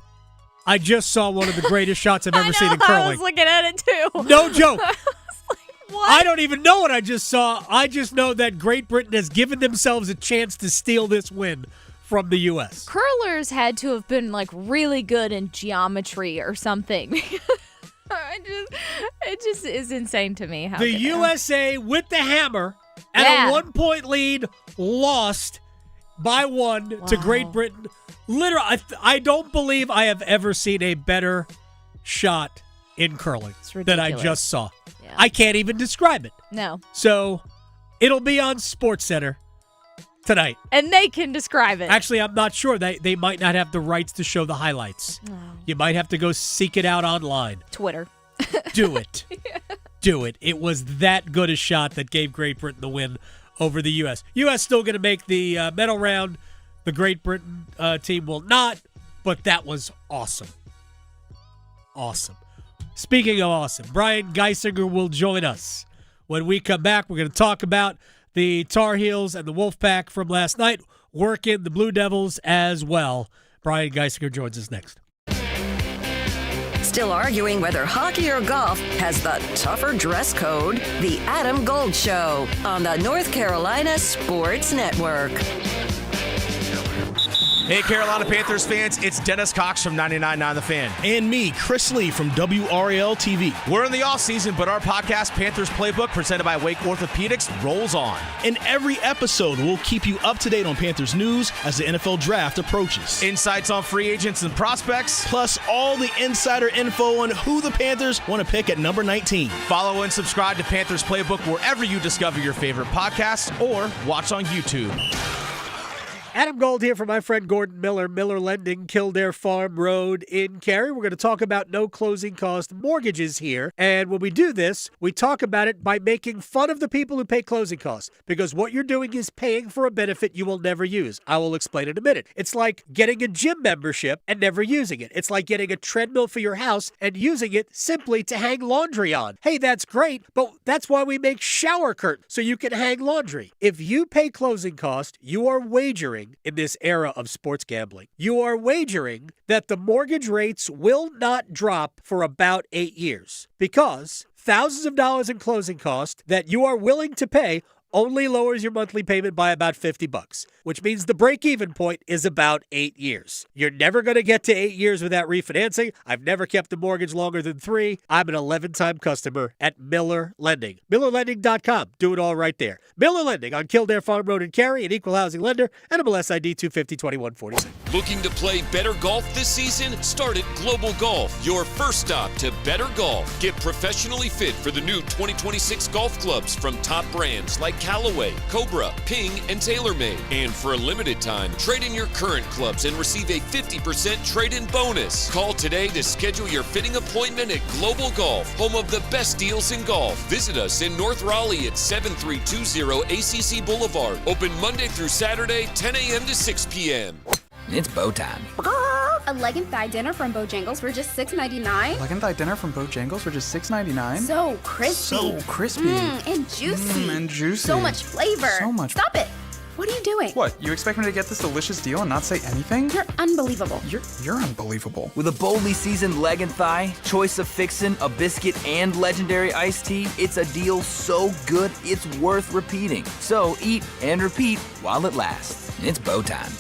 I just saw one of the greatest shots I've ever seen in curling. I was looking at it too. No joke. I was like, what? I don't even know what I just saw. I just know that Great Britain has given themselves a chance to steal this win from the U.S. Curlers had to have been really good in geometry or something. It just is insane to me. The USA with the hammer at a 1-point lead lost by 1 to Great Britain. Literally, I don't believe I have ever seen a better shot in curling than I just saw. Yeah. I can't even describe it. No. So it'll be on SportsCenter tonight. And they can describe it. Actually, I'm not sure. They might not have the rights to show the highlights. Oh. You might have to go seek it out online. Twitter. Do it. Yeah. Do it. It was that good a shot that gave Great Britain the win over the U.S. U.S. still going to make the medal round. The Great Britain team will not, but that was awesome. Awesome. Speaking of awesome, Brian Geisinger will join us. When we come back, we're going to talk about the Tar Heels and the Wolfpack from last night, working the Blue Devils as well. Brian Geisinger joins us next. Still arguing whether hockey or golf has the tougher dress code? The Adam Gold Show on the North Carolina Sports Network. Hey, Carolina Panthers fans, it's Dennis Cox from 99.9 The Fan. And me, Chris Lee from WRAL TV. We're in the offseason, but our podcast, Panthers Playbook, presented by Wake Orthopedics, rolls on. In every episode, we'll keep you up to date on Panthers news as the NFL Draft approaches. Insights on free agents and prospects. Plus all the insider info on who the Panthers want to pick at number 19. Follow and subscribe to Panthers Playbook wherever you discover your favorite podcasts or watch on YouTube. Adam Gold here for my friend Gordon Miller, Miller Lending, Kildare Farm Road in Cary. We're going to talk about no closing cost mortgages here. And when we do this, we talk about it by making fun of the people who pay closing costs, because what you're doing is paying for a benefit you will never use. I will explain in a minute. It's like getting a gym membership and never using it. It's like getting a treadmill for your house and using it simply to hang laundry on. Hey, that's great, but that's why we make shower curtains, so you can hang laundry. If you pay closing cost, you are wagering in this era of sports gambling. You are wagering that the mortgage rates will not drop for about 8 years, because thousands of dollars in closing cost that you are willing to pay only lowers your monthly payment by about $50, which means the break-even point is about 8 years. You're never going to get to 8 years without refinancing. I've never kept a mortgage longer than 3. I'm an 11-time customer at Miller Lending. MillerLending.com. Do it all right there. Miller Lending on Kildare Farm Road in Cary, an equal housing lender, and MLS ID 250-2146. Looking to play better golf this season? Start at Global Golf, your first stop to better golf. Get professionally fit for the new 2026 golf clubs from top brands like Callaway, Cobra, Ping, and TaylorMade. And for a limited time, trade in your current clubs and receive a 50% trade-in bonus. Call today to schedule your fitting appointment at Global Golf, home of the best deals in golf. Visit us in North Raleigh at 7320 ACC Boulevard. Open Monday through Saturday, 10 a.m. to 6 p.m. It's bow time. A leg and thigh dinner from Bojangles for just $6.99. Leg and thigh dinner from Bojangles for just $6.99. So crispy. So crispy. And juicy. And juicy. So much flavor. So much. Stop it. What are you doing? What, you expect me to get this delicious deal and not say anything? You're unbelievable. You're unbelievable. With a boldly seasoned leg and thigh, choice of fixin', a biscuit, and legendary iced tea, it's a deal so good it's worth repeating. So eat and repeat while it lasts. It's bow time.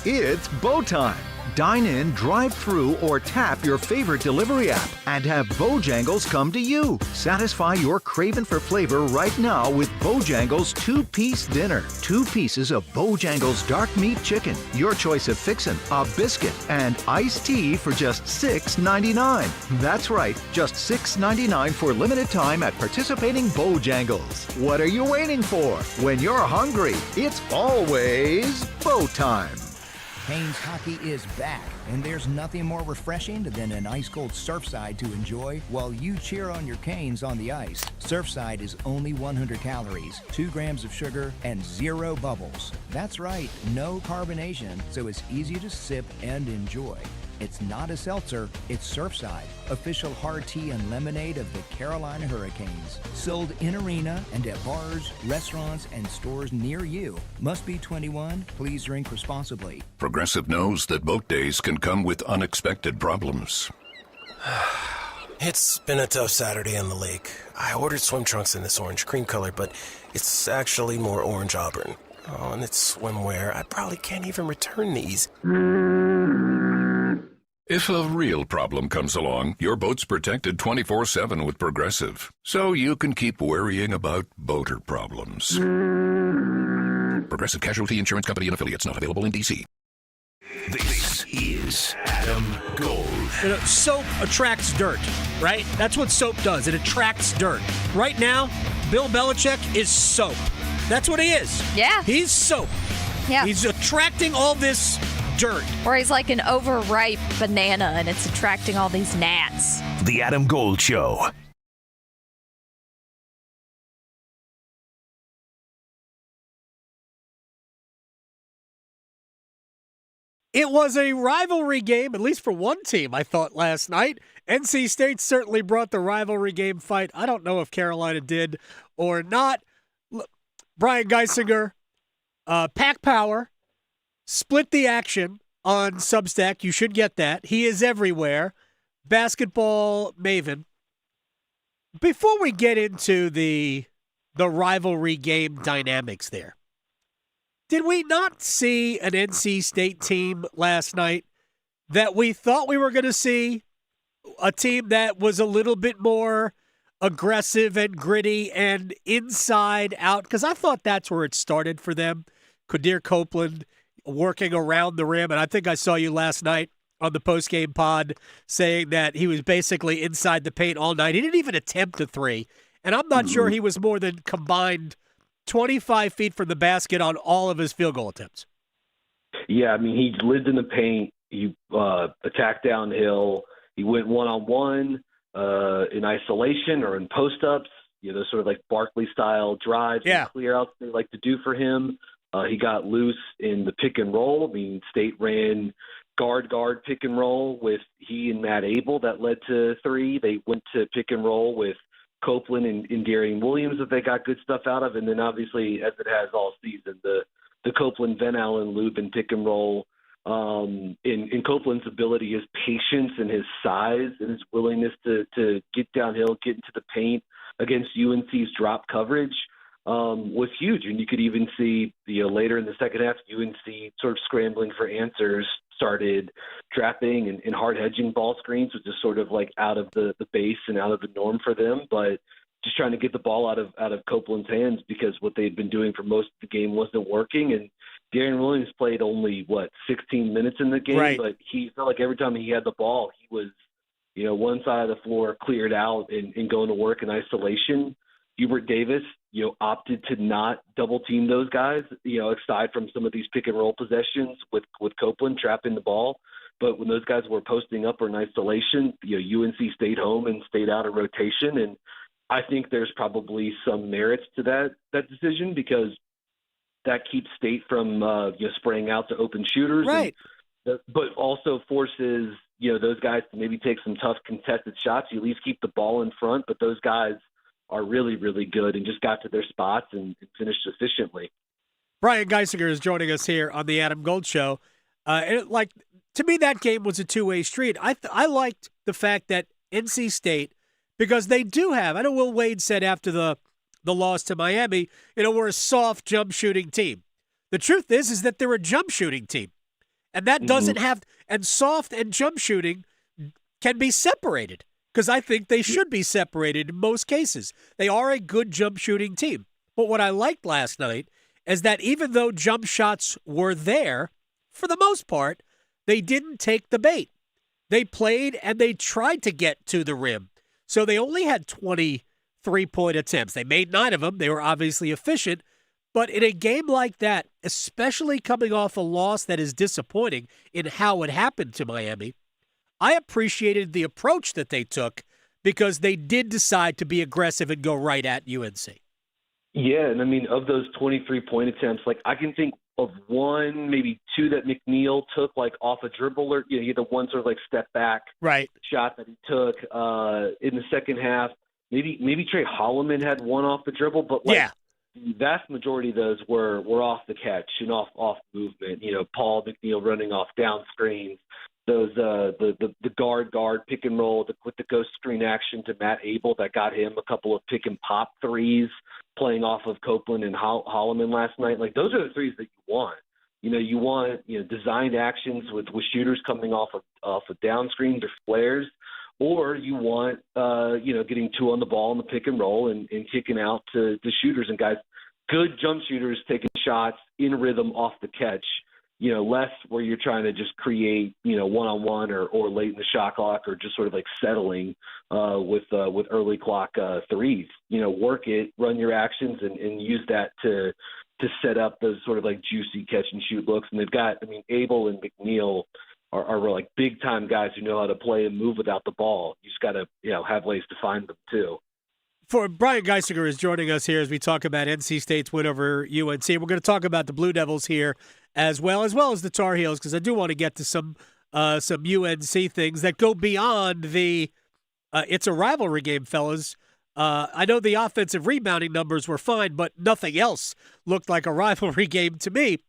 It's bow time. Dine in, drive through, or tap your favorite delivery app and have Bojangles come to you. Satisfy your craving for flavor right now with Bojangles 2-piece dinner. 2 pieces of Bojangles dark meat chicken, your choice of fixin', a biscuit, and iced tea for just $6.99. That's right, just $6.99 for limited time at participating Bojangles. What are you waiting for? When you're hungry, it's always bow time. Canes hockey is back, and there's nothing more refreshing than an ice-cold Surfside to enjoy while you cheer on your Canes on the ice. Surfside is only 100 calories, 2 grams of sugar, and 0 bubbles. That's right, no carbonation, so it's easy to sip and enjoy. It's not a seltzer, it's Surfside, official hard tea and lemonade of the Carolina Hurricanes. Sold in arena and at bars, restaurants, and stores near you. Must be 21. Please drink responsibly. Progressive knows that boat days can come with unexpected problems. It's been a tough Saturday on the lake. I ordered swim trunks in this orange cream color, but it's actually more orange auburn. Oh, and it's swimwear. I probably can't even return these. If a real problem comes along, your boat's protected 24/7 with Progressive, so you can keep worrying about boater problems. Progressive Casualty Insurance Company and Affiliates, not available in D.C. This is Adam Gold. You know, soap attracts dirt, right? That's what soap does. It attracts dirt. Right now, Bill Belichick is soap. That's what he is. Yeah. He's soap. Yeah. He's attracting all this dirt. Or he's like an overripe banana and it's attracting all these gnats. The Adam Gold Show. It was a rivalry game, at least for one team, I thought, last night. NC State certainly brought the rivalry game fight. I don't know if Carolina did or not. Brian Geisinger, Pack Power, split the action on Substack. You should get that. He is everywhere. Basketball maven. Before we get into the rivalry game dynamics there, did we not see an NC State team last night that we thought we were going to see? A team that was a little bit more aggressive and gritty and inside out? Because I thought that's where it started for them. Quadir Copeland working around the rim. And I think I saw you last night on the postgame pod saying that he was basically inside the paint all night. He didn't even attempt a three. And I'm not sure he was more than combined 25 feet from the basket on all of his field goal attempts. Yeah, I mean, he lived in the paint. He attacked downhill. He went one-on-one in isolation or in post-ups, sort of like Barkley-style drives and clear-outs they like to do for him. He got loose in the pick and roll. I mean, State ran guard-guard pick and roll with he and Matt Abel that led to three. They went to pick and roll with Copeland and Darian Williams that they got good stuff out of. And then obviously, as it has all season, the Copeland-Van Allen loop and pick and roll. In Copeland's ability, his patience and his size and his willingness to get downhill, get into the paint against UNC's drop coverage was huge. And you could even see later in the second half, UNC sort of scrambling for answers, started trapping and hard hedging ball screens, which is sort of like out of the base and out of the norm for them, but just trying to get the ball out of Copeland's hands because what they'd been doing for most of the game wasn't working. And Darian Williams played only 16 minutes in the game, right. But he felt like every time he had the ball, he was, one side of the floor cleared out and going to work in isolation. Hubert Davis, opted to not double team those guys, aside from some of these pick and roll possessions with Copeland trapping the ball. But when those guys were posting up or in isolation, UNC stayed home and stayed out of rotation. And I think there's probably some merits to that decision because that keeps State from spraying out to open shooters, right? But also forces those guys to maybe take some tough contested shots. You at least keep the ball in front, but those guys are really, really good and just got to their spots and finished efficiently. Brian Geisinger is joining us here on the Adam Gold Show. To me, that game was a two-way street. I liked the fact that NC State, because they do have, I know Will Wade said after the loss to Miami, we're a soft jump shooting team. The truth is that they're a jump shooting team. And that doesn't have, and soft and jump shooting can be separated because I think they should be separated in most cases. They are a good jump shooting team. But what I liked last night is that even though jump shots were there, for the most part, they didn't take the bait. They played and they tried to get to the rim. So they only had 20 3-point attempts. They made 9 of them. They were obviously efficient. But in a game like that, especially coming off a loss that is disappointing in how it happened to Miami, I appreciated the approach that they took because they did decide to be aggressive and go right at UNC. Yeah, and I mean, of those 23-point attempts, I can think of one, maybe two that McNeil took off a dribble, or he had the one sort of step back shot that he took in the second half. Maybe Trey Holloman had one off the dribble, but the vast majority of those were off the catch and off movement. Paul McNeil running off down screens. Those the guard pick and roll with the ghost screen action to Matt Abel that got him a couple of pick and pop threes playing off of Copeland and Holloman last night. Those are the threes that you want. You want designed actions with shooters coming off of down screens or flares, or you want getting 2 on the ball in the pick and roll and kicking out to shooters and guys, good jump shooters taking shots in rhythm off the catch. Less where you're trying to just create, one-on-one or late in the shot clock or just sort of settling with early clock threes. Work it, run your actions, and use that to set up those sort of juicy catch and shoot looks. And they've got, Abel and McNeil are big time guys who know how to play and move without the ball. You just got to have ways to find them too. For Brian Geisinger is joining us here as we talk about NC State's win over UNC. We're going to talk about the Blue Devils here as well as the Tar Heels, because I do want to get to some UNC things that go beyond the it's a rivalry game, fellas. I know the offensive rebounding numbers were fine, but nothing else looked like a rivalry game to me.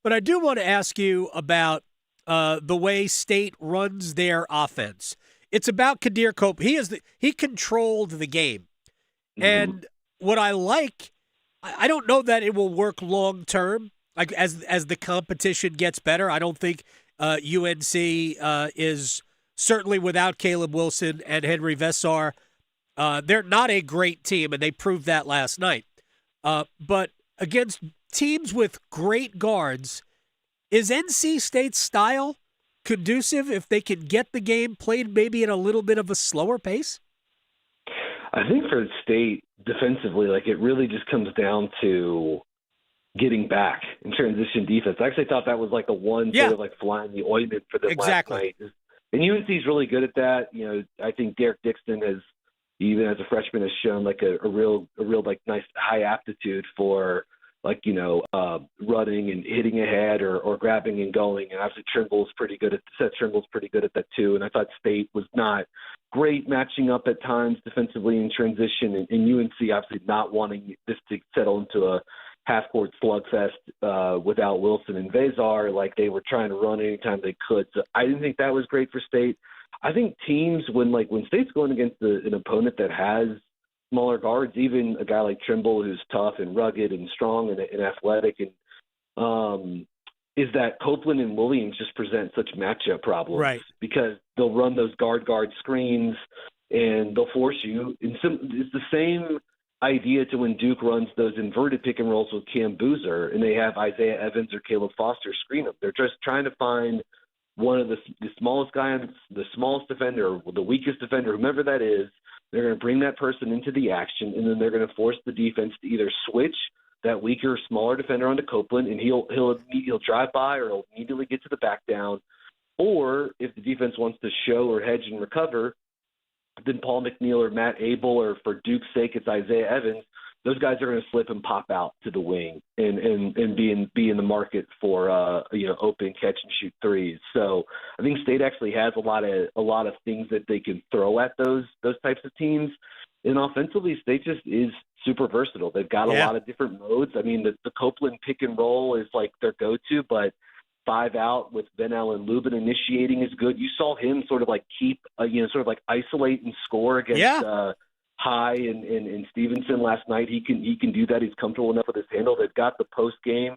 But I do want to ask you about the way State runs their offense. It's about Kadir Copeland. He controlled the game. And what I like, I don't know that it will work long term. Like as the competition gets better, I don't think UNC is certainly without Caleb Wilson and Henry Vessar. They're not a great team, and they proved that last night. But against teams with great guards, is NC State's style conducive if they can get the game played maybe at a little bit of a slower pace? I think for State defensively, like it really just comes down to getting back in transition defense. I actually thought that was like the one sort of like flying the ointment for them last night. And UNC is really good at that. You know, I think Derek Dixon has, even as a freshman, has shown like a real like nice high aptitude for like, you know, running and hitting ahead or grabbing and going. And obviously Seth Trimble's pretty good at that too. And I thought State was not great matching up at times defensively in transition, and UNC obviously not wanting this to settle into a half-court slugfest without Wilson and Vessar. Like they were trying to run anytime they could. So I didn't think that was great for State. I think teams, when State's going against an opponent that has smaller guards, even a guy like Trimble who's tough and rugged and strong and athletic, and is that Copeland and Williams just present such matchup problems, right? Because they'll run those guard screens and they'll force you. It's the same idea to when Duke runs those inverted pick and rolls with Cam Boozer and they have Isaiah Evans or Caleb Foster screen them. They're just trying to find one of the smallest guy, the smallest defender, or the weakest defender, whomever that is. They're going to bring that person into the action, and then they're going to force the defense to either switch that weaker, smaller defender onto Copeland, and he'll drive by or he'll immediately get to the back down. Or if the defense wants to show or hedge and recover, then Paul McNeil or Matt Abel, or for Duke's sake, it's Isaiah Evans. Those guys are going to slip and pop out to the wing and be in the market for open catch and shoot threes. So I think State actually has a lot of things that they can throw at those types of teams. And offensively, State just is super versatile. They've got a lot of different modes. I mean, the Copeland pick and roll is like their go-to, but 5 out with Venel and Lubin initiating is good. You saw him sort of like isolate and score against High and Stevenson last night. He can do that. He's comfortable enough with his handle. They've got the post game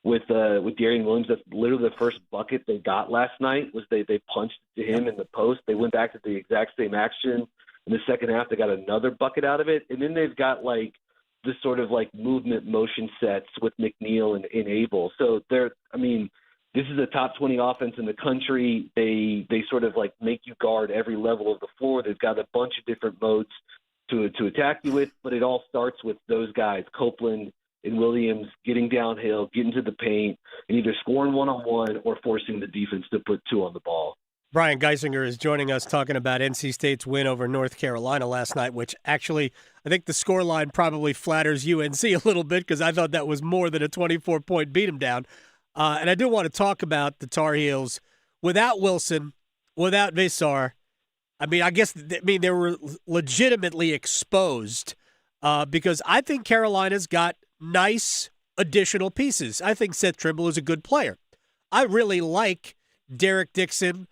with Darian Williams. That's literally the first bucket they got last night. Was they punched to him in the post. They went back to the exact same action in the second half. They got another bucket out of it, and then they've got like this sort of like movement motion sets with McNeil and Abel. So this is a top 20 offense in the country. They sort of like make you guard every level of the floor. They've got a bunch of different modes to attack you with, but it all starts with those guys, Copeland and Williams, getting downhill, getting to the paint, and either scoring one-on-one or forcing the defense to put two on the ball. Brian Geisinger is joining us talking about NC State's win over North Carolina last night, which actually I think the scoreline probably flatters UNC a little bit because I thought that was more than a 24-point beat 'em down. And I do want to talk about the Tar Heels without Wilson, without Vessar. They were legitimately exposed because I think Carolina's got nice additional pieces. I think Seth Trimble is a good player. I really like Derek Dixon.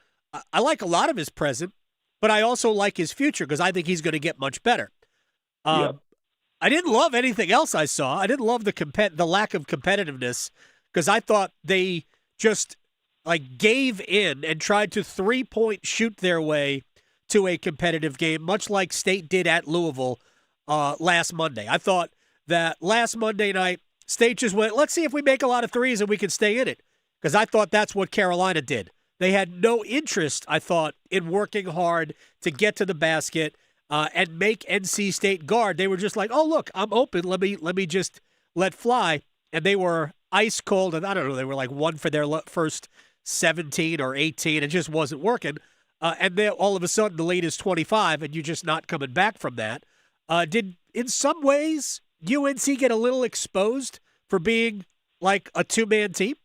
I like a lot of his present, but I also like his future because I think he's going to get much better. I didn't love anything else I saw. I didn't love the lack of competitiveness because I thought they just like gave in and tried to 3-point shoot their way to a competitive game, much like State did at Louisville last Monday. I thought that last Monday night, State just went, let's see if we make a lot of threes and we can stay in it, because I thought that's what Carolina did. They had no interest, I thought, in working hard to get to the basket and make NC State guard. They were just like, oh, look, I'm open. Let me just let fly. And they were ice cold, and I don't know, they were like 1 for their first 17 or 18. It just wasn't working. And then all of a sudden the lead is 25, and you're just not coming back from that. Did in some ways UNC get a little exposed for being like a two-man team?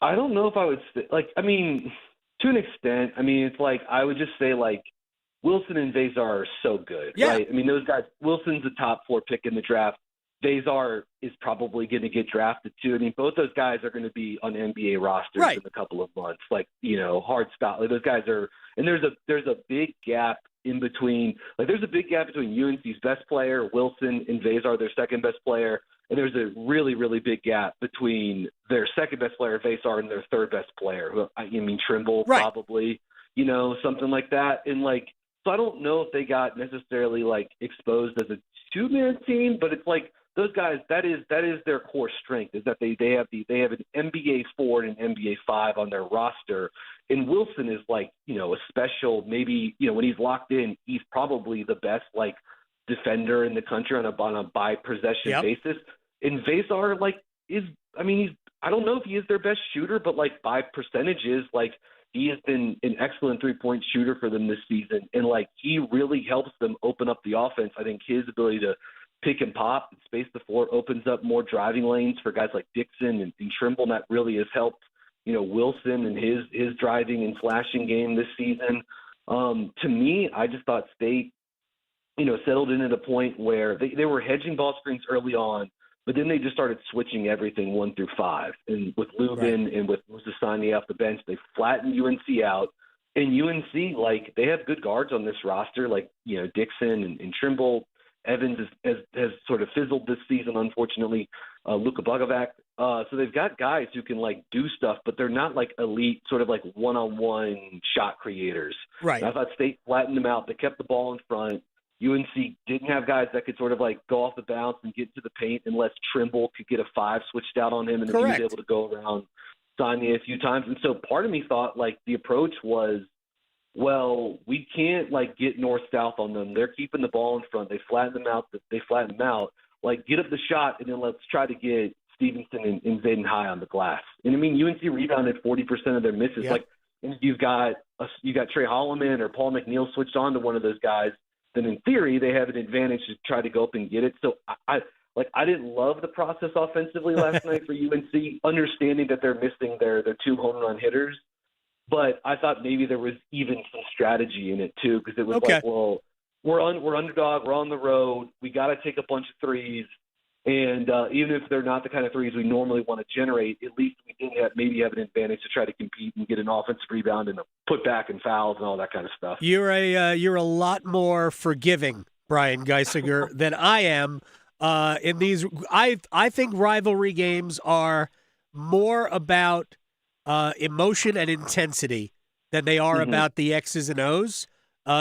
I don't know if I would say, to an extent. It's like I would just say like Wilson and Vezar are so good, right? Those guys. Wilson's the top 4 pick in the draft. Vezar is probably going to get drafted too. Both those guys are going to be on NBA rosters in a couple of months. Hard stop. Those guys are, and there's a big gap in between. There's a big gap between UNC's best player, Wilson, and Vezar, their second best player, and there's a really, really big gap between their second best player, Vezar, and their third best player. Trimble, probably, something like that. And so I don't know if they got necessarily exposed as a two-man team, but it's those guys, that is their core strength, is that they have an NBA 4 and an NBA 5 on their roster. And Wilson is a special, maybe, when he's locked in, he's probably the best defender in the country on a by possession basis. And Vezar I don't know if he is their best shooter, but by percentages, he has been an excellent 3-point shooter for them this season. And he really helps them open up the offense. I think his ability to pick and pop and space the floor opens up more driving lanes for guys like Dixon and Trimble. And that really has helped, Wilson and his driving and slashing game this season. To me, I just thought State, settled in at a point where they were hedging ball screens early on, but then they just started switching everything 1 through 5. And with Lubin and with Musasani off the bench, they flattened UNC out. And UNC, they have good guards on this roster, Dixon and Trimble. Evans has sort of fizzled this season, unfortunately. Luka Bogovac. So they've got guys who can do stuff, but they're not elite, sort of one-on-one shot creators. Right. And I thought State flattened them out. They kept the ball in front. UNC didn't have guys that could sort of go off the bounce and get to the paint unless Trimble could get a 5 switched out on him, and then he was able to go around Sonia a few times. And so part of me thought the approach was, well, we can't get north-south on them. They're keeping the ball in front. They flatten them out. Get up the shot, and then let's try to get Stevenson and Zayden High on the glass. And UNC rebounded 40% of their misses. And you've got Trey Holloman or Paul McNeil switched on to one of those guys. Then in theory, they have an advantage to try to go up and get it. So I didn't love the process offensively last night for UNC, understanding that they're missing their 2 home run hitters. But I thought maybe there was even some strategy in it too, because it was we're underdog, we're on the road, we got to take a bunch of threes, and even if they're not the kind of threes we normally want to generate, at least we did have an advantage to try to compete and get an offensive rebound and a put back and fouls and all that kind of stuff. You're a lot more forgiving, Brian Geisinger, than I am in these. I think rivalry games are more about emotion and intensity than they are about the X's and O's.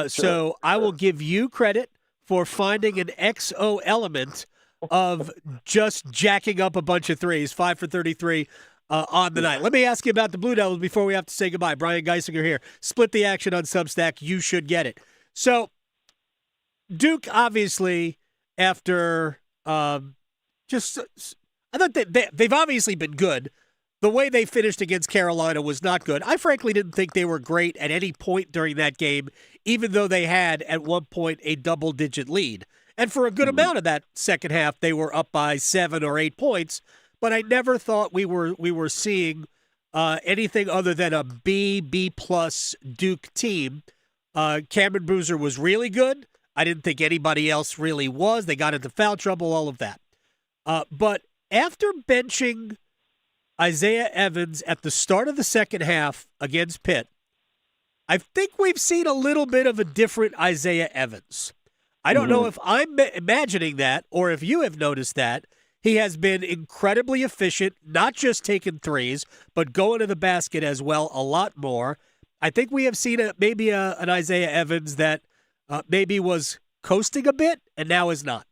So I will give you credit for finding an XO element of just jacking up a bunch of threes, 5 for 33 on the night. Let me ask you about the Blue Devils before we have to say goodbye. Brian Geisinger here. Split the action on Substack. You should get it. So Duke, obviously, after I thought that they've obviously been good. The way they finished against Carolina was not good. I frankly didn't think they were great at any point during that game, even though they had at one point a double-digit lead. And for a good amount of that second half, they were up by 7 or 8 points. But I never thought we were seeing anything other than a B+ Duke team. Cameron Boozer was really good. I didn't think anybody else really was. They got into foul trouble, all of that. But after benching Isaiah Evans at the start of the second half against Pitt, I think we've seen a little bit of a different Isaiah Evans. I don't know if I'm imagining that or if you have noticed that. He has been incredibly efficient, not just taking threes, but going to the basket as well a lot more. I think we have seen an Isaiah Evans that maybe was coasting a bit and now is not.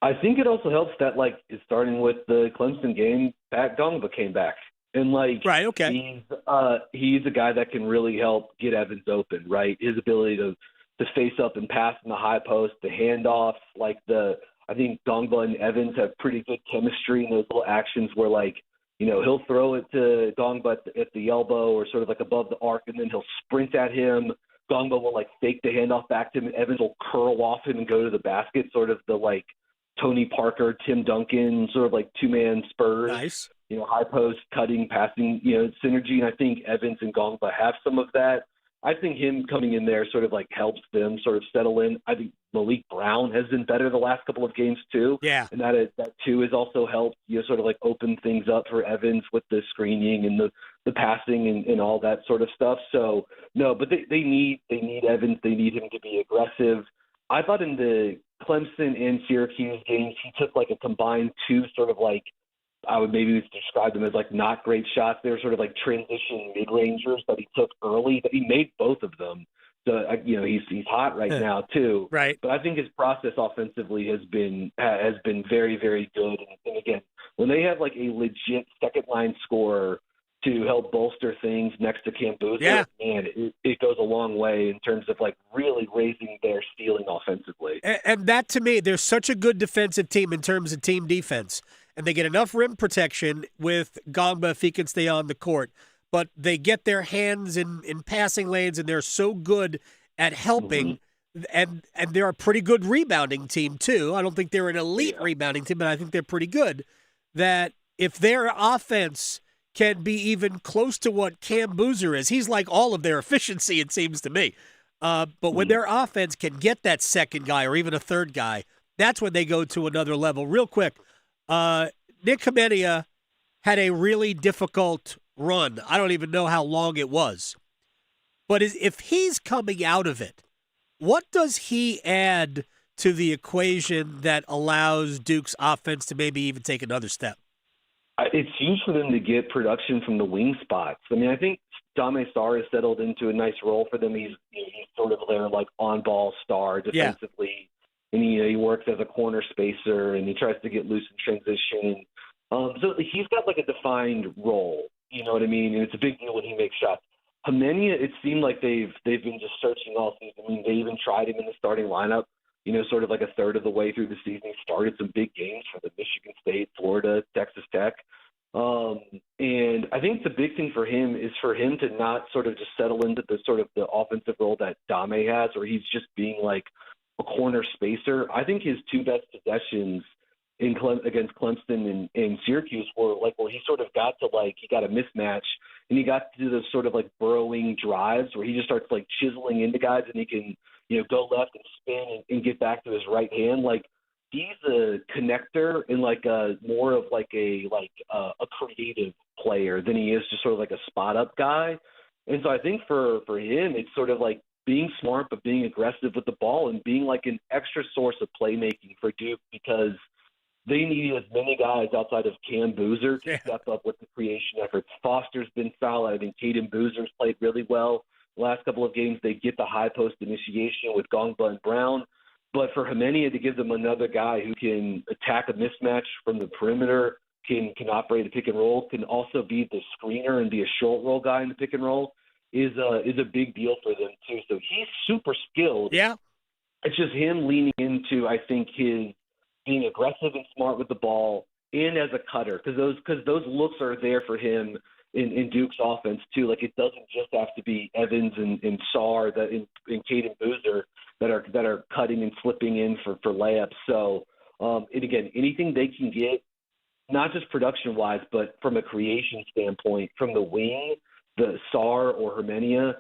I think it also helps that, starting with the Clemson game, Pat Gongba came back. And, right, okay. He's a guy that can really help get Evans open, right? His ability to face up and pass in the high post, the handoffs, I think Gongba and Evans have pretty good chemistry in those little actions where, he'll throw it to Gongba at the elbow or sort of above the arc, and then he'll sprint at him Gongba will fake the handoff back to him, and Evans will curl off him and go to the basket, sort of the Tony Parker, Tim Duncan, sort of two-man Spurs. Nice. High post, cutting, passing, synergy. And I think Evans and Gongba have some of that. I think him coming in there sort of helps them sort of settle in. I think Malik Brown has been better the last couple of games too. Yeah. And that too has also helped, sort of open things up for Evans with the screening and the passing and all that sort of stuff. So no, but they need Evans. They need him to be aggressive. I thought in the Clemson and Syracuse games, he took a combined two sort of I would maybe describe them as not great shots. They were sort of transition mid-rangers that he took early. But he made both of them. So he's hot right now too. Right. But I think his process offensively has been very, very good. And again, when they have a legit second line scorer to help bolster things next to Cam Boozer, man, it goes a long way in terms of really raising their ceiling offensively. And that to me, they're such a good defensive team in terms of team defense. And they get enough rim protection with Gongba if he can stay on the court. But they get their hands in passing lanes, and they're so good at helping. And they're a pretty good rebounding team, too. I don't think they're an elite rebounding team, but I think they're pretty good. That if their offense can be even close to what Cam Boozer is, he's like all of their efficiency, it seems to me. But when their offense can get that second guy or even a third guy, that's when they go to another level. Real quick. Nick Hubert had a really difficult run. I don't even know how long it was. But if he's coming out of it, what does he add to the equation that allows Duke's offense to maybe even take another step? It's huge for them to get production from the wing spots. I mean, I think Dame Sarr has settled into a nice role for them. He's sort of their on-ball star defensively. Yeah. And he works as a corner spacer, and he tries to get loose in transition. So he's got a defined role, you know what I mean? And it's a big deal when he makes shots. Hymenia, it seemed like they've been just searching all season. I mean, they even tried him in the starting lineup, sort of a third of the way through the season. He started some big games for the Michigan State, Florida, Texas Tech. And I think the big thing for him is for him to not sort of just settle into the sort of the offensive role that Dame has, or he's just being a corner spacer. I think his two best possessions against Clemson and Syracuse were where he sort of got to he got a mismatch and he got to do those sort of burrowing drives where he just starts chiseling into guys and he can go left and spin and get back to his right hand. He's a connector and more of a creative player than he is just sort of a spot up guy. And so I think for him it's sort of being smart, but being aggressive with the ball and being an extra source of playmaking for Duke because they need as many guys outside of Cam Boozer to step up with the creation efforts. Foster's been solid. I think Caden Boozer's played really well the last couple of games. They get the high post initiation with Gongba and Brown. But for Hymenia to give them another guy who can attack a mismatch from the perimeter, can operate a pick and roll, can also be the screener and be a short roll guy in the pick and roll, is a big deal for them too. So he's super skilled. Yeah. It's just him leaning into, I think, his being aggressive and smart with the ball and as a cutter because those looks are there for him in Duke's offense too. It doesn't just have to be Evans and Sarr and Caden Boozer that are cutting and slipping in for layups. So and again, anything they can get, not just production wise, but from a creation standpoint, from the wing, the Sarr or Hymenia,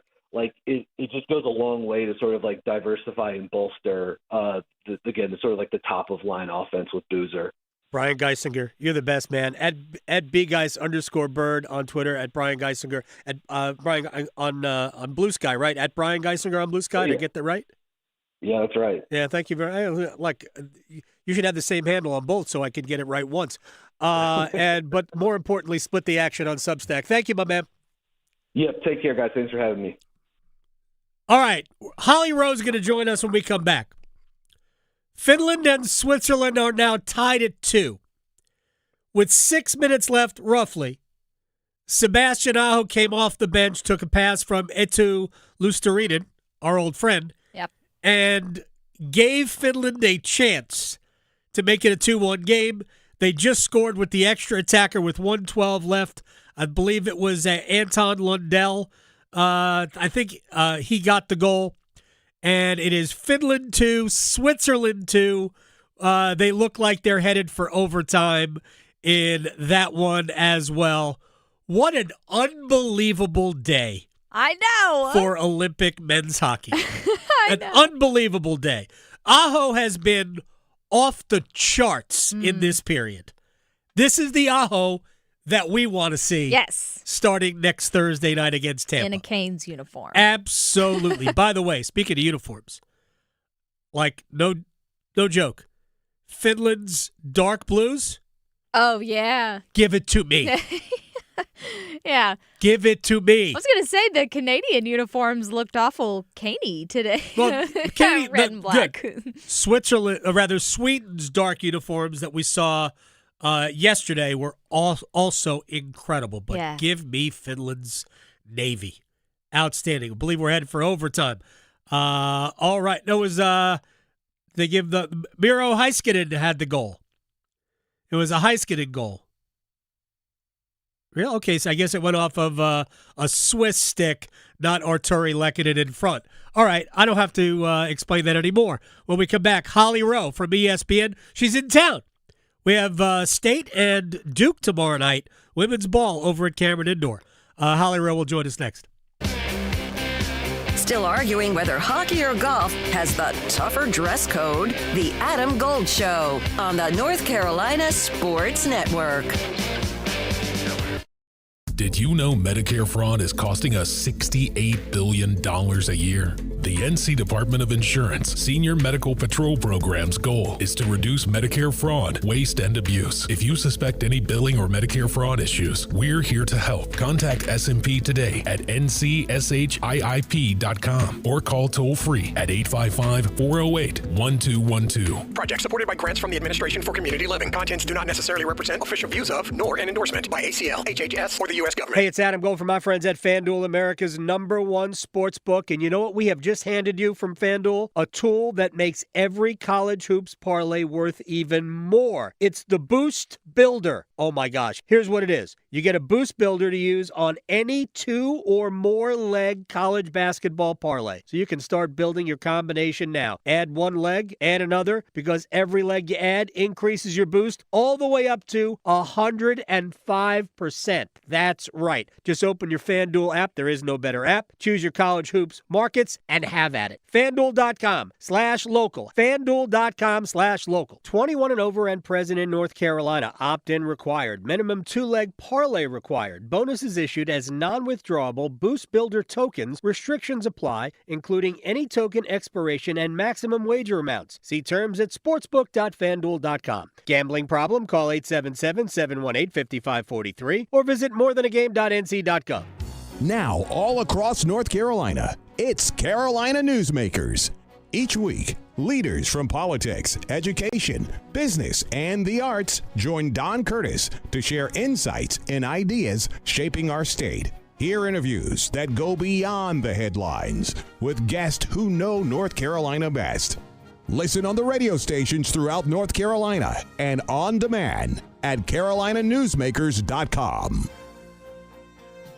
it just goes a long way to sort of diversify and bolster the sort of the top of line offense with Boozer. Brian Geisinger, you're the best, man. At @bgeis_bird on Twitter, at Brian Geisinger, at Brian on Blue Sky, right? At Brian Geisinger on Blue Sky. Did I get that right? Yeah, that's right. Yeah, thank you very much. You should have the same handle on both so I can get it right once. But more importantly, split the action on Substack. Thank you, my man. Yep, take care, guys. Thanks for having me. All right, Holly Rowe's going to join us when we come back. Finland and Switzerland are now tied at 2. With 6 minutes left, roughly, Sebastian Aho came off the bench, took a pass from Eetu Luostarinen, our old friend, and gave Finland a chance to make it a 2-1 game. They just scored with the extra attacker with 1:12 left. I believe it was Anton Lundell I think he got the goal. And it is Finland 2, Switzerland 2. They look like they're headed for overtime in that one as well. What an unbelievable day. I know. For Olympic men's hockey. An unbelievable day. Aho has been off the charts in this period. This is the Aho that we want to see. Yes. Starting next Thursday night against Tampa. In a Canes uniform. Absolutely. By the way, speaking of uniforms, like no joke, Finland's dark blues. Oh, yeah. Give it to me. Yeah. Give it to me. I was going to say the Canadian uniforms looked awful caney today. Well, red and black. Sweden's dark uniforms that we saw yesterday were also incredible. But give me Finland's navy. Outstanding. I believe we're headed for overtime. All right. No, it was they give the Miro Heiskanen had the goal. It was a Heiskanen goal. Real? Okay, so I guess it went off of a Swiss stick, not Arturi Lehkonen in front. All right, I don't have to explain that anymore. When we come back, Holly Rowe from ESPN. She's in town. We have State and Duke tomorrow night, women's ball over at Cameron Indoor. Holly Rowe will join us next. Still arguing whether hockey or golf has the tougher dress code? The Adam Gold Show on the North Carolina Sports Network. Did you know Medicare fraud is costing us $68 billion a year? The NC Department of Insurance Senior Medical Patrol Program's goal is to reduce Medicare fraud, waste, and abuse. If you suspect any billing or Medicare fraud issues, we're here to help. Contact SMP today at ncshiip.com or call toll-free at 855-408-1212. Project supported by grants from the Administration for Community Living. Contents do not necessarily represent official views of, nor an endorsement by ACL, HHS, or the U.S. government. Hey, it's Adam Gold from my friends at FanDuel, America's #1 sports book. And you know what we have just handed you from FanDuel? A tool that makes every college hoops parlay worth even more. It's the Boost Builder. Oh my gosh. Here's what it is. You get a Boost Builder to use on any 2 or more leg college basketball parlay. So you can start building your combination now. Add one leg, add another, because every leg you add increases your boost all the way up to 105%. That's right. Just open your FanDuel app. There is no better app. Choose your college hoops markets and have at it. FanDuel.com/local. FanDuel.com/local. 21 and over and present in North Carolina. Opt-in required. Minimum 2-leg parlay required. Bonuses issued as non-withdrawable Boost Builder tokens. Restrictions apply, including any token expiration and maximum wager amounts. See terms at sportsbook.fanduel.com. Gambling problem? Call 877-718-5543 or visit morethanagame.nc.gov. Now, all across North Carolina, it's Carolina Newsmakers. Each week, leaders from politics, education, business, and the arts join Don Curtis to share insights and ideas shaping our state. Hear interviews that go beyond the headlines with guests who know North Carolina best. Listen on the radio stations throughout North Carolina and on demand at carolinanewsmakers.com.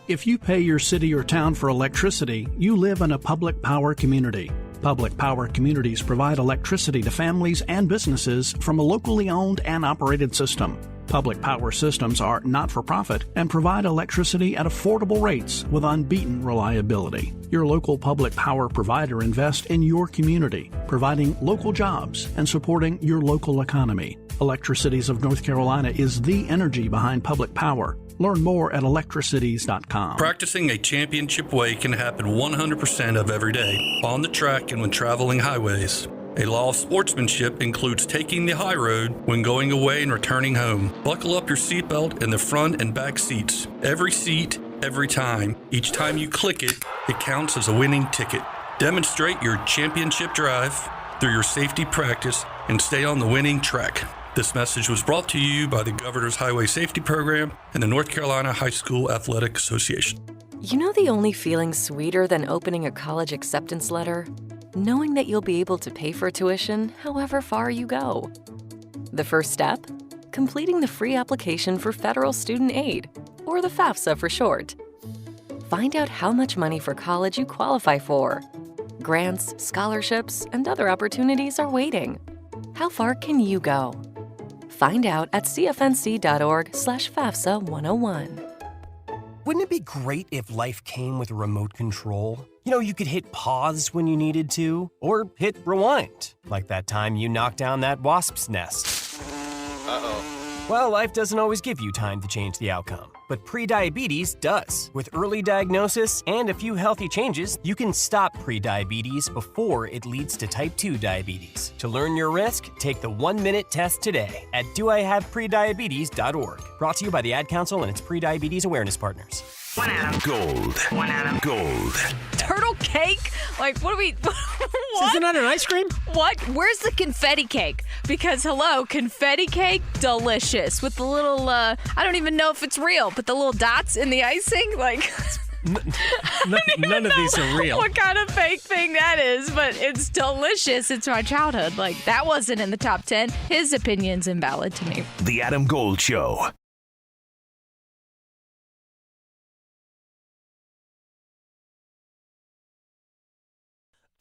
If you pay your city or town for electricity, you live in a public power community. Public power communities provide electricity to families and businesses from a locally owned and operated system. Public power systems are not-for-profit and provide electricity at affordable rates with unbeaten reliability. Your local public power provider invests in your community, providing local jobs and supporting your local economy. Electricities of North Carolina is the energy behind public power. Learn more at electricities.com. Practicing a championship way can happen 100% of every day, on the track and when traveling highways. A law of sportsmanship includes taking the high road when going away and returning home. Buckle up your seatbelt in the front and back seats. Every seat, every time. Each time you click it, it counts as a winning ticket. Demonstrate your championship drive through your safety practice and stay on the winning track. This message was brought to you by the Governor's Highway Safety Program and the North Carolina High School Athletic Association. You know the only feeling sweeter than opening a college acceptance letter? Knowing that you'll be able to pay for tuition however far you go. The first step? Completing the free application for federal student aid, or the FAFSA for short. Find out how much money for college you qualify for. Grants, scholarships, and other opportunities are waiting. How far can you go? Find out at cfnc.org/FAFSA 101. Wouldn't it be great if life came with a remote control? You know, you could hit pause when you needed to, or hit rewind, like that time you knocked down that wasp's nest. Uh-oh. Well, life doesn't always give you time to change the outcome, but prediabetes does. With early diagnosis and a few healthy changes, you can stop prediabetes before it leads to type 2 diabetes. To learn your risk, take the 1-minute test today at doihaveprediabetes.org. Brought to you by the Ad Council and its prediabetes awareness partners. One Adam. Gold. One Adam. Gold. Turtle cake? Like, what are we... What? Isn't that an ice cream? What? Where's the confetti cake? Because, hello, confetti cake, delicious. With the little, I don't even know if it's real, but the little dots in the icing, like... None of these are real. What kind of fake thing that is, but it's delicious. It's my childhood. Like, that wasn't in the top 10. His opinion's invalid to me. The Adam Gold Show.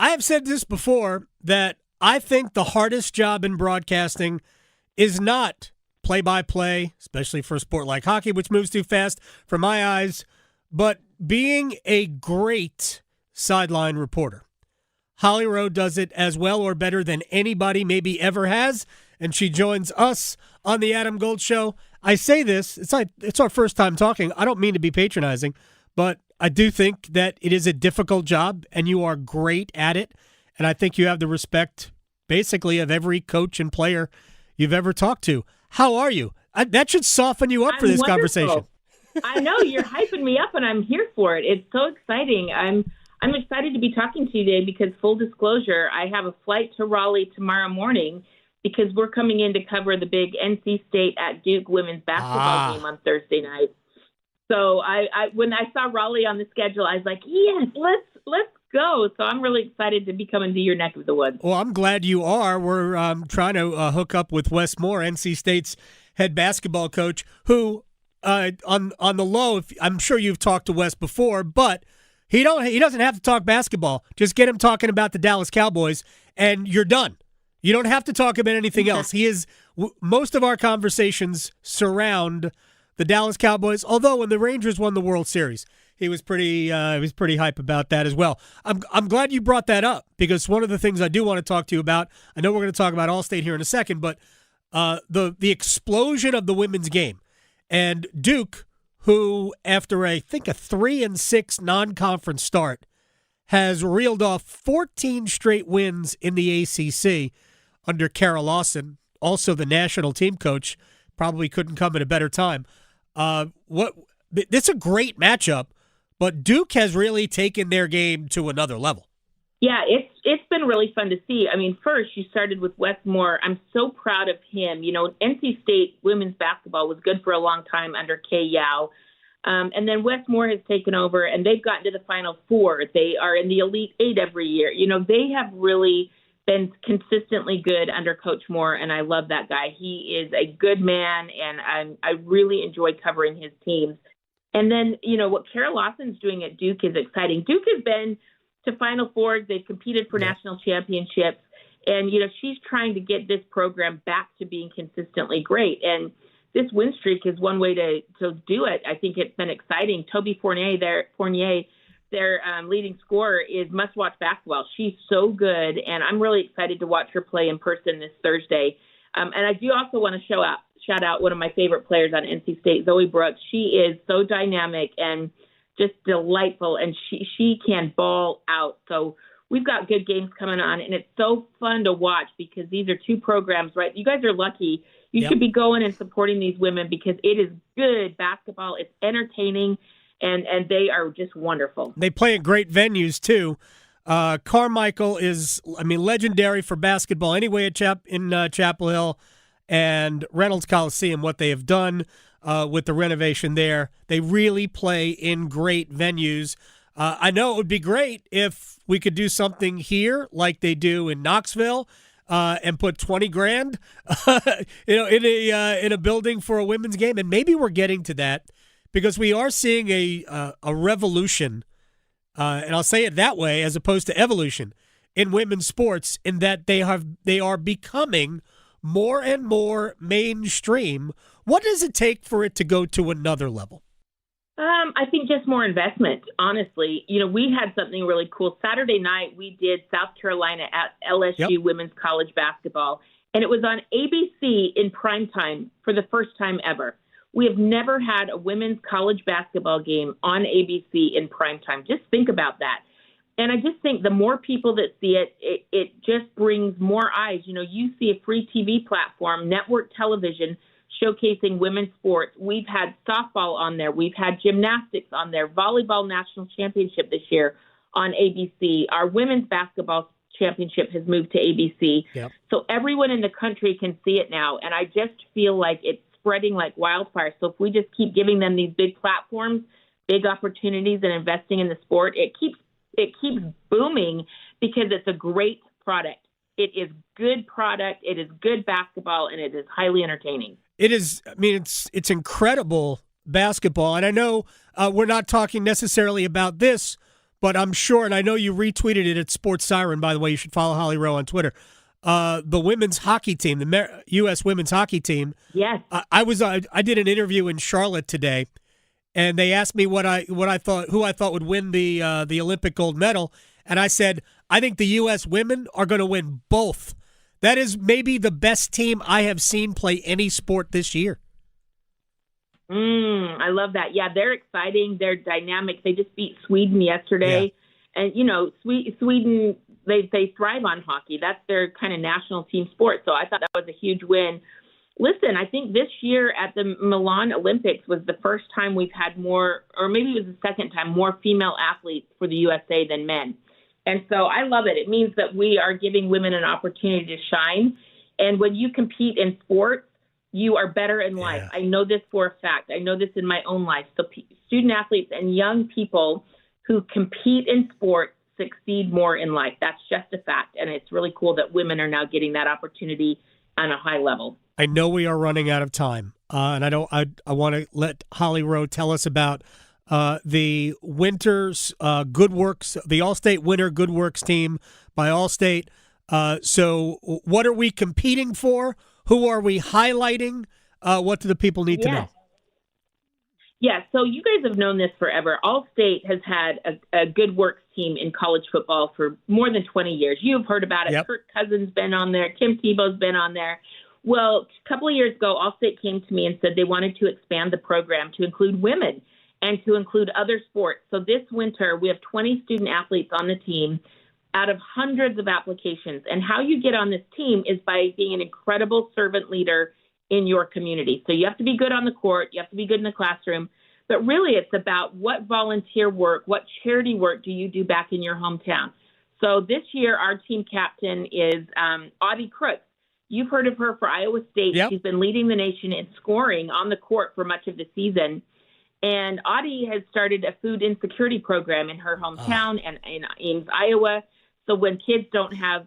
I have said this before, that I think the hardest job in broadcasting is not play-by-play, especially for a sport like hockey, which moves too fast for my eyes, but being a great sideline reporter. Holly Rowe does it as well or better than anybody maybe ever has, and she joins us on the Adam Gold Show. I say this, it's our first time talking. I don't mean to be patronizing, but I do think that it is a difficult job, and you are great at it. And I think you have the respect, basically, of every coach and player you've ever talked to. How are you? That should soften you up for this conversation. I know, you're hyping me up, and I'm here for it. It's so exciting. I'm excited to be talking to you today because, full disclosure, I have a flight to Raleigh tomorrow morning because we're coming in to cover the big NC State at Duke women's basketball game on Thursday night. So when I saw Raleigh on the schedule, I was like, yes, let's go. So I'm really excited to be coming to your neck of the woods. Well, I'm glad you are. We're trying to hook up with Wes Moore, NC State's head basketball coach, who on the low, I'm sure you've talked to Wes before, but he doesn't have to talk basketball. Just get him talking about the Dallas Cowboys, and you're done. You don't have to talk about anything else. Most of our conversations surround the Dallas Cowboys, although when the Rangers won the World Series, he was pretty hype about that as well. I'm glad you brought that up because one of the things I do want to talk to you about, I know we're going to talk about All-State here in a second, but the explosion of the women's game. And Duke, who after I think a 3-6 non-conference start, has reeled off 14 straight wins in the ACC under Kara Lawson, also the national team coach. Probably couldn't come at a better time. It's a great matchup, but Duke has really taken their game to another level. Yeah, it's been really fun to see. I mean, first, you started with Wes Moore. I'm so proud of him. You know, NC State women's basketball was good for a long time under Kay Yao. And then Wes Moore has taken over, and they've gotten to the Final Four. They are in the Elite Eight every year. You know, they have really been consistently good under Coach Moore, and I love that guy. He is a good man, and I really enjoy covering his teams. And then, you know, what Kara Lawson's doing at Duke is exciting. Duke has been to Final Fours. They've competed for national championships, and, you know, she's trying to get this program back to being consistently great. And this win streak is one way to do it. I think it's been exciting. Toby Fournier, their leading scorer, is must-watch basketball. She's so good, and I'm really excited to watch her play in person this Thursday. And I do also want to shout out one of my favorite players on NC State, Zoe Brooks. She is so dynamic and just delightful, and she can ball out. So we've got good games coming on, and it's so fun to watch because these are two programs, right? You guys are lucky. You should be going and supporting these women because it is good basketball. It's entertaining, and they are just wonderful. They play at great venues, too. Carmichael is, legendary for basketball anyway in Chapel Hill, and Reynolds Coliseum, what they have done with the renovation there. They really play in great venues. I know it would be great if we could do something here like they do in Knoxville, and put $20,000, in a building for a women's game, and maybe we're getting to that because we are seeing a revolution, and I'll say it that way as opposed to evolution in women's sports, in that they are becoming more and more mainstream. What does it take for it to go to another level? I think just more investment, honestly. We had something really cool. Saturday night, we did South Carolina at LSU women's college basketball, and it was on ABC in primetime for the first time ever. We have never had a women's college basketball game on ABC in primetime. Just think about that. And I just think the more people that see it, it just brings more eyes. You see a free TV platform, network television, showcasing women's sports. We've had softball on there. We've had gymnastics on there. Volleyball national championship this year on ABC. Our women's basketball championship has moved to ABC. Yep. So everyone in the country can see it now. And I just feel like it's spreading like wildfire. So if we just keep giving them these big platforms, big opportunities, and investing in the sport, it keeps booming because it's a great product. It is good product. It is good basketball, and it is highly entertaining. It is. I mean, it's incredible basketball, and I know we're not talking necessarily about this, but I'm sure, and I know you retweeted it at Sports Siren. By the way, you should follow Holly Rowe on Twitter. The women's hockey team, the U.S. women's hockey team. Yes. I did an interview in Charlotte today, and they asked me who I thought would win the Olympic gold medal, and I said I think the U.S. women are going to win both. That is maybe the best team I have seen play any sport this year. I love that. Yeah, they're exciting. They're dynamic. They just beat Sweden yesterday. Yeah. And, Sweden, they thrive on hockey. That's their kind of national team sport. So I thought that was a huge win. Listen, I think this year at the Milan Olympics was the first time we've had more, or maybe it was the second time, more female athletes for the USA than men. And so I love it. It means that we are giving women an opportunity to shine. And when you compete in sports, you are better in life. I know this for a fact. I know this in my own life. So student athletes and young people who compete in sports succeed more in life. That's just a fact. And it's really cool that women are now getting that opportunity on a high level. I know we are running out of time. And I want to let Holly Rowe tell us about the Winter's Good Works, the All-State Winter Good Works team by All-State. So what are we competing for? Who are we highlighting? What do the people need to know? Yeah, so you guys have known this forever. All-State has had a Good Works team in college football for more than 20 years. You've heard about it. Yep. Kirk Cousins been on there. Tim Tebow's been on there. Well, a couple of years ago, All-State came to me and said they wanted to expand the program to include women and to include other sports. So this winter, we have 20 student athletes on the team out of hundreds of applications. And how you get on this team is by being an incredible servant leader in your community. So you have to be good on the court, you have to be good in the classroom, but really it's about what volunteer work, what charity work do you do back in your hometown. So this year, our team captain is Audie Crooks. You've heard of her for Iowa State. Yep. She's been leading the nation in scoring on the court for much of the season. And Audie has started a food insecurity program in her hometown and in Ames, Iowa. So when kids don't have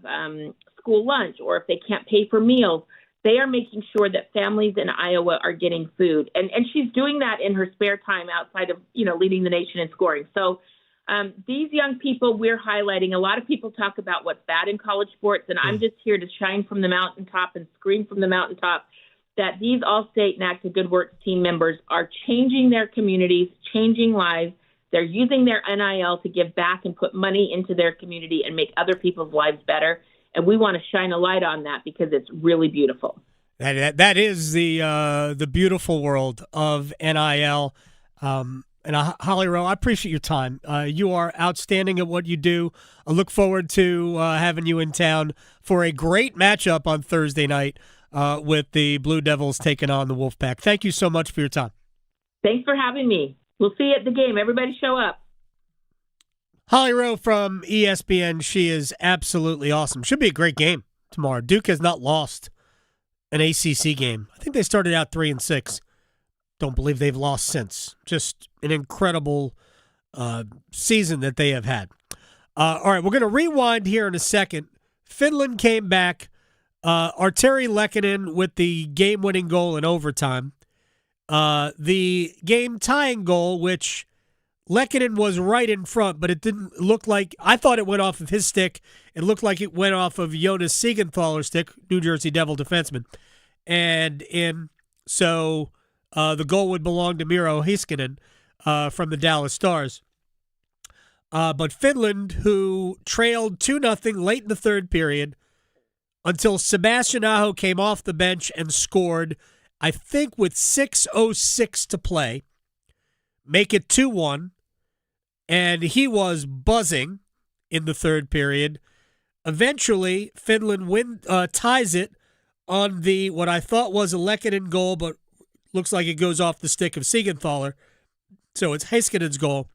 school lunch or if they can't pay for meals, they are making sure that families in Iowa are getting food. And she's doing that in her spare time outside of, leading the nation in scoring. So these young people we're highlighting, a lot of people talk about what's bad in college sports, and I'm just here to shine from the mountaintop and scream from the mountaintop that these All-State and Act of Good Works team members are changing their communities, changing lives. They're using their NIL to give back and put money into their community and make other people's lives better. And we want to shine a light on that because it's really beautiful. That is the beautiful world of NIL. And Holly Rowe, I appreciate your time. You are outstanding at what you do. I look forward to having you in town for a great matchup on Thursday night with the Blue Devils taking on the Wolfpack. Thank you so much for your time. Thanks for having me. We'll see you at the game. Everybody show up. Holly Rowe from ESPN. She is absolutely awesome. Should be a great game tomorrow. Duke has not lost an ACC game. I think they started out 3-6. Don't believe they've lost since. Just an incredible season that they have had. All right, we're going to rewind here in a second. Finland came back. Arturi Lehkonen with the game-winning goal in overtime. The game tying goal, which Lehkonen was right in front, but it didn't look like – I thought it went off of his stick. It looked like it went off of Jonas Siegenthaler's stick, New Jersey Devil defenseman. So the goal would belong to Miro Heiskanen from the Dallas Stars. But Finland, who trailed 2-0 late in the third period until Sebastian Aho came off the bench and scored, I think with 6:06 to play, make it 2-1, and he was buzzing in the third period. Eventually, Finland ties it on the what I thought was a Lehkonen goal, but looks like it goes off the stick of Siegenthaler. So it's Heiskanen's goal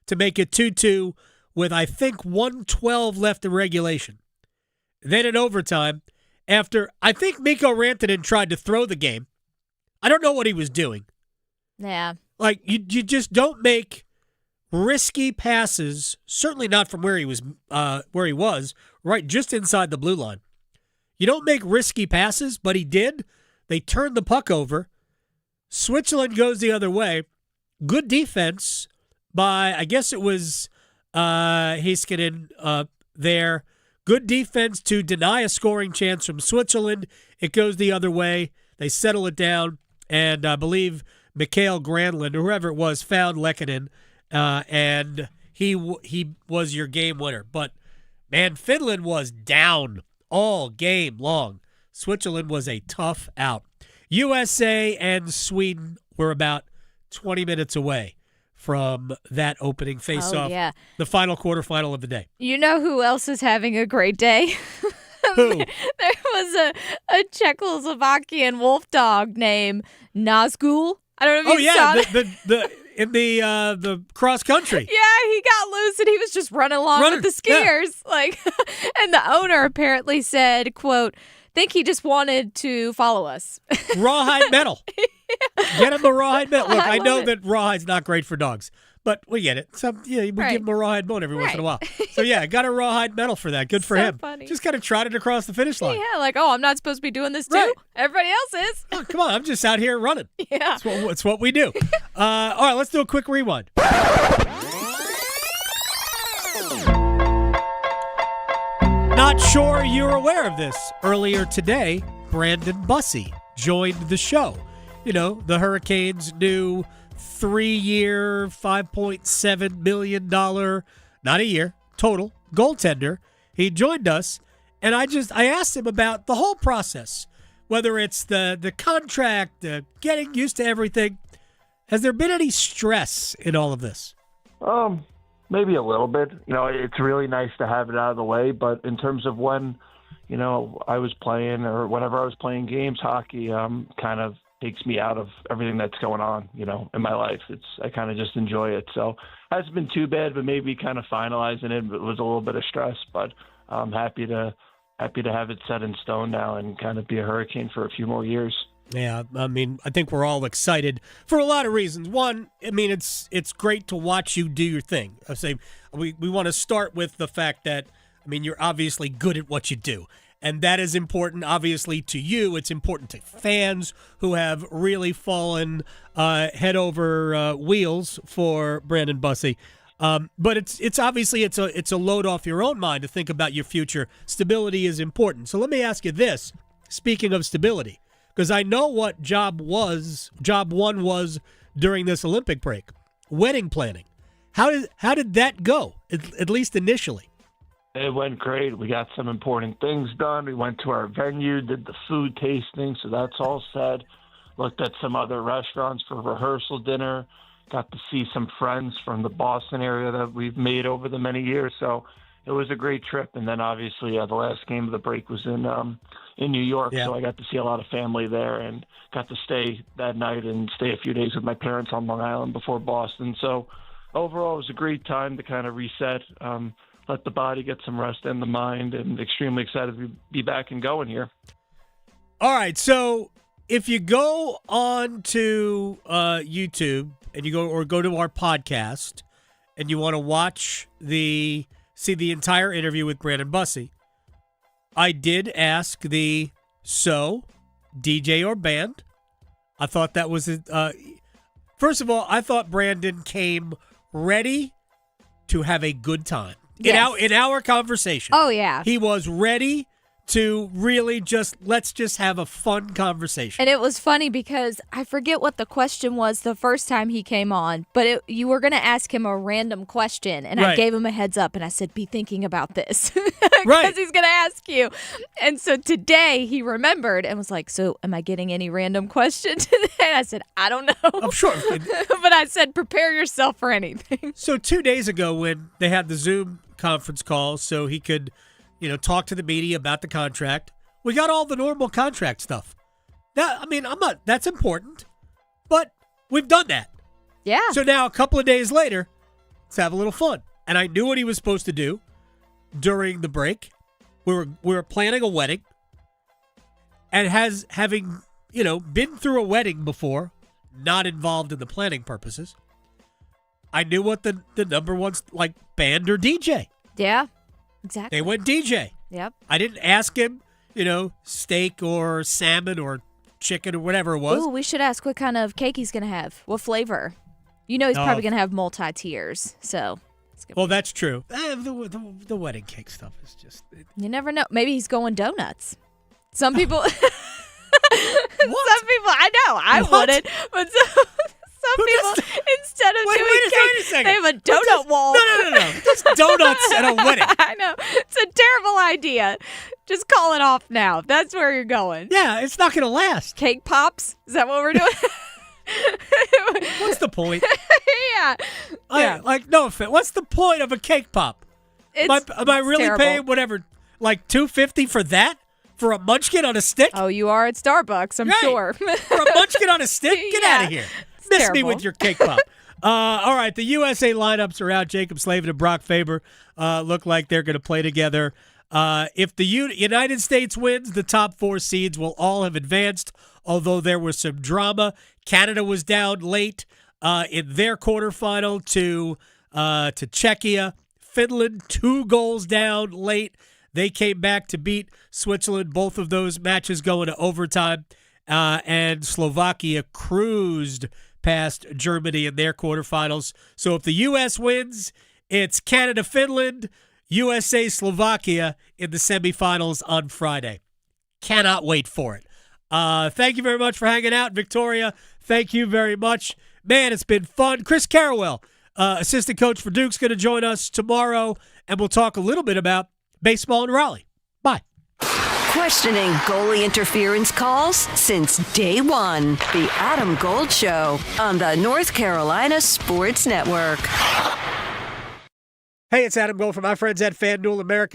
to make it 2-2 with, I think, 1:12 left in regulation. Then in overtime, after I think Mikko Rantanen tried to throw the game. I don't know what he was doing. Yeah. Like, you just don't make risky passes, certainly not from where he was, right just inside the blue line. You don't make risky passes, but he did. They turned the puck over. Switzerland goes the other way. Good defense by, I guess it was Heiskanen there. Good defense to deny a scoring chance from Switzerland. It goes the other way. They settle it down, and I believe Mikael Granlund, or whoever it was, found Lehkonen, and he was your game winner. But, man, Finland was down all game long. Switzerland was a tough out. USA and Sweden were about 20 minutes away from that opening face-off, the final quarterfinal of the day. You know who else is having a great day? Who? There was a Czechoslovakian wolf dog named Nazgul. I don't know if you saw that. In the cross country. Yeah, he got loose and he was just running along with the skiers. Yeah. And the owner apparently said, quote, think he just wanted to follow us. Rawhide metal. Get him a rawhide metal. Look, I know that rawhide's not great for dogs, but we get it. We give him a rawhide bone every once in a while. So, yeah, got a rawhide medal for that. Good for him. Funny. Just kind of trotted across the finish line. Yeah, like, I'm not supposed to be doing this too? Right. Everybody else is. Oh, come on, I'm just out here running. Yeah. It's what we do. All right, let's do a quick rewind. Not sure you're aware of this. Earlier today, Brandon Bussi joined the show. You know, the Hurricanes' new 3-year, $5.7 million, not a year, total, goaltender. He joined us, and I asked him about the whole process, whether it's the contract, getting used to everything. Has there been any stress in all of this? Maybe a little bit. You know, it's really nice to have it out of the way, but in terms of when, you know, I was playing or whenever I was playing games, hockey kind of takes me out of everything that's going on, you know, in my life. I kind of just enjoy it. So it hasn't been too bad, but maybe kind of finalizing it was a little bit of stress, but I'm happy to have it set in stone now and kind of be a Hurricane for a few more years. Yeah, I mean, I think we're all excited for a lot of reasons. One, I mean, it's great to watch you do your thing. I say we want to start with the fact that, I mean, you're obviously good at what you do. And that is important, obviously, to you. It's important to fans who have really fallen head over wheels for Brandon Bussi. But it's obviously it's a load off your own mind to think about your future. Stability is important. So let me ask you this. Speaking of stability, because I know what job one was during this Olympic break, wedding planning. How did that go? At least initially. It went great. We got some important things done. We went to our venue, did the food tasting, so that's all set. Looked at some other restaurants for rehearsal dinner. Got to see some friends from the Boston area that we've made over the many years. So it was a great trip. And then obviously the last game of the break was in New York. Yeah. So I got to see a lot of family there and got to stay that night and stay a few days with my parents on Long Island before Boston. So overall, it was a great time to kind of reset, let the body get some rest and the mind, and extremely excited to be back and going here. All right, so if you go on to YouTube and you go to our podcast and you want to see the entire interview with Brandon Bussi, I did ask DJ or band, I thought that was first of all, I thought Brandon came ready to have a good time. Yes. In our conversation. Oh, yeah. He was ready to really let's just have a fun conversation. And it was funny because I forget what the question was the first time he came on, but you were going to ask him a random question, and I gave him a heads up, and I said, be thinking about this. Because he's going to ask you. And so today he remembered and was like, so am I getting any random questions today? And I said, I don't know. I'm sure. But I said, prepare yourself for anything. So 2 days ago when they had the Zoom conference call so he could talk to the media about the contract. We got all the normal contract stuff. That's important, but we've done that. Yeah. So now a couple of days later, let's have a little fun. And I knew what he was supposed to do during the break. We were planning a wedding, and having been through a wedding before, not involved in the planning purposes, I knew what the number one's like, band or DJ. Yeah. Exactly. They went DJ. Yep. I didn't ask him, steak or salmon or chicken or whatever it was. Ooh, we should ask what kind of cake he's going to have. What flavor? He's probably going to have multi-tiers. So. Well, that's true. The wedding cake stuff is just. You never know. Maybe he's going donuts. Some people. Some people. I know. I wouldn't. But some people, instead of doing cake, they have a donut wall. No. Just donuts at a wedding. I know. It's a terrible idea. Just call it off now. That's where you're going. Yeah, it's not going to last. Cake pops? Is that what we're doing? What's the point? Yeah. No offense. What's the point of a cake pop? Am I really terrible. paying whatever, like $2.50 for that? For a munchkin on a stick? Oh, you are at Starbucks, I'm sure. For a munchkin on a stick? Get out of here. Miss terrible. me with your cake pop. All right, the USA lineups are out. Jacob Slavin and Brock Faber look like they're going to play together. If the United States wins, the top 4 seeds will all have advanced, although there was some drama. Canada was down late in their quarterfinal to Czechia. Finland, 2 goals down late. They came back to beat Switzerland. Both of those matches going to overtime. And Slovakia cruised past Germany in their quarterfinals. So if the U.S. wins, it's Canada-Finland, USA-Slovakia in the semifinals on Friday. Cannot wait for it. Thank you very much for hanging out. Victoria, thank you very much. Man, it's been fun. Chris Carrawell, assistant coach for Duke's, going to join us tomorrow, and we'll talk a little bit about baseball in Raleigh. Bye. Questioning goalie interference calls since day one. The Adam Gold Show on the North Carolina Sports Network. Hey, it's Adam Gold from my friends at FanDuel America.